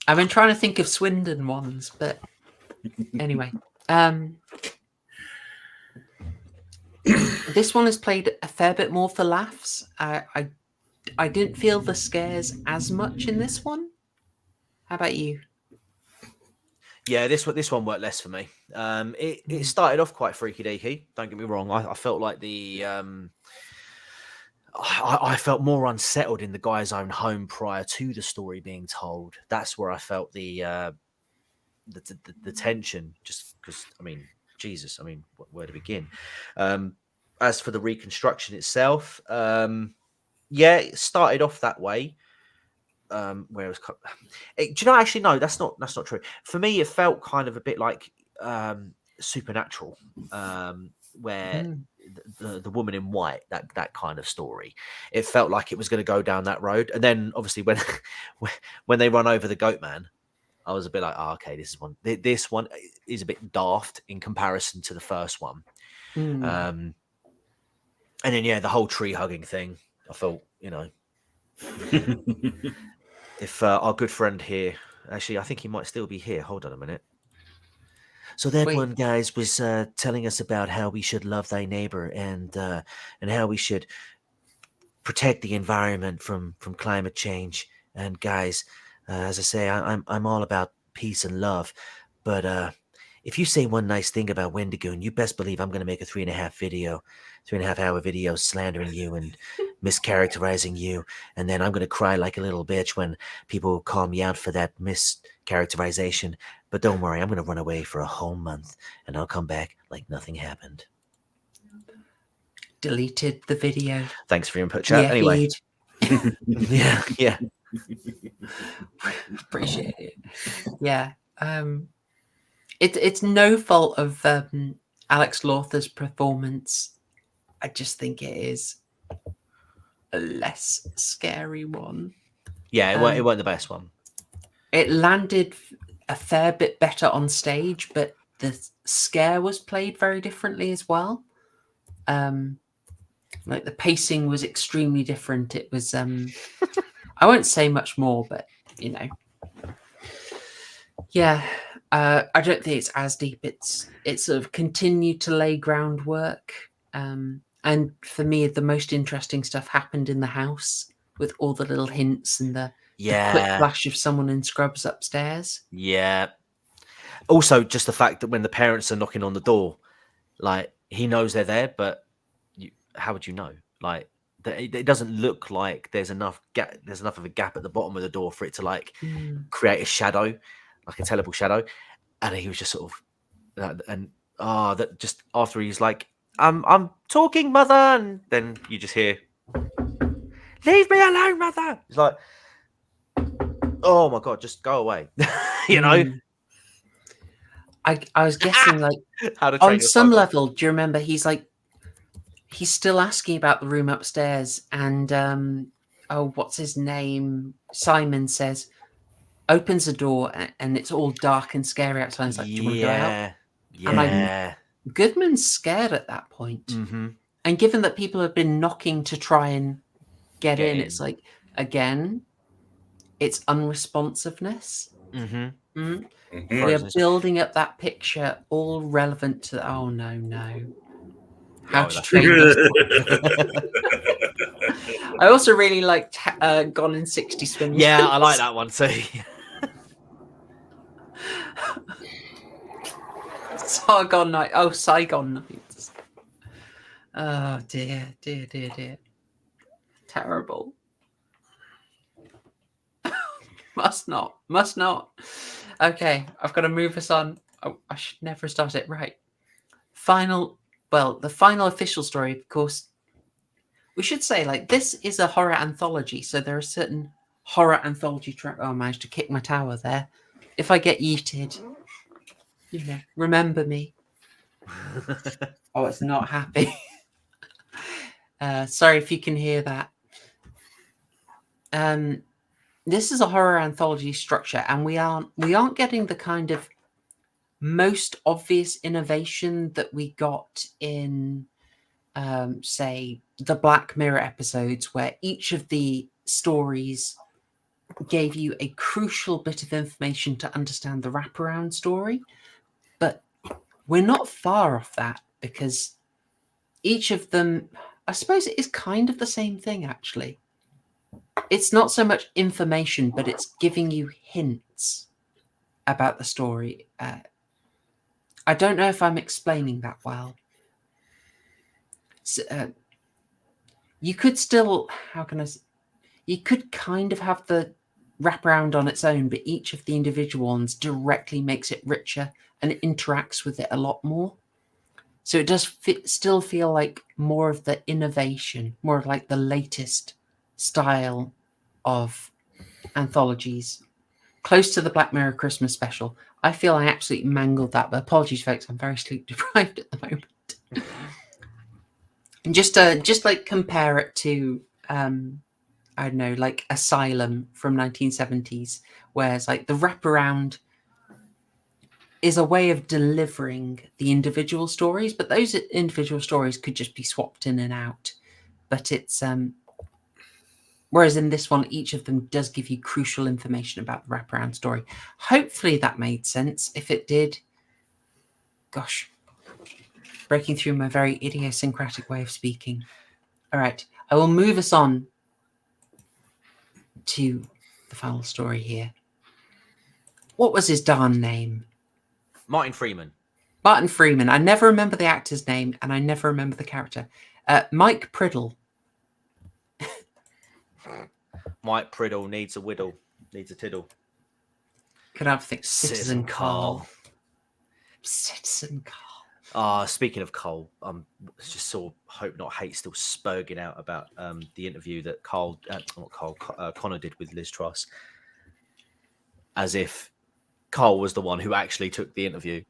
I've been trying to think of Swindon ones, but anyway. This one has played a fair bit more for laughs. I didn't feel the scares as much in this one. How about you? Yeah, this one worked less for me. It started off quite freaky deaky. Don't get me wrong. I felt like I felt more unsettled in the guy's own home prior to the story being told. That's where I felt the tension. Just because, I mean, Jesus, I mean, where to begin? As for the reconstruction itself, yeah, it started off that way. Where it was, do you know? Actually, no, that's not true. For me, it felt kind of a bit like Supernatural, where the woman in white, that kind of story. It felt like it was going to go down that road, and then obviously when they run over the goat man, I was a bit like, oh, okay, this one is a bit daft in comparison to the first one. And then yeah, the whole tree hugging thing. I felt, you know. If our good friend here, actually, I think he might still be here. Hold on a minute. So that one, guys, was telling us about how we should love thy neighbor and how we should protect the environment from climate change. And guys, as I say, I'm all about peace and love. But if you say one nice thing about Wendigoon, you best believe I'm going to make a 3.5 hour video slandering you and mischaracterizing you, and then I'm going to cry like a little bitch when people call me out for that mischaracterization. But don't worry, I'm going to run away for a whole month, and I'll come back like nothing happened. Deleted the video. Thanks for your input, chat. Anyway. Yeah. Appreciate it. Yeah. It's no fault of Alex Lawther's performance. I just think it is a less scary one. Yeah, it weren't the best one. It landed a fair bit better on stage, but the scare was played very differently as well. Like the pacing was extremely different. It was I won't say much more, but you know. Yeah. I don't think it's as deep. It's sort of continued to lay groundwork. And for me, the most interesting stuff happened in the house with all the little hints and the quick flash of someone in scrubs upstairs. Yeah. Also, just the fact that when the parents are knocking on the door, like he knows they're there, but how would you know? Like it doesn't look like there's enough of a gap at the bottom of the door for it to like create a shadow, like a tellable shadow. And he was just sort of, that just after he's like, I'm talking, mother, and then you just hear, leave me alone, mother. It's like, oh my god, just go away. You know. I was guessing like on some level. Do you remember? He's still asking about the room upstairs, and what's his name? Simon says, opens the door, and it's all dark and scary outside. It's like, do you want to go out? Yeah. Goodman's scared at that point. Mm-hmm. And given that people have been knocking to try and get in, it's like, again, it's unresponsiveness. Mm-hmm. Mm-hmm. We are building up that picture, all relevant to, oh, no. How to train this. I also really liked Gone in 60 Swims. Yeah, I like that one too. Saigon Nights. Oh dear. Terrible. Must not. Okay, I've got to move us on. Oh, I should never start it. Right. The final official story, of course. We should say, like, this is a horror anthology, so there are certain horror anthology tracks. Oh, I managed to kick my tower there. If I get yeeted, remember me. Oh, it's not happy. Sorry if you can hear that. This is a horror anthology structure, and we aren't getting the kind of most obvious innovation that we got in, say, the Black Mirror episodes, where each of the stories gave you a crucial bit of information to understand the wraparound story. But we're not far off that, because each of them, I suppose it is kind of the same thing, actually. It's not so much information, but it's giving you hints about the story. I don't know if I'm explaining that well. So, you could still, you could kind of have the wraparound on its own, but each of the individual ones directly makes it richer and interacts with it a lot more. So it does still feel like more of the innovation, more of like the latest style of anthologies, close to the Black Mirror Christmas special. I feel I absolutely mangled that, but apologies, folks. I'm very sleep deprived at the moment. And just like compare it to, I don't know, like Asylum from 1970s, where it's like the wraparound is a way of delivering the individual stories, but those individual stories could just be swapped in and out. But it's whereas in this one, each of them does give you crucial information about the wraparound story. Hopefully that made sense. If it did, gosh, breaking through my very idiosyncratic way of speaking. All right, I will move us on to the final story here. What was his darn name? Martin Freeman. Martin Freeman. I never remember the actor's name, and I never remember the character. Mike Priddle. Mike Priddle needs a whittle, needs a tiddle. Could I think Citizen Carl? Citizen Carl. Speaking of Cole, just saw Hope Not Hate still spurging out about the interview that Connor did with Liz Truss, as if Cole was the one who actually took the interview.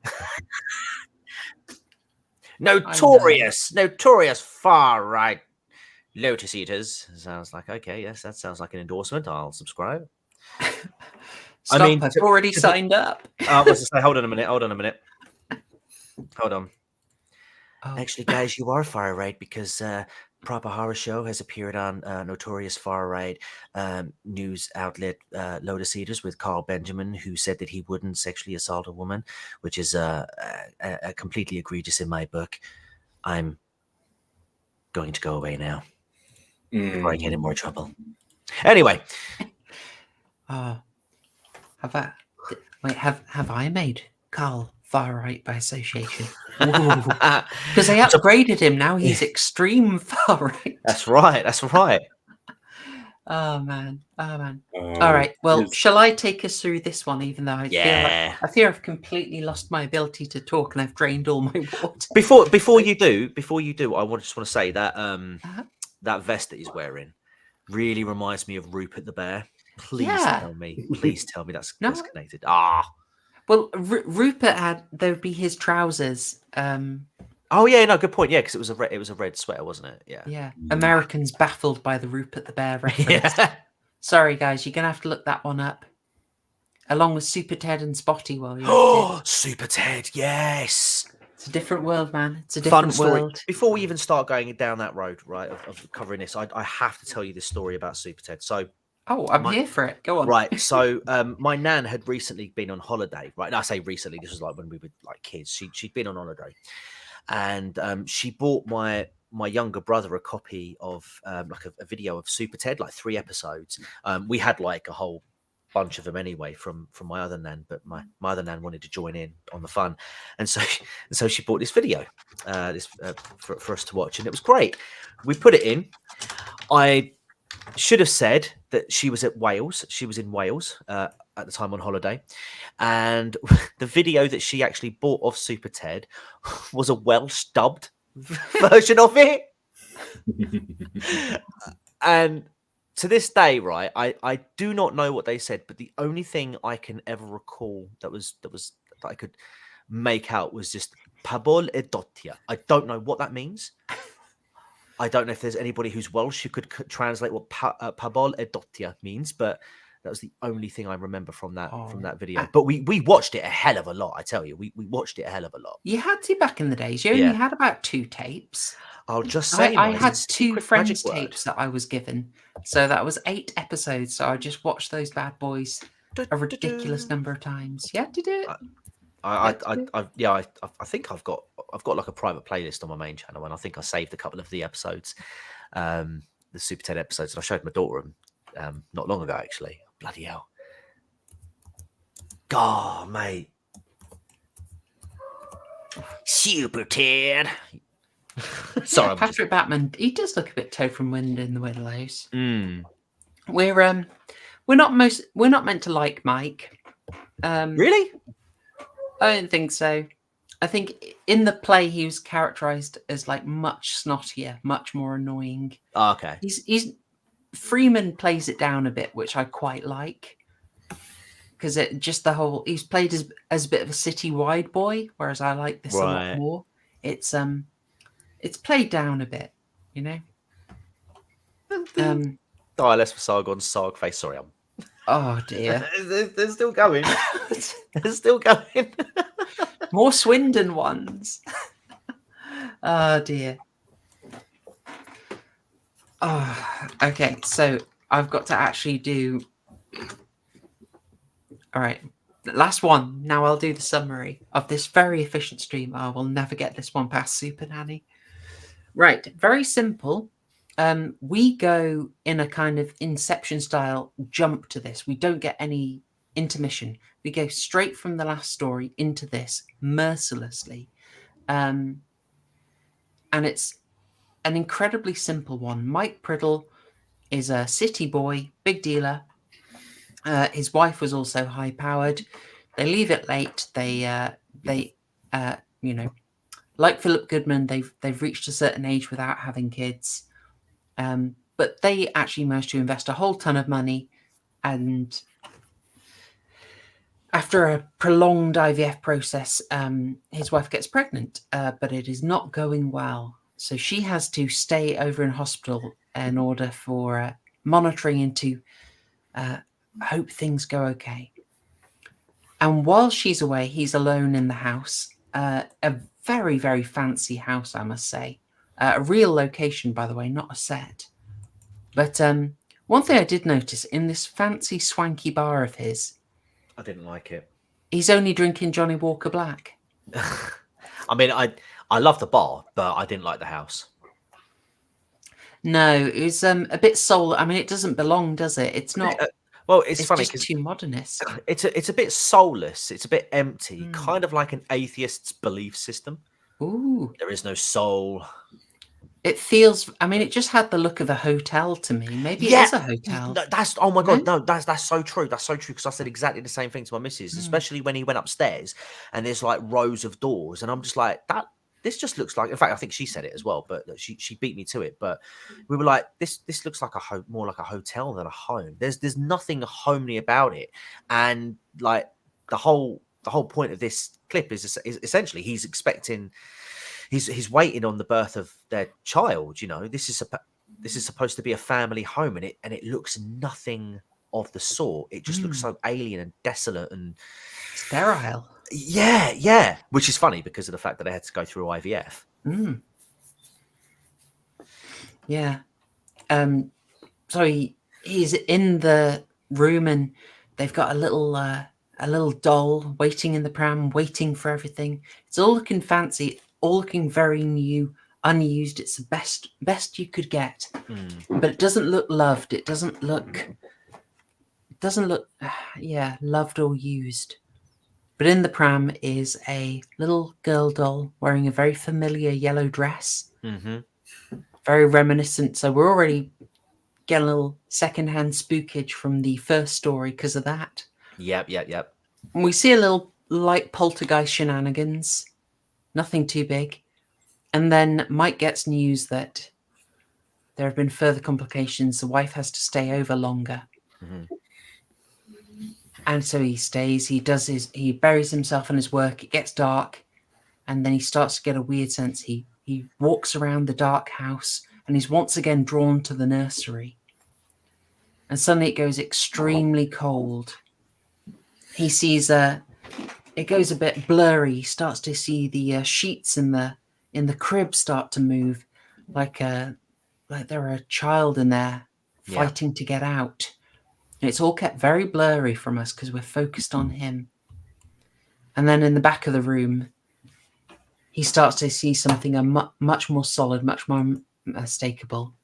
Notorious far right Lotus Eaters. Sounds like, okay, yes, that sounds like an endorsement. I'll subscribe. Stop, I've already signed up. I was to say, hold on a minute. Hold on. Oh. Actually, guys, you are far right, because Proper Horror Show has appeared on notorious far right news outlet Lotus Eaters with Carl Benjamin, who said that he wouldn't sexually assault a woman, which is completely egregious in my book. I'm going to go away now before I get in more trouble. Anyway, have I made Carl far right by association? Because they upgraded him. Now he's extreme far right. That's right. Oh man. All right. Well, shall I take us through this one? Even though I fear I've completely lost my ability to talk and I've drained all my water. Before you do, I just want to say that that vest that he's wearing really reminds me of Rupert the Bear. Please tell me that's connected. Well, Rupert there would be his trousers. Oh yeah, no, good point. Yeah, because it was a red sweater, wasn't it? Yeah. Yeah. Americans baffled by the Rupert the Bear reference. Yeah. Sorry, guys, you're gonna have to look that one up, along with Super Ted and Spotty. While you're Super Ted, yes. It's a different world, man. It's a different world. Before we even start going down that road, right, of covering this, I have to tell you this story about Super Ted. So. Oh, I'm here for it. Go on. Right. So my nan had recently been on holiday. Right. And I say recently, this was like when we were like kids. She'd been on holiday, and she bought my younger brother a copy of like a video of Super Ted, like 3 episodes. We had like a whole bunch of them anyway from my other nan, but my other nan wanted to join in on the fun, and so she bought this video for us to watch, and it was great. We put it in. I should have said that she was in Wales at the time on holiday, and the video that she actually bought of Super Ted was a Welsh dubbed version of it. And to this day, right, I do not know what they said, but the only thing I can ever recall that I could make out was just Pabol e Dotia. I don't know what that means. I don't know if there's anybody who's Welsh who could translate what Pabol e Dotia means, but that was the only thing I remember from that video. But we watched it a hell of a lot, I tell you. We watched it a hell of a lot. You had to back in the days. You only had about 2 tapes. I'll just say, I had 2 Friends tapes that I was given. So that was 8 episodes. So I just watched those bad boys a ridiculous number of times. You had to do it. I think I've got like a private playlist on my main channel, and I think I saved a couple of the episodes, the Super 10 episodes, and I showed my daughter them not long ago, actually. Bloody hell. God, mate. Super 10. Sorry, Patrick Batman, he does look a bit Toad from Wind in the Willows. We're not meant to like Mike. Really? I don't think so. I think in the play he was characterized as like much snottier, much more annoying. Oh, okay. He's Freeman plays it down a bit, which I quite like, because it just he's played as a bit of a city-wide boy, whereas I like this a lot more. It's played down a bit, you know. Dialects for Sargon's Sarg face. Sorry, Oh dear, they're still going. They're still going. More Swindon ones. Oh dear. Oh, okay. So I've got to actually do. All right, last one. Now I'll do the summary of this very efficient stream. I will never get this one past Super Nanny. Right, very simple. We go in a kind of Inception style jump to this. We don't get any intermission. We go straight from the last story into this mercilessly. And it's an incredibly simple one. Mike Priddle is a city boy, big dealer. His wife was also high powered. They leave it late. They like Philip Goodman, they've reached a certain age without having kids. But they actually managed to invest a whole ton of money, and after a prolonged IVF process, his wife gets pregnant, but it is not going well. So she has to stay over in hospital in order for monitoring and to hope things go okay. And while she's away, he's alone in the house, a very, very fancy house, I must say. A real location, by the way, not a set. But one thing I did notice in this fancy, swanky bar of his, I didn't like it. He's only drinking Johnny Walker Black. I mean, I love the bar, but I didn't like the house. No, it's a bit soul. I mean, it doesn't belong, does it? It's not. Well, it's funny because too modernist. It's a bit soulless. It's a bit empty, kind of like an atheist's belief system. Ooh, there is no soul. It feels. I mean, it just had the look of a hotel to me. Maybe it is a hotel. That's oh my god, no, that's so true. That's so true because I said exactly the same thing to my missus, especially when he went upstairs and there's like rows of doors, and I'm just like that. This just looks like. In fact, I think she said it as well, but she beat me to it. But we were like, this looks like more like a hotel than a home. There's nothing homely about it, and like the whole point of this clip is essentially he's expecting. He's waiting on the birth of their child. You know, this is supposed to be a family home, and it looks nothing of the sort. It just looks so alien and desolate and sterile. Yeah, which is funny because of the fact that they had to go through IVF. Yeah. So he's in the room, and they've got a little doll waiting in the pram, waiting for everything. It's all looking fancy. All looking very new, unused. It's the best you could get, but it doesn't look loved. It doesn't look, loved or used. But in the pram is a little girl doll wearing a very familiar yellow dress, very reminiscent. So we're already getting a little secondhand spookage from the first story because of that. Yep. And we see a little light poltergeist shenanigans. Nothing too big. And then Mike gets news that there have been further complications. The wife has to stay over longer. And so he stays, he buries himself in his work, it gets dark, and then he starts to get a weird sense. He walks around the dark house, and he's once again drawn to the nursery. And suddenly it goes extremely cold. He sees it goes a bit blurry. He starts to see the sheets in the crib start to move, like they're a child in there fighting to get out. And it's all kept very blurry from us because we're focused on him. And then in the back of the room, he starts to see something much more solid, much more unmistakable.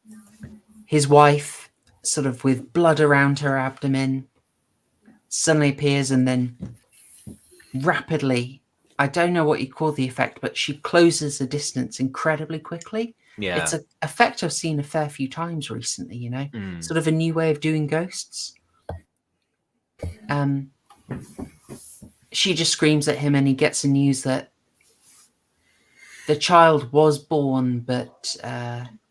His wife, sort of with blood around her abdomen, suddenly appears, and then rapidly, I don't know what you call the effect, but she closes the distance incredibly quickly. Yeah. It's an effect I've seen a fair few times recently, sort of a new way of doing ghosts. She just screams at him, and he gets the news that the child was born, but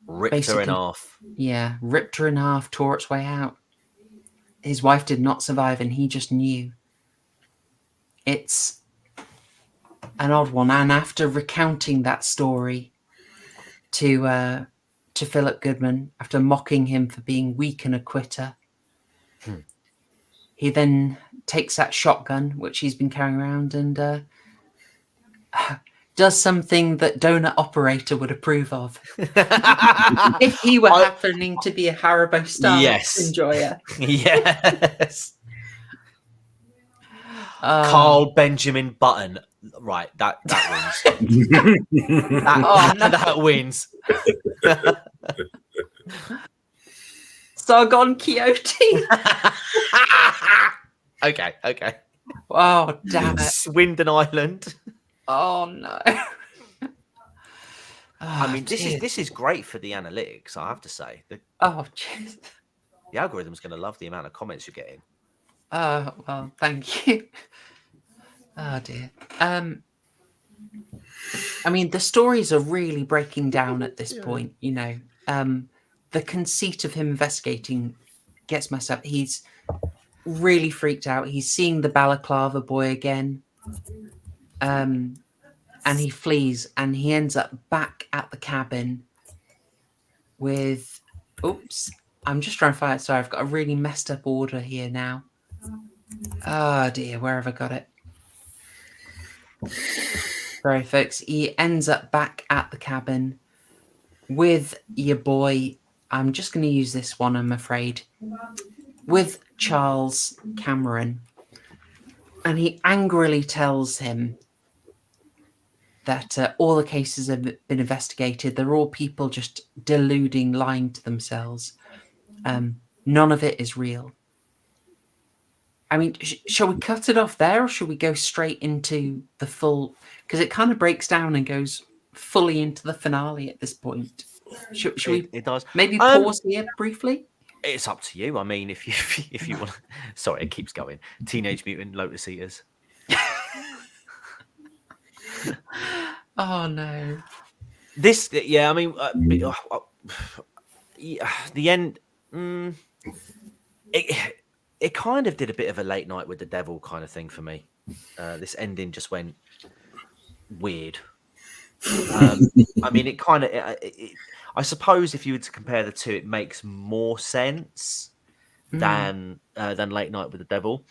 ripped her in half. Yeah, ripped her in half, tore its way out. His wife did not survive, and he just knew. It's an odd one. And after recounting that story to Philip Goodman, after mocking him for being weak and a quitter, he then takes that shotgun, which he's been carrying around, and does something that Donut Operator would approve of. If he were happening to be a Haribo Starbucks enjoyer. Yes. Carl Benjamin Button. Right, that wins. That wins. Sargon Quixote. Okay. Oh, damn it. Swindon Island. Oh no. I mean, this is great for the analytics, I have to say. Jeez. The algorithm's going to love the amount of comments you're getting. Well, thank you. Oh dear. I mean, the stories are really breaking down at this point. The conceit of him investigating gets messed up. He's really freaked out. He's seeing the balaclava boy again. And he flees, and he ends up back at the cabin with... Oops. I'm just trying to find it. Sorry, I've got a really messed up order here now. Oh, dear. Where have I got it? Sorry, folks. He ends up back at the cabin with your boy. I'm just going to use this one, I'm afraid. With Charles Cameron. And he angrily tells him that all the cases have been investigated. They're all people just deluding, lying to themselves. None of it is real. I mean, shall we cut it off there, or should we go straight into the full? Because it kind of breaks down and goes fully into the finale at this point. Should we? It does. Maybe pause here briefly. It's up to you. I mean, if you want. Sorry, it keeps going. Teenage Mutant Lotus Eaters. Oh no. This, yeah. I mean, the end. It kind of did a bit of a late night with the devil kind of thing for me. This ending just went weird. I mean, it kind of. I suppose if you were to compare the two, it makes more sense than Late Night with the Devil.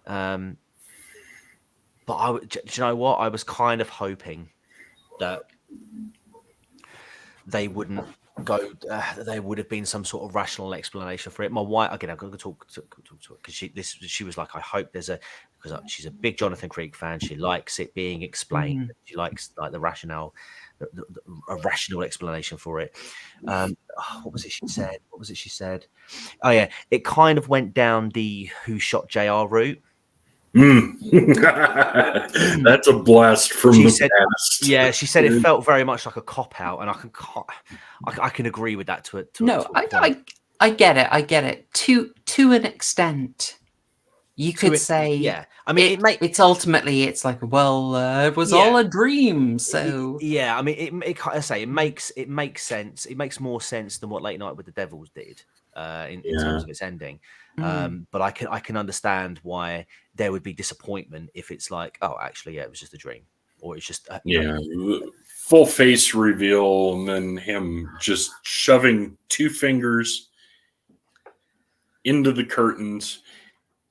But do you know what? I was kind of hoping that they wouldn't go. There would have been some sort of rational explanation for it. My wife, again, I'm going to talk because she was like, I hope there's because she's a big Jonathan Creek fan. She likes it being explained. She likes like the rationale. A rational explanation for it. What was it she said? Oh yeah, it kind of went down the who shot JR route. That's a blast from the past. Yeah, she said it felt very much like a cop out, and I can agree with that I get it. I get it to an extent. You could say, yeah. I mean, it's ultimately, it's like, well, it was all a dream. So yeah, I mean, it makes sense. It makes more sense than what Late Night with the Devils did in terms of its ending. But I can understand why there would be disappointment if it's like, oh, actually, yeah, it was just a dream, or it's just full face reveal, and then him just shoving 2 fingers into the curtains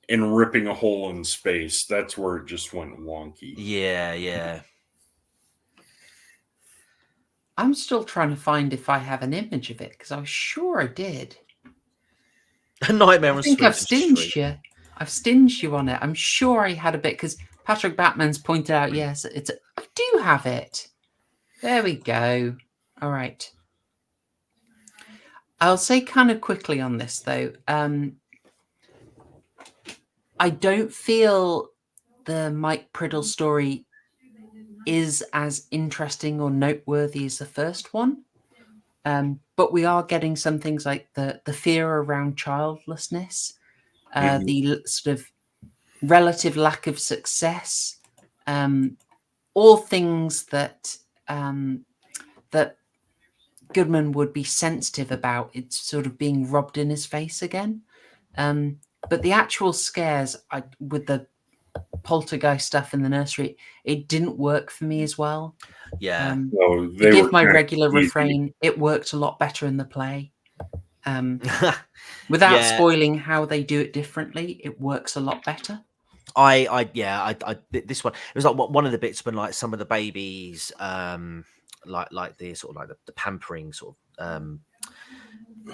and ripping a hole in space. That's where it just went wonky. Yeah. I'm still trying to find if I have an image of it, because I was sure I did. A Nightmare on I think I've Swinton stinged Street. you. I've stinged you on it. I'm sure I had a bit, because Patrick Batman's pointed out, yes, I do have it. There we go. All right. I'll say kind of quickly on this, though. I don't feel the Mike Priddle story is as interesting or noteworthy as the first one. But we are getting some things like the fear around childlessness, the sort of relative lack of success, all things that that Goodman would be sensitive about. It's sort of being rubbed in his face again. But the actual scares with the poltergeist stuff in the nursery, it didn't work for me as well. Yeah. So To they give were my kind of regular easy. refrain, it worked a lot better in the play. Without Yeah. spoiling how they do it differently, it works a lot better. This one, it was like one of the bits when like some of the babies, like the sort of like the pampering sort of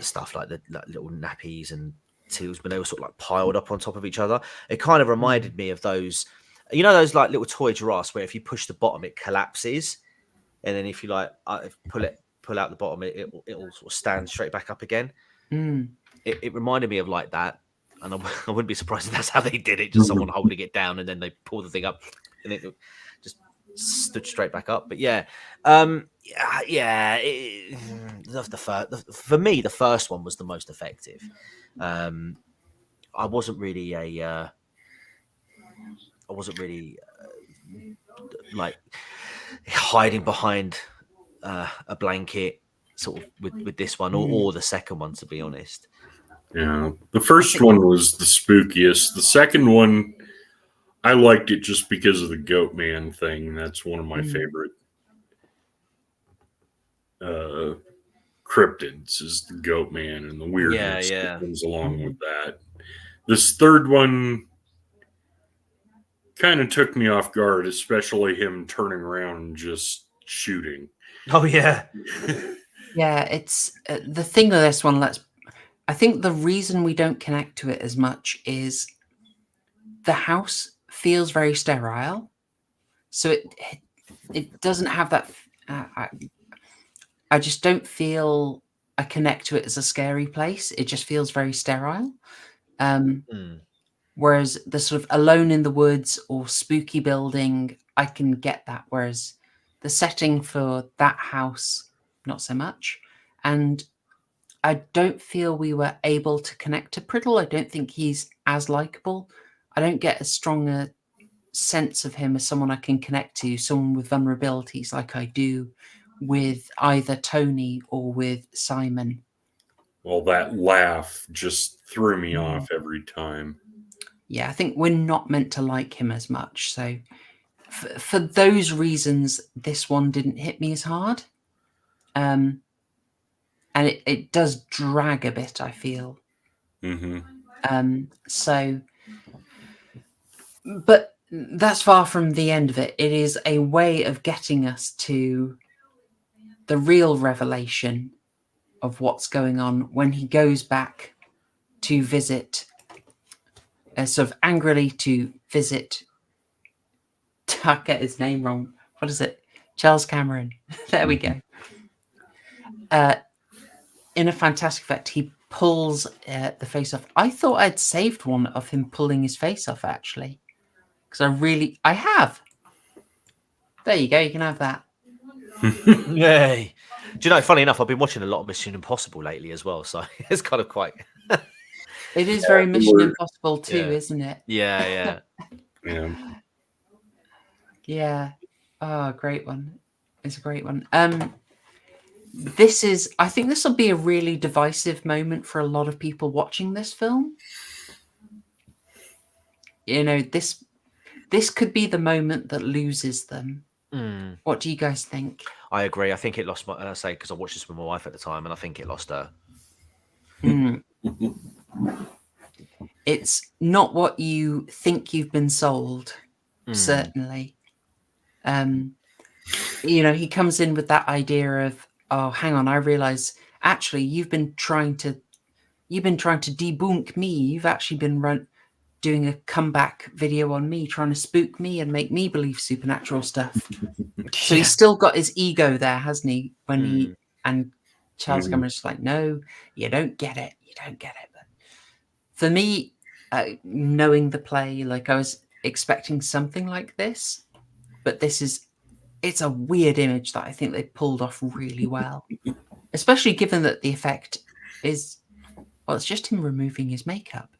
stuff, like the little nappies and tills, when they were sort of like piled up on top of each other. It kind of reminded me of those, you know, those like little toy giraffes where if you push the bottom, it collapses, and then if you like pull out the bottom, it'll sort of stand straight back up again. It reminded me of like that, and I wouldn't be surprised if that's how they did it. Just someone holding it down, and then they pull the thing up, and it just stood straight back up. But for me, the first one was the most effective. I wasn't really like hiding behind a blanket sort of with this one or the second one, to be honest. Yeah, the first one was the spookiest. The second one, I liked it just because of the goat man thing. That's one of my favorite cryptids, is the goat man and the weirdness that comes along with that. This third one kind of took me off guard, especially him turning around and just shooting. Oh yeah. Yeah, it's the thing with this one. I think the reason we don't connect to it as much is the house feels very sterile, so it doesn't have that. I just don't feel I connect to it as a scary place. It just feels very sterile. Whereas the sort of alone in the woods or spooky building, I can get that. Whereas the setting for that house, not so much. And I don't feel we were able to connect to Priddle. I don't think he's as likable. I don't get as strong a sense of him as someone I can connect to, someone with vulnerabilities like I do with either Tony or with Simon. Well, that laugh just threw me off every time. Yeah, I think we're not meant to like him as much. So for those reasons, this one didn't hit me as hard. And it does drag a bit, I feel. But that's far from the end of it. It is a way of getting us to the real revelation of what's going on when he goes back to visit, sort of angrily to visit. I get his name wrong. What is it? Charles Cameron. There we go. In a fantastic effect, he pulls the face off. I thought I'd saved one of him pulling his face off, actually, because I have. There you go. You can have that. Yay. Do you know, funny enough, I've been watching a lot of Mission Impossible lately as well, so it's kind of quite... It is very Mission Impossible too, isn't it? Yeah. Yeah. Oh, great one. It's a great one. I think this will be a really divisive moment for a lot of people watching this film. you know, this could be the moment that loses them. What do you guys think? I agree. I think it lost my. I say because I watched this with my wife at the time, and I think it lost her. It's not what you think you've been sold. Certainly. You know, he comes in with that idea of, oh, hang on, I realize actually you've been trying to debunk me. You've actually been doing a comeback video on me, trying to spook me and make me believe supernatural stuff. So he's still got his ego there, hasn't he? When and Charles Cameron's just like, no, you don't get it. You don't get it. But for me, knowing the play, like I was expecting something like this, but it's a weird image that I think they pulled off really well, especially given that the effect is, well, it's just him removing his makeup.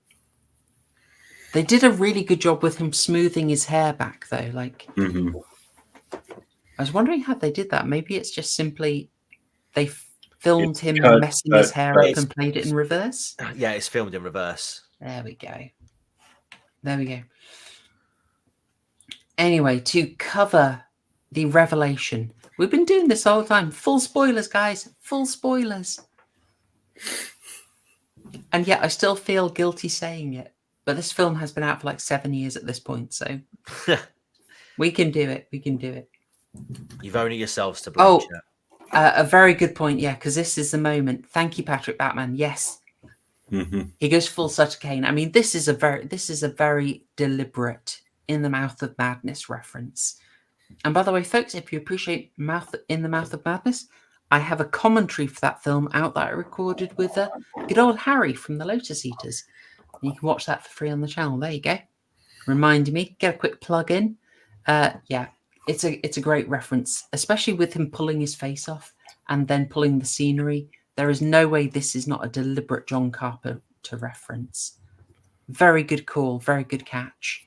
They did a really good job with him smoothing his hair back, though. Like, I was wondering how they did that. Maybe it's just simply they filmed him messing his hair up and played it in reverse. Yeah, it's filmed in reverse. There we go. There we go. Anyway, to cover the revelation, we've been doing this all the time. Full spoilers, guys. Full spoilers. And yet I still feel guilty saying it. But this film has been out for like 7 years at this point, so we can do it. We can do it. You've only yourselves to blame. A very good point, yeah, because this is the moment. Thank you, Patrick Batman. Yes. He goes full Sutter Kane. I mean, this is a very deliberate In the Mouth of Madness reference. And by the way, folks, if you appreciate In the Mouth of Madness, I have a commentary for that film out that I recorded with good old Harry from the Lotus Eaters. You can watch that for free on the channel. There you go. Reminding me, get a quick plug in. Yeah, it's a great reference, especially with him pulling his face off and then pulling the scenery. There is no way this is not a deliberate John Carpenter reference. Very good call, very good catch.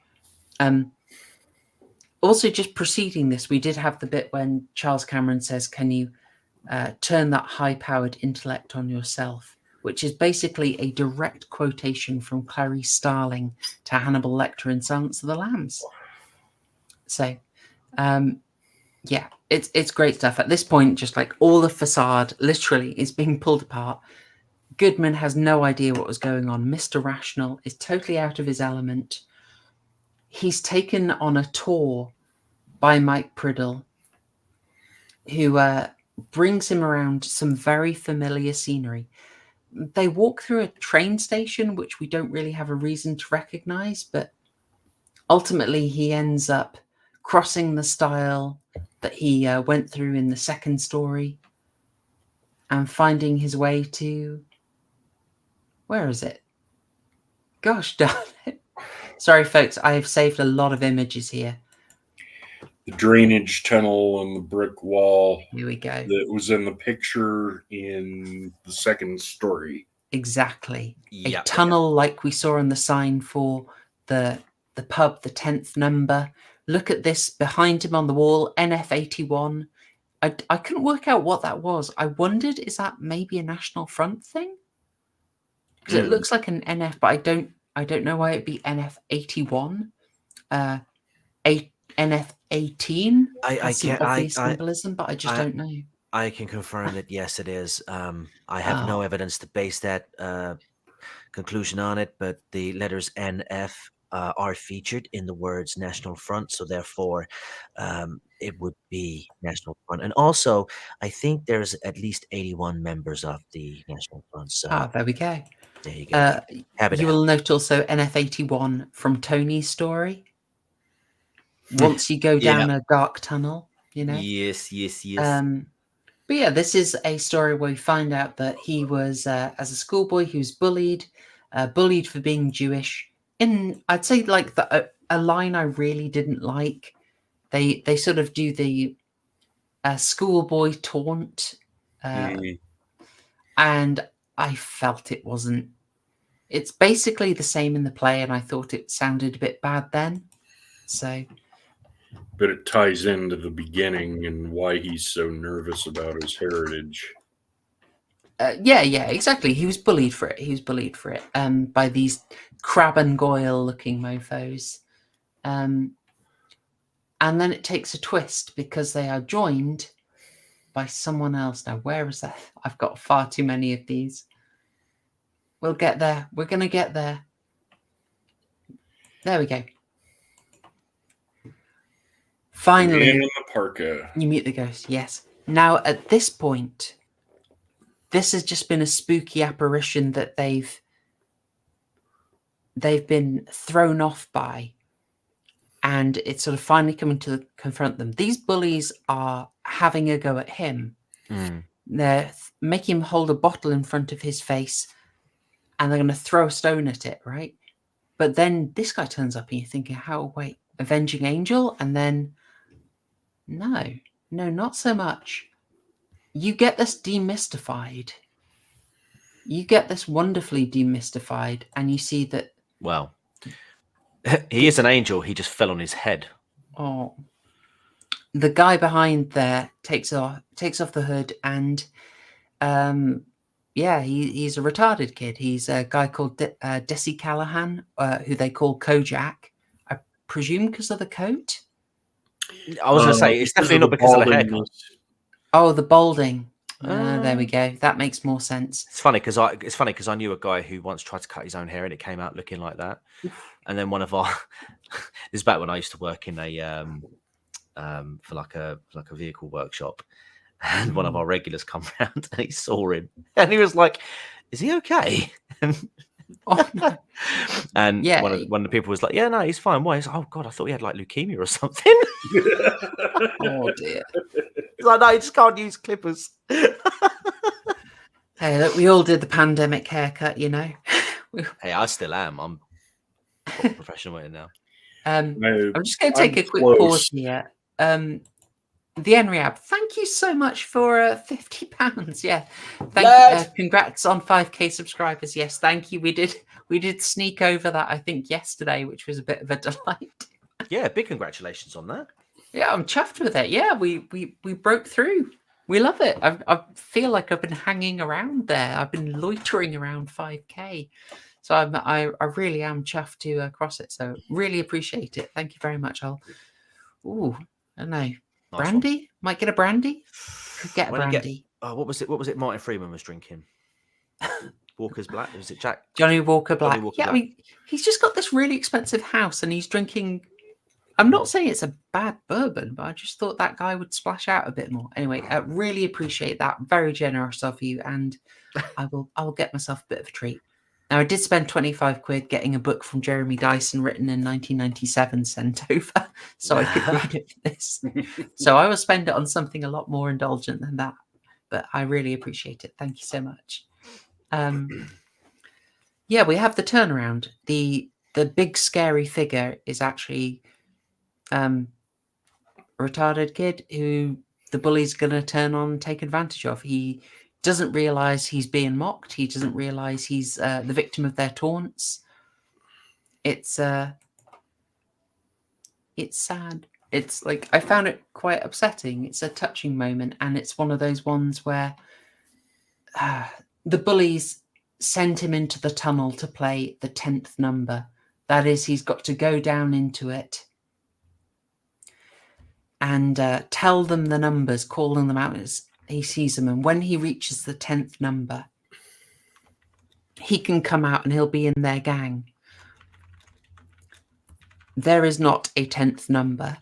Also, just preceding this, we did have the bit when Charles Cameron says, can you turn that high-powered intellect on yourself? Which is basically a direct quotation from Clarice Starling to Hannibal Lecter in Silence of the Lambs. So, yeah, it's great stuff. At this point, just like all the facade literally is being pulled apart. Goodman has no idea what was going on. Mr. Rational is totally out of his element. He's taken on a tour by Mike Priddle, who brings him around some very familiar scenery. They walk through a train station, which we don't really have a reason to recognize, but ultimately he ends up crossing the stile that he went through in the second story and finding his way to... Where is it? Gosh darn it. Sorry, folks, I have saved a lot of images here. The drainage tunnel and the brick wall. Here we go. That was in the picture in the second story. Exactly. Yep. A tunnel like we saw on the sign for the pub, the 10th number. Look at this behind him on the wall, NF81. I couldn't work out what that was. I wondered, is that maybe a National Front thing? Because it looks like an NF, but I don't know why it'd be NF81. NF18. I see obvious symbolism, but I just don't know. I can confirm that yes, it is. I have no evidence to base that conclusion on it, but the letters NF are featured in the words National Front, so therefore it would be National Front. And also, I think there's at least 81 members of the National Front. So there we go. There you go. You will note also NF81 from Tony's story. Once you go down a dark tunnel, you know. Yes. But yeah, this is a story where we find out that he was, as a schoolboy, he was bullied for being Jewish. I'd say like a line I really didn't like. They sort of do the schoolboy taunt, and I felt it wasn't. It's basically the same in the play, and I thought it sounded a bit bad then. So. But it ties into the beginning and why he's so nervous about his heritage. Yeah, exactly. He was bullied for it. By these Crab and Goyle looking mofos. And then it takes a twist because they are joined by someone else. Now, where is that? I've got far too many of these. We'll get there. We're going to get there. There we go. Finally, Man in the parka. you meet the ghost. Yes. Now, at this point, this has just been a spooky apparition that they've been thrown off by, and it's sort of finally coming to confront them. These bullies are having a go at him. They're making him hold a bottle in front of his face, and they're going to throw a stone at it, right? But then this guy turns up, and you're thinking, wait, avenging angel? And then, no, not so much. You get this demystified. You get this wonderfully demystified, and you see that. Well, he is an angel. He just fell on his head. Oh, the guy behind there takes off the hood, and he's a retarded kid. He's a guy called Desi Callahan, who they call Kojak. I presume because of the coat. I was going to say it's definitely not because of the haircut. Oh, the balding. There we go. That makes more sense. It's funny because I knew a guy who once tried to cut his own hair and it came out looking like that. And then one of our this is back when I used to work in a for like a vehicle workshop, and one of our regulars come round and he saw him and he was like, "Is he okay?" And yeah, one of the people was like, "Yeah, no, he's fine." Why? He's like, "Oh God, I thought he had like leukemia or something." Oh dear. He's like, "No, you just can't use clippers." Hey, look, we all did the pandemic haircut, you know. Hey, I still am. I'm a professional at it now. I'm just going to take a quick pause here. The Enriab, thank you so much for £50. Yeah, congrats on 5k subscribers. Yes, thank you. We did sneak over that, I think, yesterday, which was a bit of a delight. Yeah, big congratulations on that. Yeah, I'm chuffed with it. Yeah, we broke through. We love it. I feel like I've been hanging around there. I've been loitering around 5k. So I really am chuffed to cross it. So really appreciate it. Thank you very much. I don't know. Nice brandy? One. Might get a brandy? Could get a brandy. What was it Martin Freeman was drinking? Walker's Black? Was it Jack? Johnny Walker Black. Johnny Walker Black. I mean, he's just got this really expensive house and he's drinking... I'm not saying it's a bad bourbon, but I just thought that guy would splash out a bit more. Anyway, I really appreciate that. Very generous of you, and I will get myself a bit of a treat. Now, I did spend 25 quid getting a book from Jeremy Dyson written in 1997 sent over, so I could read it for this. So I will spend it on something a lot more indulgent than that, but I really appreciate it. Thank you so much. Yeah, we have the turnaround. The big scary figure is actually... a retarded kid who the bully's going to turn on and take advantage of. He doesn't realize he's being mocked. He doesn't realize he's the victim of their taunts. It's sad. It's like, I found it quite upsetting. It's a touching moment, and it's one of those ones where the bullies send him into the tunnel to play the 10th number. That is, he's got to go down into it and tell them the numbers, calling them out as he sees them. And when he reaches the 10th number, he can come out and he'll be in their gang. There is not a 10th number.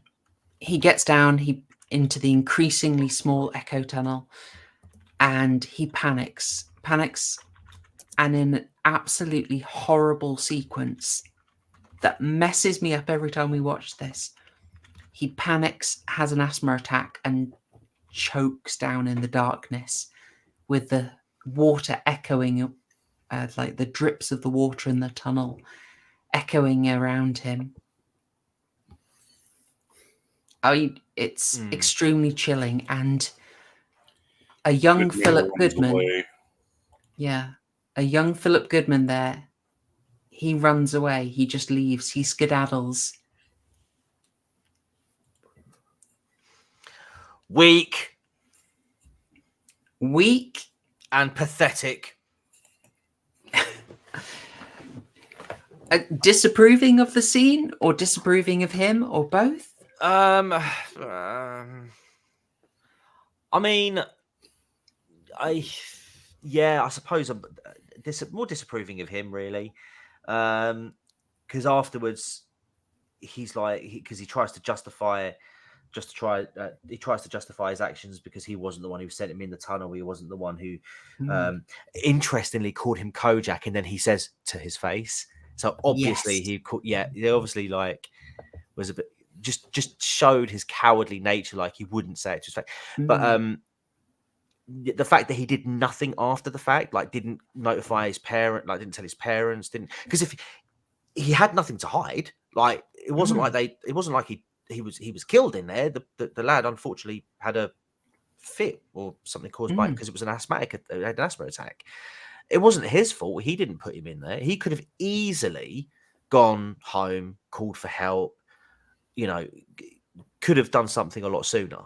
He gets down into the increasingly small echo tunnel, and he panics, and in an absolutely horrible sequence that messes me up every time we watch this, he panics, has an asthma attack, and chokes down in the darkness with the water echoing, like the drips of the water in the tunnel echoing around him. I mean, it's extremely chilling. And a young Philip Goodman, a young Philip Goodman there, he runs away. He just leaves. He skedaddles. Weak. and pathetic. Disapproving of the scene or disapproving of him or both? I mean, I suppose I'm more disapproving of him, really, because afterwards he's like, because he tries to justify his actions because he wasn't the one who sent him in the tunnel. He wasn't the one who, interestingly, called him Kojak, and then he says to his face. So obviously he obviously like was a bit just showed his cowardly nature, like he wouldn't say it to his face. But the fact that he did nothing after the fact, like didn't notify his parent, like didn't tell his parents, didn't, because if he had nothing to hide, like it wasn't like he was killed in there. The lad unfortunately had a fit or something caused by it because it was an asthma attack. It wasn't his fault. He didn't put him in there. He could have easily gone home, called for help, could have done something a lot sooner.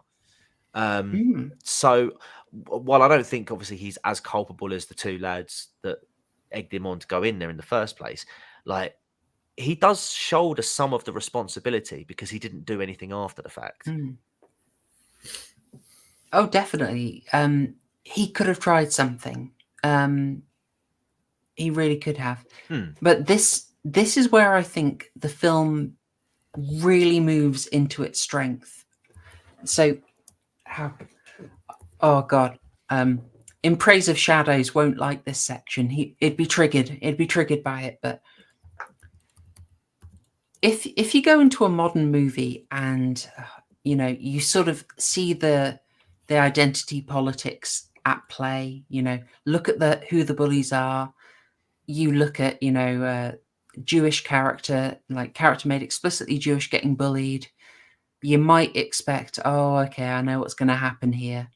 So while I don't think obviously he's as culpable as the two lads that egged him on to go in there in the first place, like he does shoulder some of the responsibility because he didn't do anything after the fact. Oh, definitely. He could have tried something. He really could have. But this is where I think the film really moves into its strength. So, oh God, In Praise of Shadows won't like this section. It'd be triggered by it. But if you go into a modern movie and you sort of see the identity politics at play, look at who the bullies are. You look at Jewish character made explicitly Jewish getting bullied. You might expect, oh, okay, I know what's going to happen here.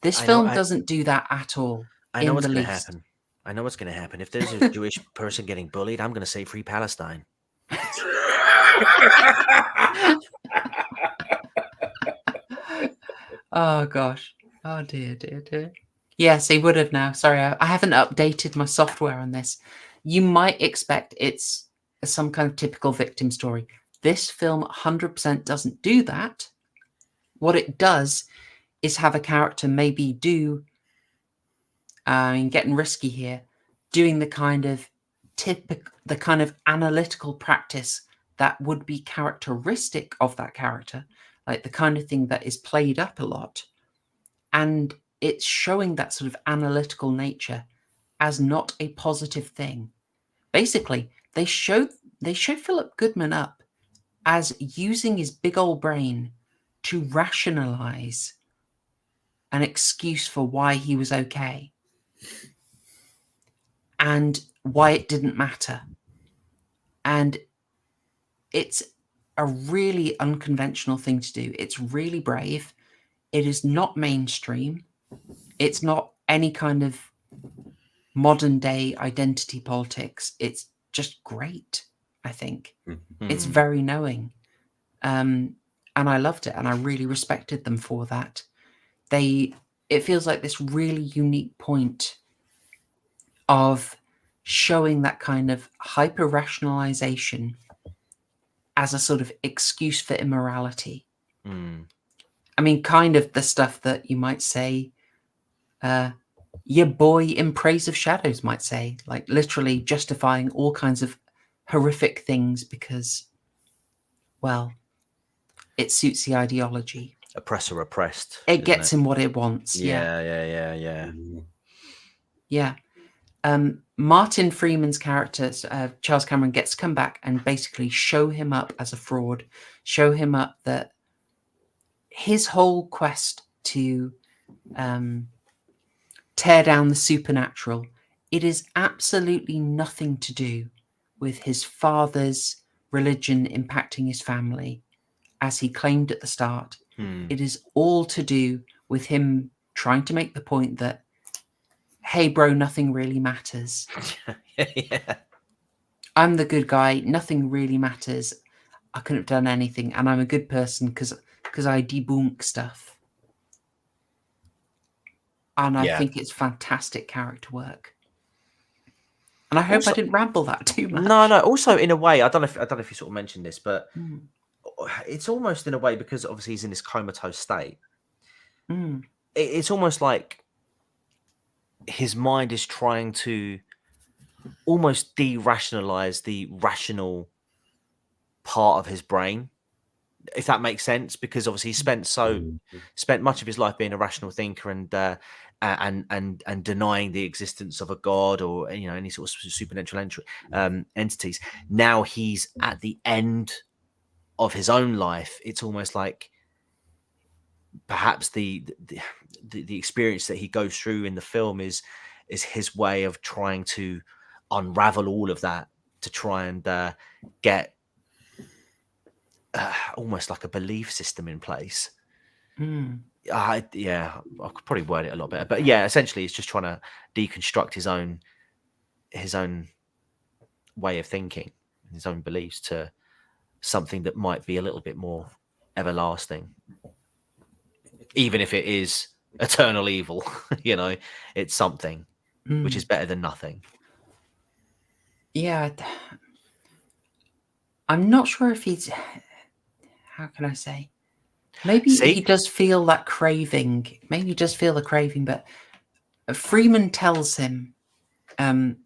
This film doesn't do that at all. I know what's going to happen. I know what's going to happen. If there's a Jewish person getting bullied, I'm going to say Free Palestine. Oh gosh. Oh dear. Yes, he would have now. Sorry, I haven't updated my software on this. You might expect it's some kind of typical victim story. This film 100% doesn't do that. What it does is have a character maybe do, getting risky here, doing the kind of analytical practice that would be characteristic of that character, like the kind of thing that is played up a lot. And it's showing that sort of analytical nature as not a positive thing. Basically, they show Philip Goodman up as using his big old brain to rationalize an excuse for why he was okay and why it didn't matter. And it's a really unconventional thing to do. It's really brave. It is not mainstream. It's not any kind of modern day identity politics. It's just great, I think. It's very knowing. And I loved it, and I really respected them for that. It feels like this really unique point of showing that kind of hyper rationalization as a sort of excuse for immorality. I mean, kind of the stuff that you might say your boy in Praise of Shadows might say, like literally justifying all kinds of horrific things because, well, it suits the ideology. Oppressor oppressed. It gets him what it wants. Yeah. Martin Freeman's character, Charles Cameron, gets to come back and basically show him up as a fraud, show him up that his whole quest to tear down the supernatural, it is absolutely nothing to do with his father's religion impacting his family, as he claimed at the start. It is all to do with him trying to make the point that, hey, bro, nothing really matters. I'm the good guy. Nothing really matters. I couldn't have done anything, and I'm a good person because I debunk stuff. and I Yeah. think it's fantastic character work. And I hope Also- I didn't ramble that too much. No. Also, in a way, I don't know if you sort of mentioned this, but Mm. it's almost in a way, because obviously he's in this comatose state. Mm. It's almost like his mind is trying to almost de-rationalize the rational part of his brain, if that makes sense, because obviously he spent much of his life being a rational thinker and denying the existence of a god or any sort of supernatural entities. Now he's at the end of his own life. It's almost like perhaps the experience that he goes through in the film is his way of trying to unravel all of that, to try and get almost like a belief system in place. Mm. I could probably word it a lot better, but yeah, essentially he's just trying to deconstruct his own way of thinking, his own beliefs, to something that might be a little bit more everlasting, even if it is eternal evil. It's something which is better than nothing. Yeah, I'm not sure if he's, how can I say, maybe he does feel that craving. Maybe he does feel the craving, but Freeman tells him, and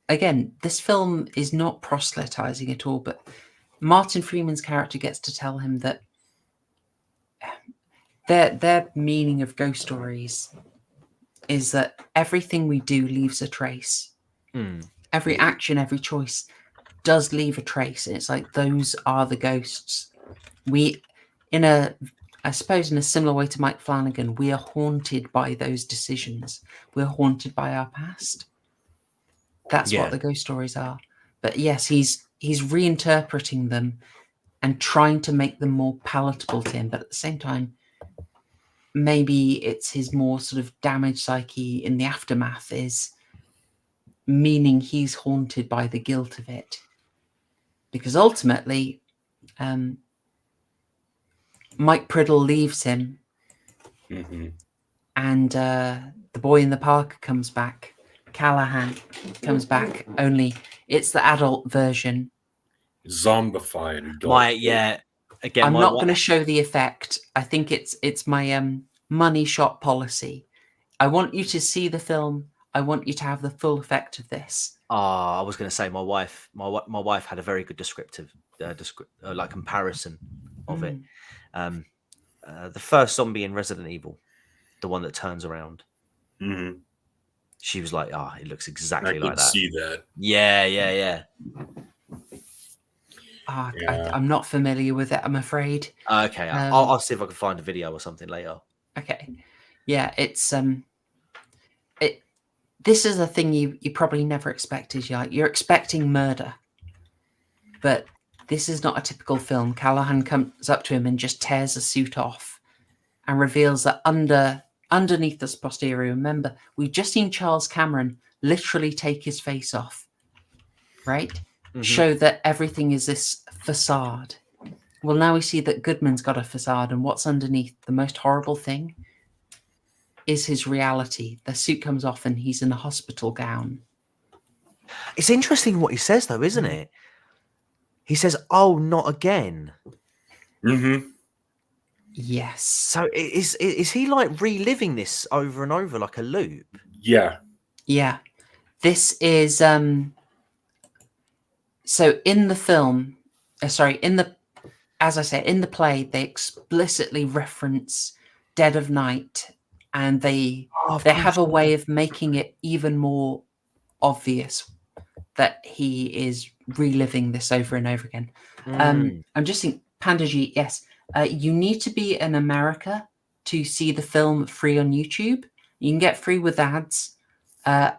again, this film is not proselytizing at all, but Martin Freeman's character gets to tell him that their meaning of ghost stories is that everything we do leaves a trace. Every action, every choice does leave a trace, and it's like those are the ghosts. I suppose in a similar way to Mike Flanagan, we are haunted by those decisions. We're haunted by our past. That's what the ghost stories are. But yes, he's reinterpreting them and trying to make them more palatable to him. But at the same time, maybe it's his more sort of damaged psyche in the aftermath is meaning he's haunted by the guilt of it. Because ultimately, Mike Priddle leaves him, and the boy in the park comes back. Callahan comes back, only it's the adult version. Zombified adult. I'm not going to show the effect. I think it's my money shot policy. I want you to see the film. I want you to have the full effect of this. I was going to say my wife had a very good descriptive comparison of it. The first zombie in Resident Evil, the one that turns around. She was like, it looks exactly like that. I could see that. Yeah. I'm not familiar with it, I'm afraid. Okay, I'll see if I can find a video or something later. Okay. Yeah, it's this is a thing you probably never expected. You're expecting murder, but this is not a typical film. Callahan comes up to him and just tears a suit off and reveals that underneath this posterior, remember, we've just seen Charles Cameron literally take his face off, right? Show that everything is this facade. Well, now we see that Goodman's got a facade, and what's underneath, the most horrible thing, is his reality. The suit comes off and he's in a hospital gown. It's interesting what he says, though, isn't it? He says, "Oh, not again." Yes. So is he like reliving this over and over like a loop? Yeah. This is so in the film, as I say, in the play, they explicitly reference Dead of Night, and they have a way of making it even more obvious that he is reliving this over and over again. I'm just thinking, Pandaji, yes, you need to be in America to see the film free on YouTube. You can get free with ads.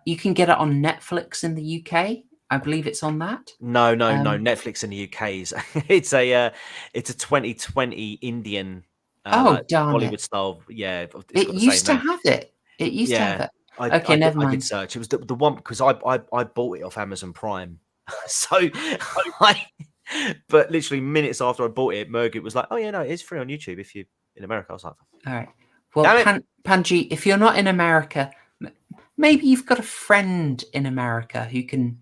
You can get it on Netflix in the UK. I believe it's on that. No. Netflix in the UK is it's a 2020 Indian Bollywood style. Yeah, it used to have it. It used to have it. Okay, never mind. I did search. It was the one because I bought it off Amazon Prime. But literally minutes after I bought it, Mergit was like, "Oh yeah, no, it's free on YouTube if you're in America." I was like, "All right." Well, Damn it. Panji, if you're not in America, maybe you've got a friend in America who can,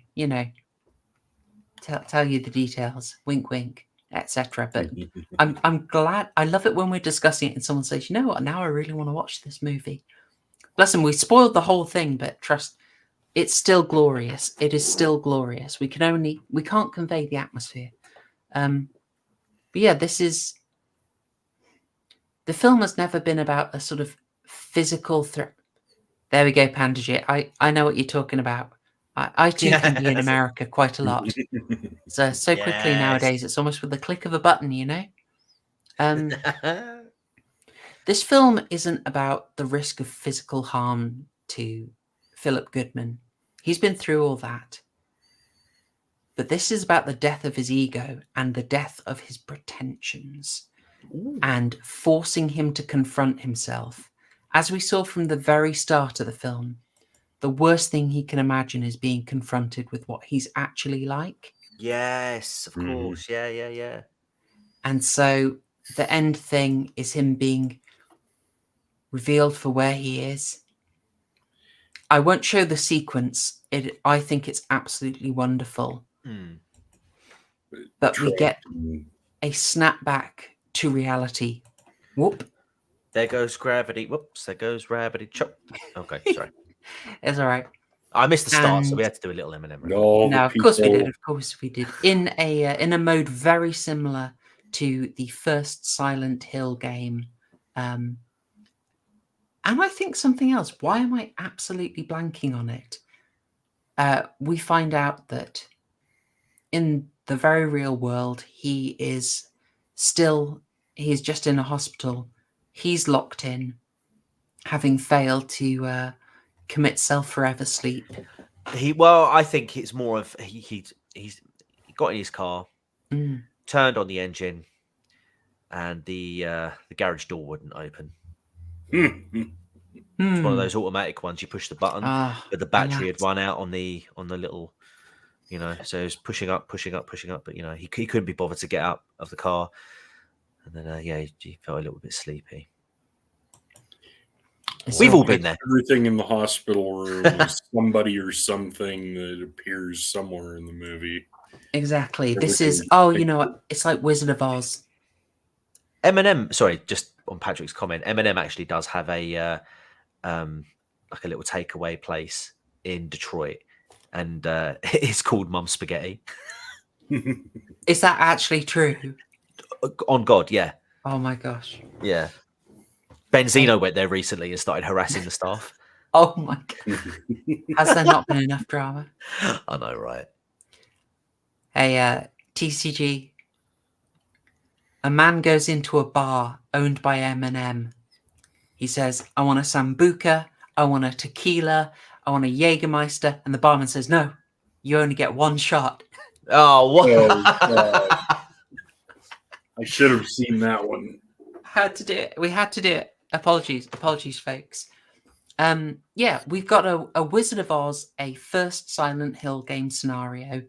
tell you the details. Wink, wink, etc. But I'm glad. I love it when we're discussing it and someone says, "You know what? Now I really want to watch this movie." Listen, we spoiled the whole thing, but trust, it's still glorious. It is still glorious. We can't convey the atmosphere. But yeah, the film has never been about a sort of physical threat. There we go, Pandaji. I know what you're talking about. I too can be in America quite a lot. So quickly nowadays, it's almost with the click of a button, This film isn't about the risk of physical harm to Philip Goodman. He's been through all that. But this is about the death of his ego and the death of his pretensions and forcing him to confront himself. As we saw from the very start of the film, the worst thing he can imagine is being confronted with what he's actually like. Yes, of course. Yeah. And so the end thing is him being revealed for where he is. I won't show the sequence. I think it's absolutely wonderful. But we get a snapback to reality. Whoop. There goes gravity. Whoops, there goes gravity. Chop. Okay, sorry. It's all right. I missed the start, so we had to do a little Eminem. No, of course we did. Of course we did. In a mode very similar to the first Silent Hill game. And I think something else. Why am I absolutely blanking on it? We find out that in the very real world, he's just in a hospital. He's locked in, having failed to commit self-forever sleep. I think it's more of he got in his car, Mm. turned on the engine, and the garage door wouldn't open. It's one of those automatic ones. You push the button, but the battery had run out on the little, So it was pushing up, but he couldn't be bothered to get out of the car, and then he felt a little bit sleepy. We've all been there. Everything in the hospital room is somebody or something that appears somewhere in the movie. Exactly. This is you know what? It's like Wizard of Oz. Eminem. Sorry, just on Patrick's comment. Eminem actually does have a like a little takeaway place in Detroit, and it's called Mum Spaghetti. Is that actually true? On God, yeah. Oh my gosh. Yeah. Benzino went there recently and started harassing the staff. Oh my God. Has there not been enough drama? I know, right? Hey, TCG. A man goes into a bar owned by Eminem. He says, I want a Sambuca, I want a tequila, I want a Jägermeister. And the barman says, no, you only get one shot. Oh, what? I should have seen that one. Had to do it. We had to do it. Apologies, folks. We've got a Wizard of Oz, a first Silent Hill game scenario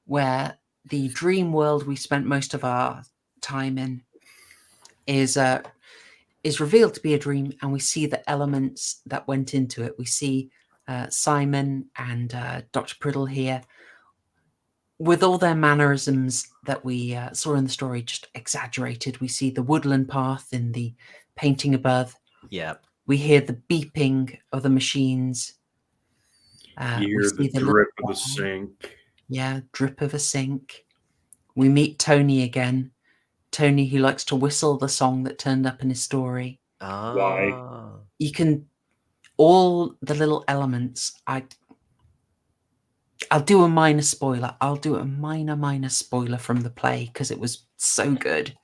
where the dream world we spent most of our time in is revealed to be a dream, and we see the elements that went into it. We see Simon and Dr. Priddle here with all their mannerisms that we saw in the story, just exaggerated. We see the woodland path in the painting above. Yeah. We hear the beeping of the machines. You hear the drip of the sink. Yeah, drip of a sink. We meet Tony again. Tony, who likes to whistle the song that turned up in his story. Why? You can, all the little elements. I'll do a minor spoiler. I'll do a minor spoiler from the play because it was so good.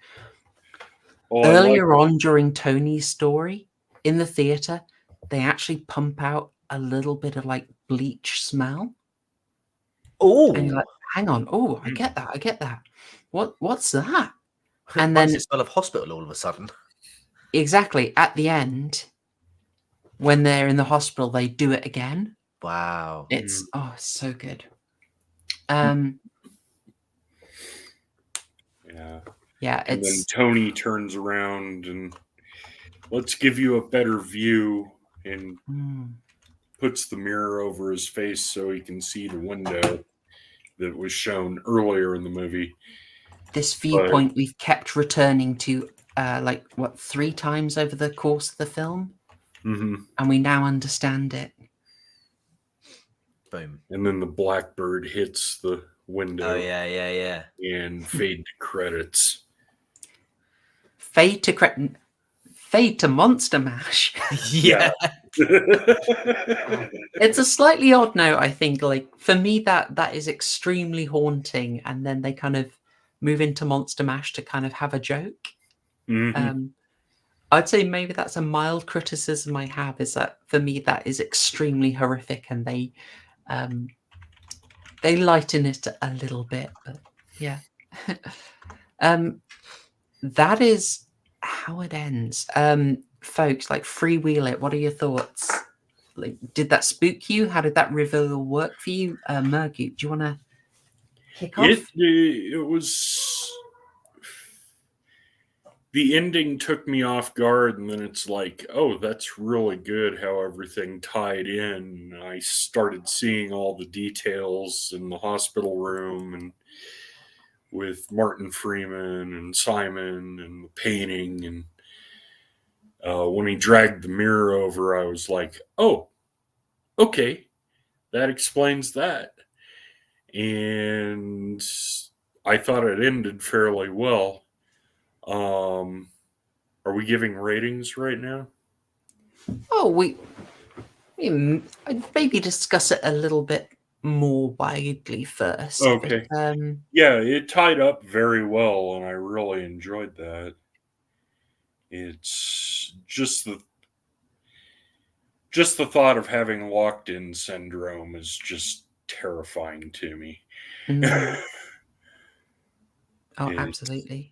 Earlier on during Tony's story in the theater, they actually pump out a little bit of like bleach smell. Oh, and you're like, hang on. Oh, I get that. What's that? And then then the smell of hospital all of a sudden. Exactly. At the end, when they're in the hospital, they do it again. Wow. It's so good. Yeah. And then Tony turns around and let's give you a better view, and Mm. puts the mirror over his face so he can see the window that was shown earlier in the movie. This viewpoint we've kept returning to, 3 times over the course of the film, Mm-hmm. and we now understand it. Boom. And then the blackbird hits the window. Oh yeah. And fade to credits. Fade to Monster Mash. Yeah. It's a slightly odd note, I think. Like, for me, that is extremely haunting, and then they kind of move into Monster Mash to kind of have a joke. Mm-hmm. I'd say maybe that's a mild criticism I have, is that for me that is extremely horrific, and they lighten it a little bit, but yeah. That is how it ends. Folks, like, freewheel it. What are your thoughts? Like, did that spook you? How did that reveal work for you? Mergut, do you want to kick off? It was... The ending took me off guard, and then it's like, oh, that's really good how everything tied in. I started seeing all the details in the hospital room, and with Martin Freeman and Simon and the painting, and when he dragged the mirror over, I was like, oh, okay, that explains that. And I thought it ended fairly well. Are we giving ratings right now? Oh, we I'd maybe discuss it a little bit more widely first. Okay. But, yeah, it tied up very well, and I really enjoyed that. It's just the thought of having locked-in syndrome is just terrifying to me. Oh, absolutely.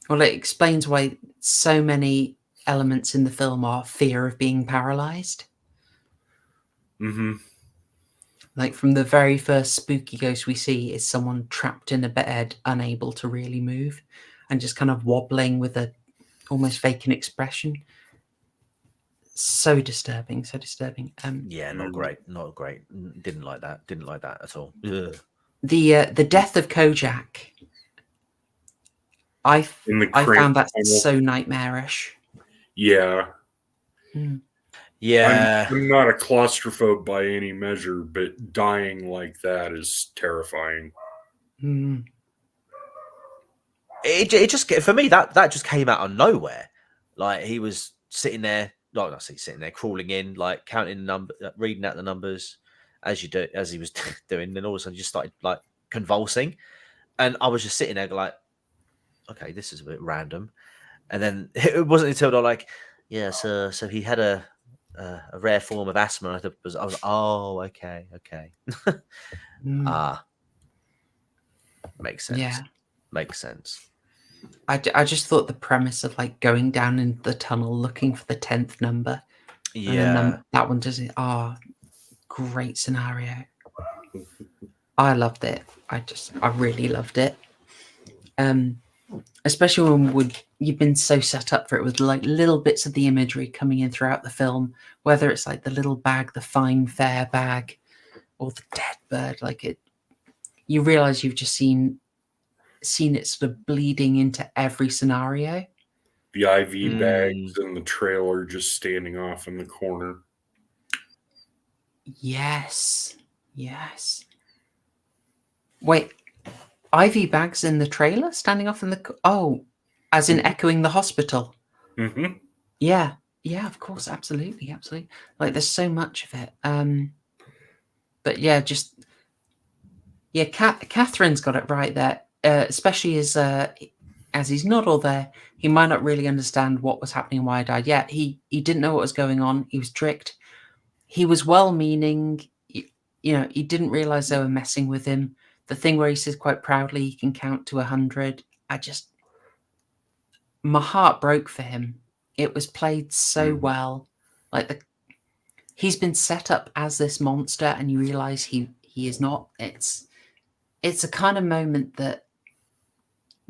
Well, it explains why so many elements in the film are fear of being paralyzed. Mm-hmm. Like, from the very first spooky ghost we see is someone trapped in a bed, unable to really move, and just kind of wobbling with a almost vacant expression. So disturbing, so disturbing. Yeah, not great. Didn't like that at all. Ugh. The death of Kojak, I found that so nightmarish. Yeah. Yeah. I'm not a claustrophobe by any measure, but dying like that is terrifying. It just, for me, that just came out of nowhere. Like, he was sitting there, crawling in, like counting the number, reading out the numbers as he was doing, then all of a sudden just started like convulsing, and I was just sitting there like, okay, this is a bit random. And then it wasn't until they're like, yeah, so he had a rare form of asthma. I was oh, okay. Makes sense. Yeah, makes sense. I just thought the premise of like going down in the tunnel looking for the 10th number. Yeah, that one doesn't. Great scenario. I loved it. I really loved it. Especially when you've been so set up for it with like little bits of the imagery coming in throughout the film, whether it's like the little bag, the fine fair bag, or the dead bird. Like, it, you realize you've just seen it sort of bleeding into every scenario. The IV bags and the trailer just standing off in the corner. Yes. Wait, IV bags in the trailer standing off in the... as in echoing the hospital. Mm-hmm. Yeah, of course, absolutely. Like, there's so much of it. But yeah, Catherine's got it right there. Especially as he's not all there, he might not really understand what was happening and why he died. Yeah, he didn't know what was going on. He was tricked. He was well-meaning. He didn't realize they were messing with him. The thing where he says quite proudly he can count to 100. My heart broke for him. It was played so well. Like, he's been set up as this monster, and you realize he is not. It's a kind of moment that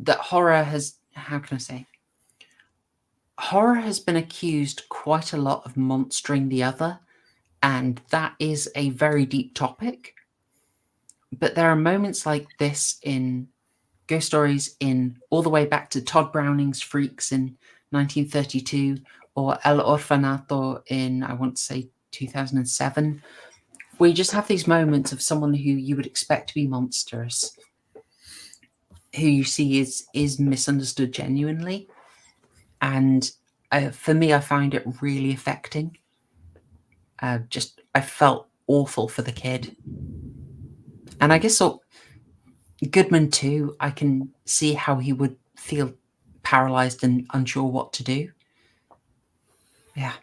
horror has, how can I say? horror has been accused quite a lot of monstering the other, and that is a very deep topic. But there are moments like this in ghost stories, in all the way back to Todd Browning's Freaks in 1932, or El Orfanato in, I want to say, 2007, where you just have these moments of someone who you would expect to be monstrous, who you see is misunderstood genuinely. And for me, I find it really affecting. I felt awful for the kid. And I guess so, Goodman too, I can see how he would feel paralyzed and unsure what to do. Yeah.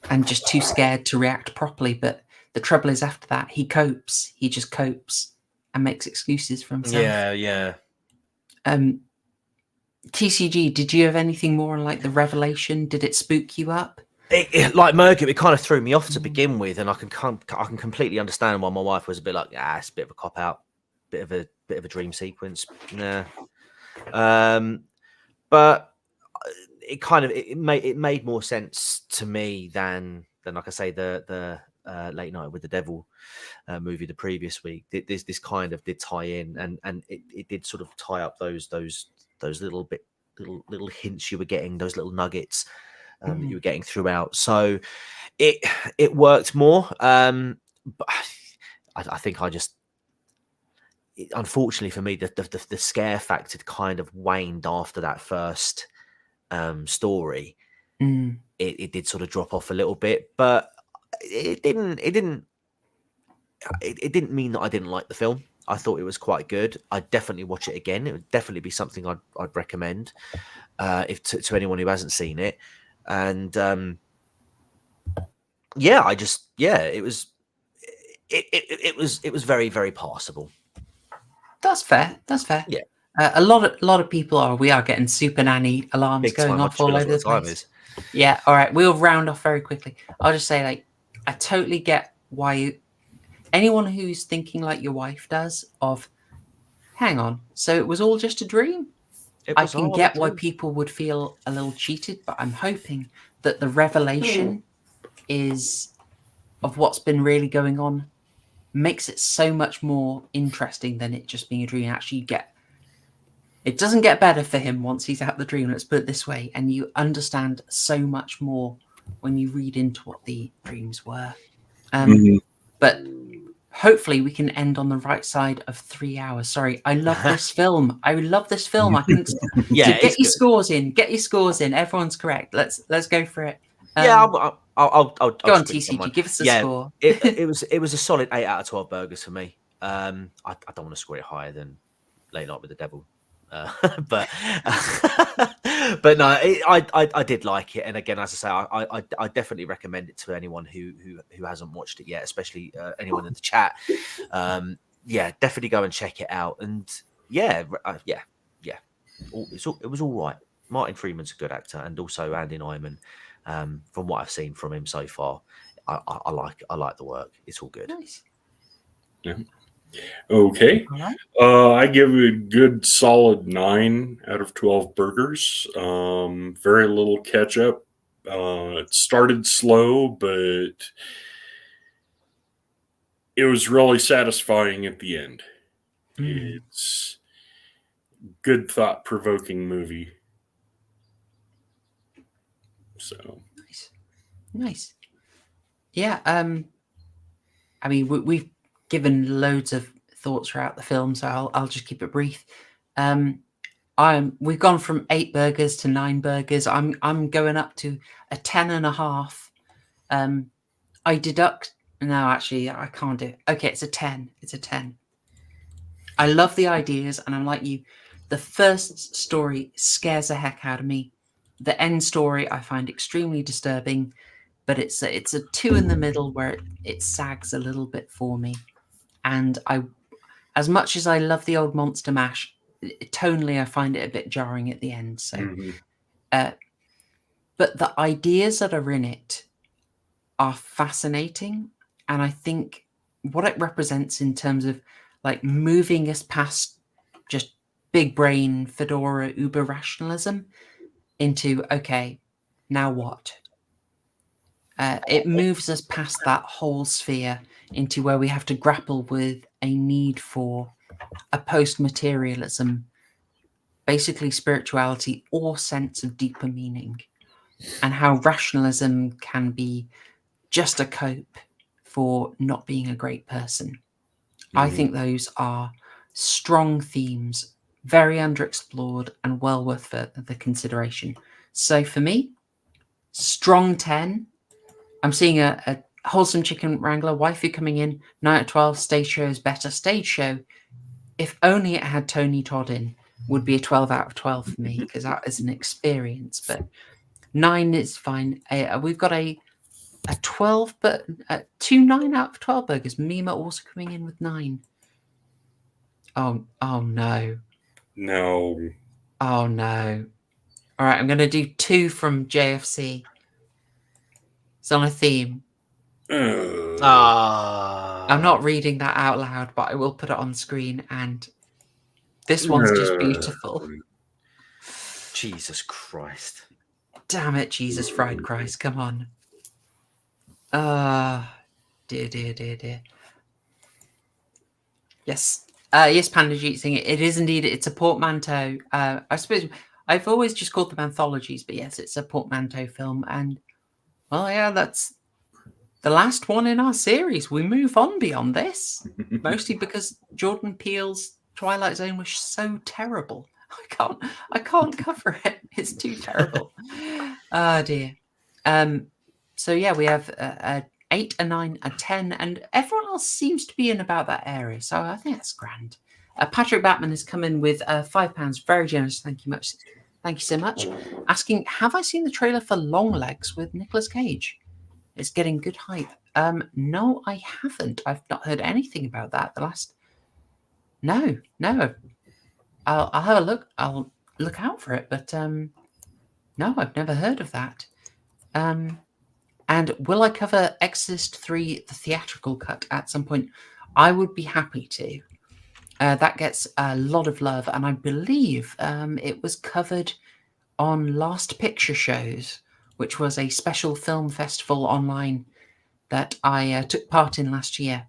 And just too scared to react properly. But the trouble is, after that, he copes. He just copes and makes excuses for himself. Yeah. TCG, did you have anything more on like the revelation? Did it spook you up? Like Mercury, it kind of threw me off to begin with, and I can completely understand why my wife was a bit like, it's a bit of a cop out, bit of a dream sequence. Nah. But it made more sense to me than like I say the Late Night with the Devil movie the previous week. This kind of did tie in, and it did sort of tie up those little hints you were getting, those little nuggets that you were getting throughout. So it worked more. But I think unfortunately for me, the scare factor kind of waned after that first story. It did sort of drop off a little bit, but it didn't mean that I didn't like the film. I thought it was quite good. I'd definitely watch it again. It would definitely be something I'd recommend if to anyone who hasn't seen it. And it was very, very passable. That's fair. Yeah. A lot of people we are getting super nanny alarms Big going time. off all over the place. Yeah. All right. We'll round off very quickly. I'll just say, like, I totally get why anyone who's thinking like your wife does of, hang on, so it was all just a dream. I can get why people would feel a little cheated, but I'm hoping that the revelation is of what's been really going on makes it so much more interesting than it just being a dream. Actually, it doesn't get better for him once he's out the dream, let's put it this way, and you understand so much more when you read into what the dreams were. But hopefully we can end on the right side of 3 hours. Sorry, I love this film. I couldn't. Get your scores in. Get your scores in. Everyone's correct. Let's go for it. I'll go on, TCG. Give us a score. it was a solid 8 out of 12 burgers for me. I don't want to score it higher than Late Night with the Devil. But no, I did like it, and again, as I say, I definitely recommend it to anyone who hasn't watched it yet, especially anyone in the chat. Definitely go and check it out. And it was all right. Martin Freeman's a good actor, and also Andy Nyman. From what I've seen from him so far, I like the work. It's all good. Nice. Yeah. Okay. I give it a good solid 9 out of 12 burgers. Very little ketchup. It started slow, but it was really satisfying at the end. It's good, thought-provoking movie. So nice. Yeah. I mean, we've given loads of thoughts throughout the film, so I'll just keep it brief. We've gone from 8 burgers to 9 burgers. I'm going up to a 10.5. I deduct. No, actually, I can't do it. Okay, it's a 10. It's a 10. I love the ideas, and I'm like you. The first story scares the heck out of me. The end story I find extremely disturbing, but it's a 2 in the middle where it sags a little bit for me. And as much as I love the old Monster Mash, tonally I find it a bit jarring at the end. So, but the ideas that are in it are fascinating, and I think what it represents in terms of like moving us past just big brain fedora uber rationalism into, okay, now what? It moves us past that whole sphere into where we have to grapple with a need for a post-materialism, basically spirituality or sense of deeper meaning, and how rationalism can be just a cope for not being a great person. I think those are strong themes, very underexplored and well worth the consideration. So for me, strong 10. I'm seeing a wholesome chicken wrangler, waifu coming in, 9 out of 12, stage show is better. Stage show, if only it had Tony Todd in, would be a 12 out of 12 for me, because that is an experience. But 9 is fine. We've got a 12, but 2 9 out of 12 burgers. Mima also coming in with 9. Oh no. No. Oh no. All right, I'm going to do 2 from JFC. It's on a theme. I'm not reading that out loud, but I will put it on screen, and this one's just beautiful. Jesus Christ. Damn it, Jesus fried Christ, come on. Dear. Yes. Yes, Panda Jeetsing, it is indeed, it's a portmanteau. I suppose I've always just called them anthologies, but yes, it's a portmanteau film, and well, yeah, that's the last one in our series. We move on beyond this, mostly because Jordan Peele's Twilight Zone was so terrible. I can't cover it. It's too terrible. Oh dear. So yeah, we have a 8, a 9, a 10, and everyone else seems to be in about that area. So I think that's grand. Patrick Batman has come in with £5. Very generous. Thank you much. Thank you so much. Asking, have I seen the trailer for Longlegs with Nicolas Cage? It's getting good hype. No, I haven't. I've not heard anything about that. No. I'll have a look. I'll look out for it. But no, I've never heard of that. And will I cover Exorcist 3, the theatrical cut, at some point? I would be happy to. That gets a lot of love, and I believe it was covered on Last Picture Shows, which was a special film festival online that I took part in last year.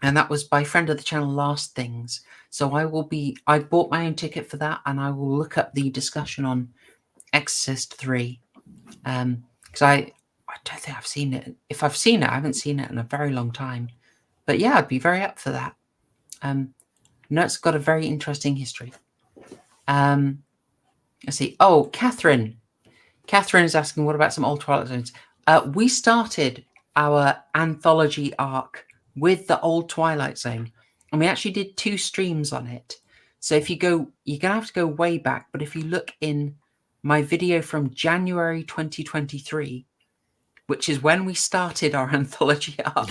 And that was by friend of the channel, Last Things. So I bought my own ticket for that, and I will look up the discussion on Exorcist 3. Because I don't think I've seen it. If I've seen it, I haven't seen it in a very long time. But yeah, I'd be very up for that. No, it's got a very interesting history. Let's see. Oh, Catherine. Catherine is asking, what about some old Twilight Zones? We started our anthology arc with the old Twilight Zone, and we actually did 2 streams on it. So if you go, you're going to have to go way back, but if you look in my video from January 2023, which is when we started our anthology arc,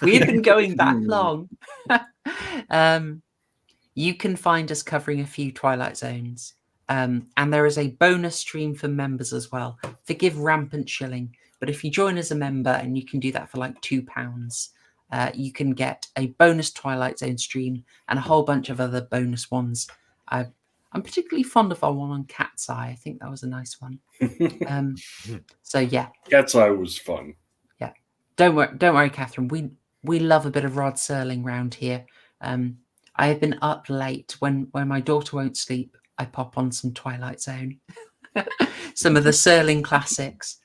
we've been going back long. You can find us covering a few Twilight Zones. And there is a bonus stream for members as well. Forgive rampant shilling, but if you join as a member, and you can do that for like £2, you can get a bonus Twilight Zone stream and a whole bunch of other bonus ones. I'm particularly fond of our one on Cat's Eye. I think that was a nice one. So yeah, Cat's Eye was fun. Yeah, don't worry, Catherine. We love a bit of Rod Serling round here. I have been up late when my daughter won't sleep. I pop on some Twilight Zone, some of the Serling classics.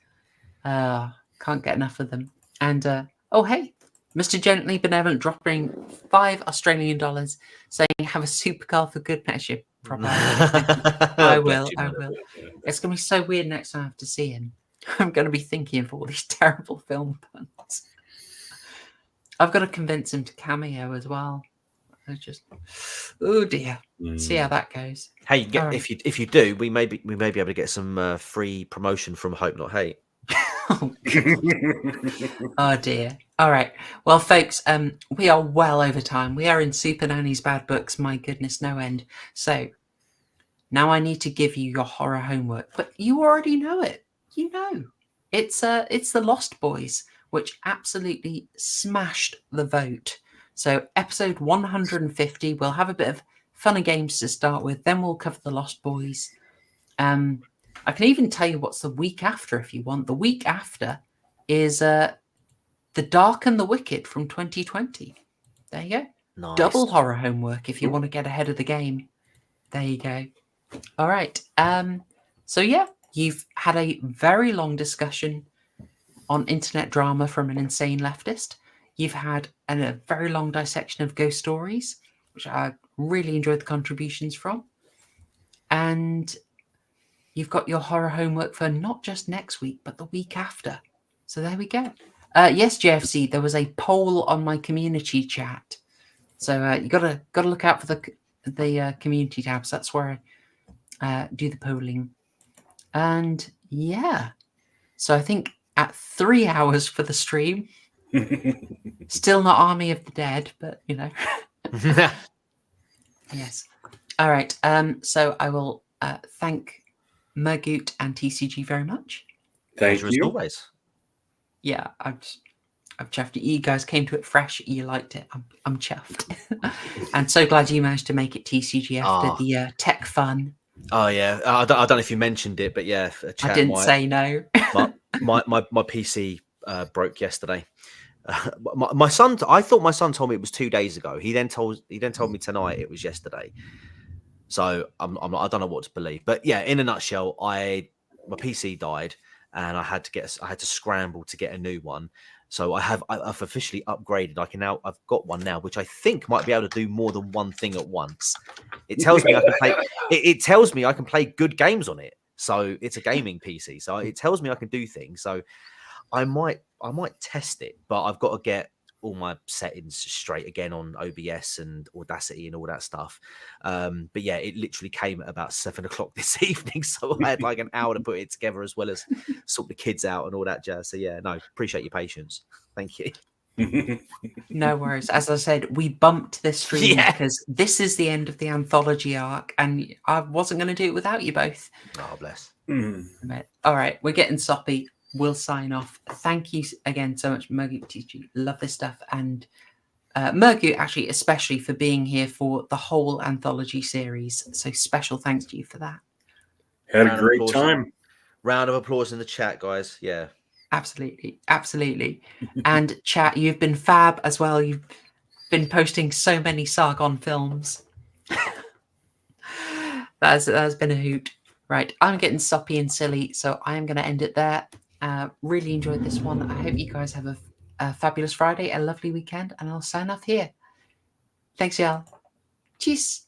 Can't get enough of them. And oh hey, Mr. Gently Benevolent dropping $5 saying have a supercar for good next year. Probably. I will. It's going to be so weird next time I have to see him. I'm going to be thinking of all these terrible film puns. I've got to convince him to cameo as well. Oh dear. See how that goes. Hey, if you do, we may be able to get some free promotion from Hope Not Hate. Oh dear. All right. Well, folks, we are well over time. We are in Super Nanny's bad books. My goodness, no end. So now I need to give you your horror homework, but you already know it. You know, it's the Lost Boys, which absolutely smashed the vote. So episode 150, we'll have a bit of fun and games to start with. Then we'll cover the Lost Boys. I can even tell you what's the week after if you want. The week after is The Dark and the Wicked from 2020. There you go. Nice. Double horror homework if you want to get ahead of the game. There you go. All right. So yeah, you've had a very long discussion on internet drama from an insane leftist. You've had a very long dissection of ghost stories, which I really enjoyed the contributions from. And you've got your horror homework for not just next week, but the week after. So there we go. Yes, JFC, there was a poll on my community chat. So you gotta look out for the community tabs. That's where I do the polling. And yeah, so I think at 3 hours for the stream, still not Army of the Dead, but you know. Yes. All right. So I will thank Mergoot and TCG very much. Thank As you. always. Yeah, I've chuffed it. You guys came to it fresh. You liked it. I'm chuffed. And so glad you managed to make it TCG after the tech fun. Oh yeah, I don't know if you mentioned it, but yeah, I didn't say no. my PC broke yesterday. My son, I thought my son told me it was 2 days ago. He then told me tonight it was yesterday. So I don't know what to believe. But yeah, in a nutshell, my PC died, and I had to scramble to get a new one. So I've officially upgraded. I've got one now, which I think might be able to do more than one thing at once. It tells me I can play. It tells me I can play good games on it. So it's a gaming PC. So it tells me I can do things. So I might test it, but I've got to get all my settings straight again on OBS and Audacity and all that stuff. But yeah, it literally came at about 7 o'clock this evening. So I had like an hour to put it together, as well as sort the kids out and all that jazz. So yeah, no, appreciate your patience. Thank you. No worries. As I said, we bumped this stream because this is the end of the anthology arc, and I wasn't going to do it without you both. Oh, bless. All right, we're getting soppy. We'll sign off. Thank you again so much, Mergoot TG. Love this stuff. And Mergoot, actually, especially for being here for the whole anthology series. So special thanks to you for that. Had a great time. Round of applause in the chat, guys. Yeah. Absolutely. Absolutely. And chat, you've been fab as well. You've been posting so many Sargon films. That's been a hoot. Right. I'm getting soppy and silly, so I am going to end it there. Really enjoyed this one. I hope you guys have a fabulous Friday, a lovely weekend, and I'll sign off here. Thanks, y'all. Cheers.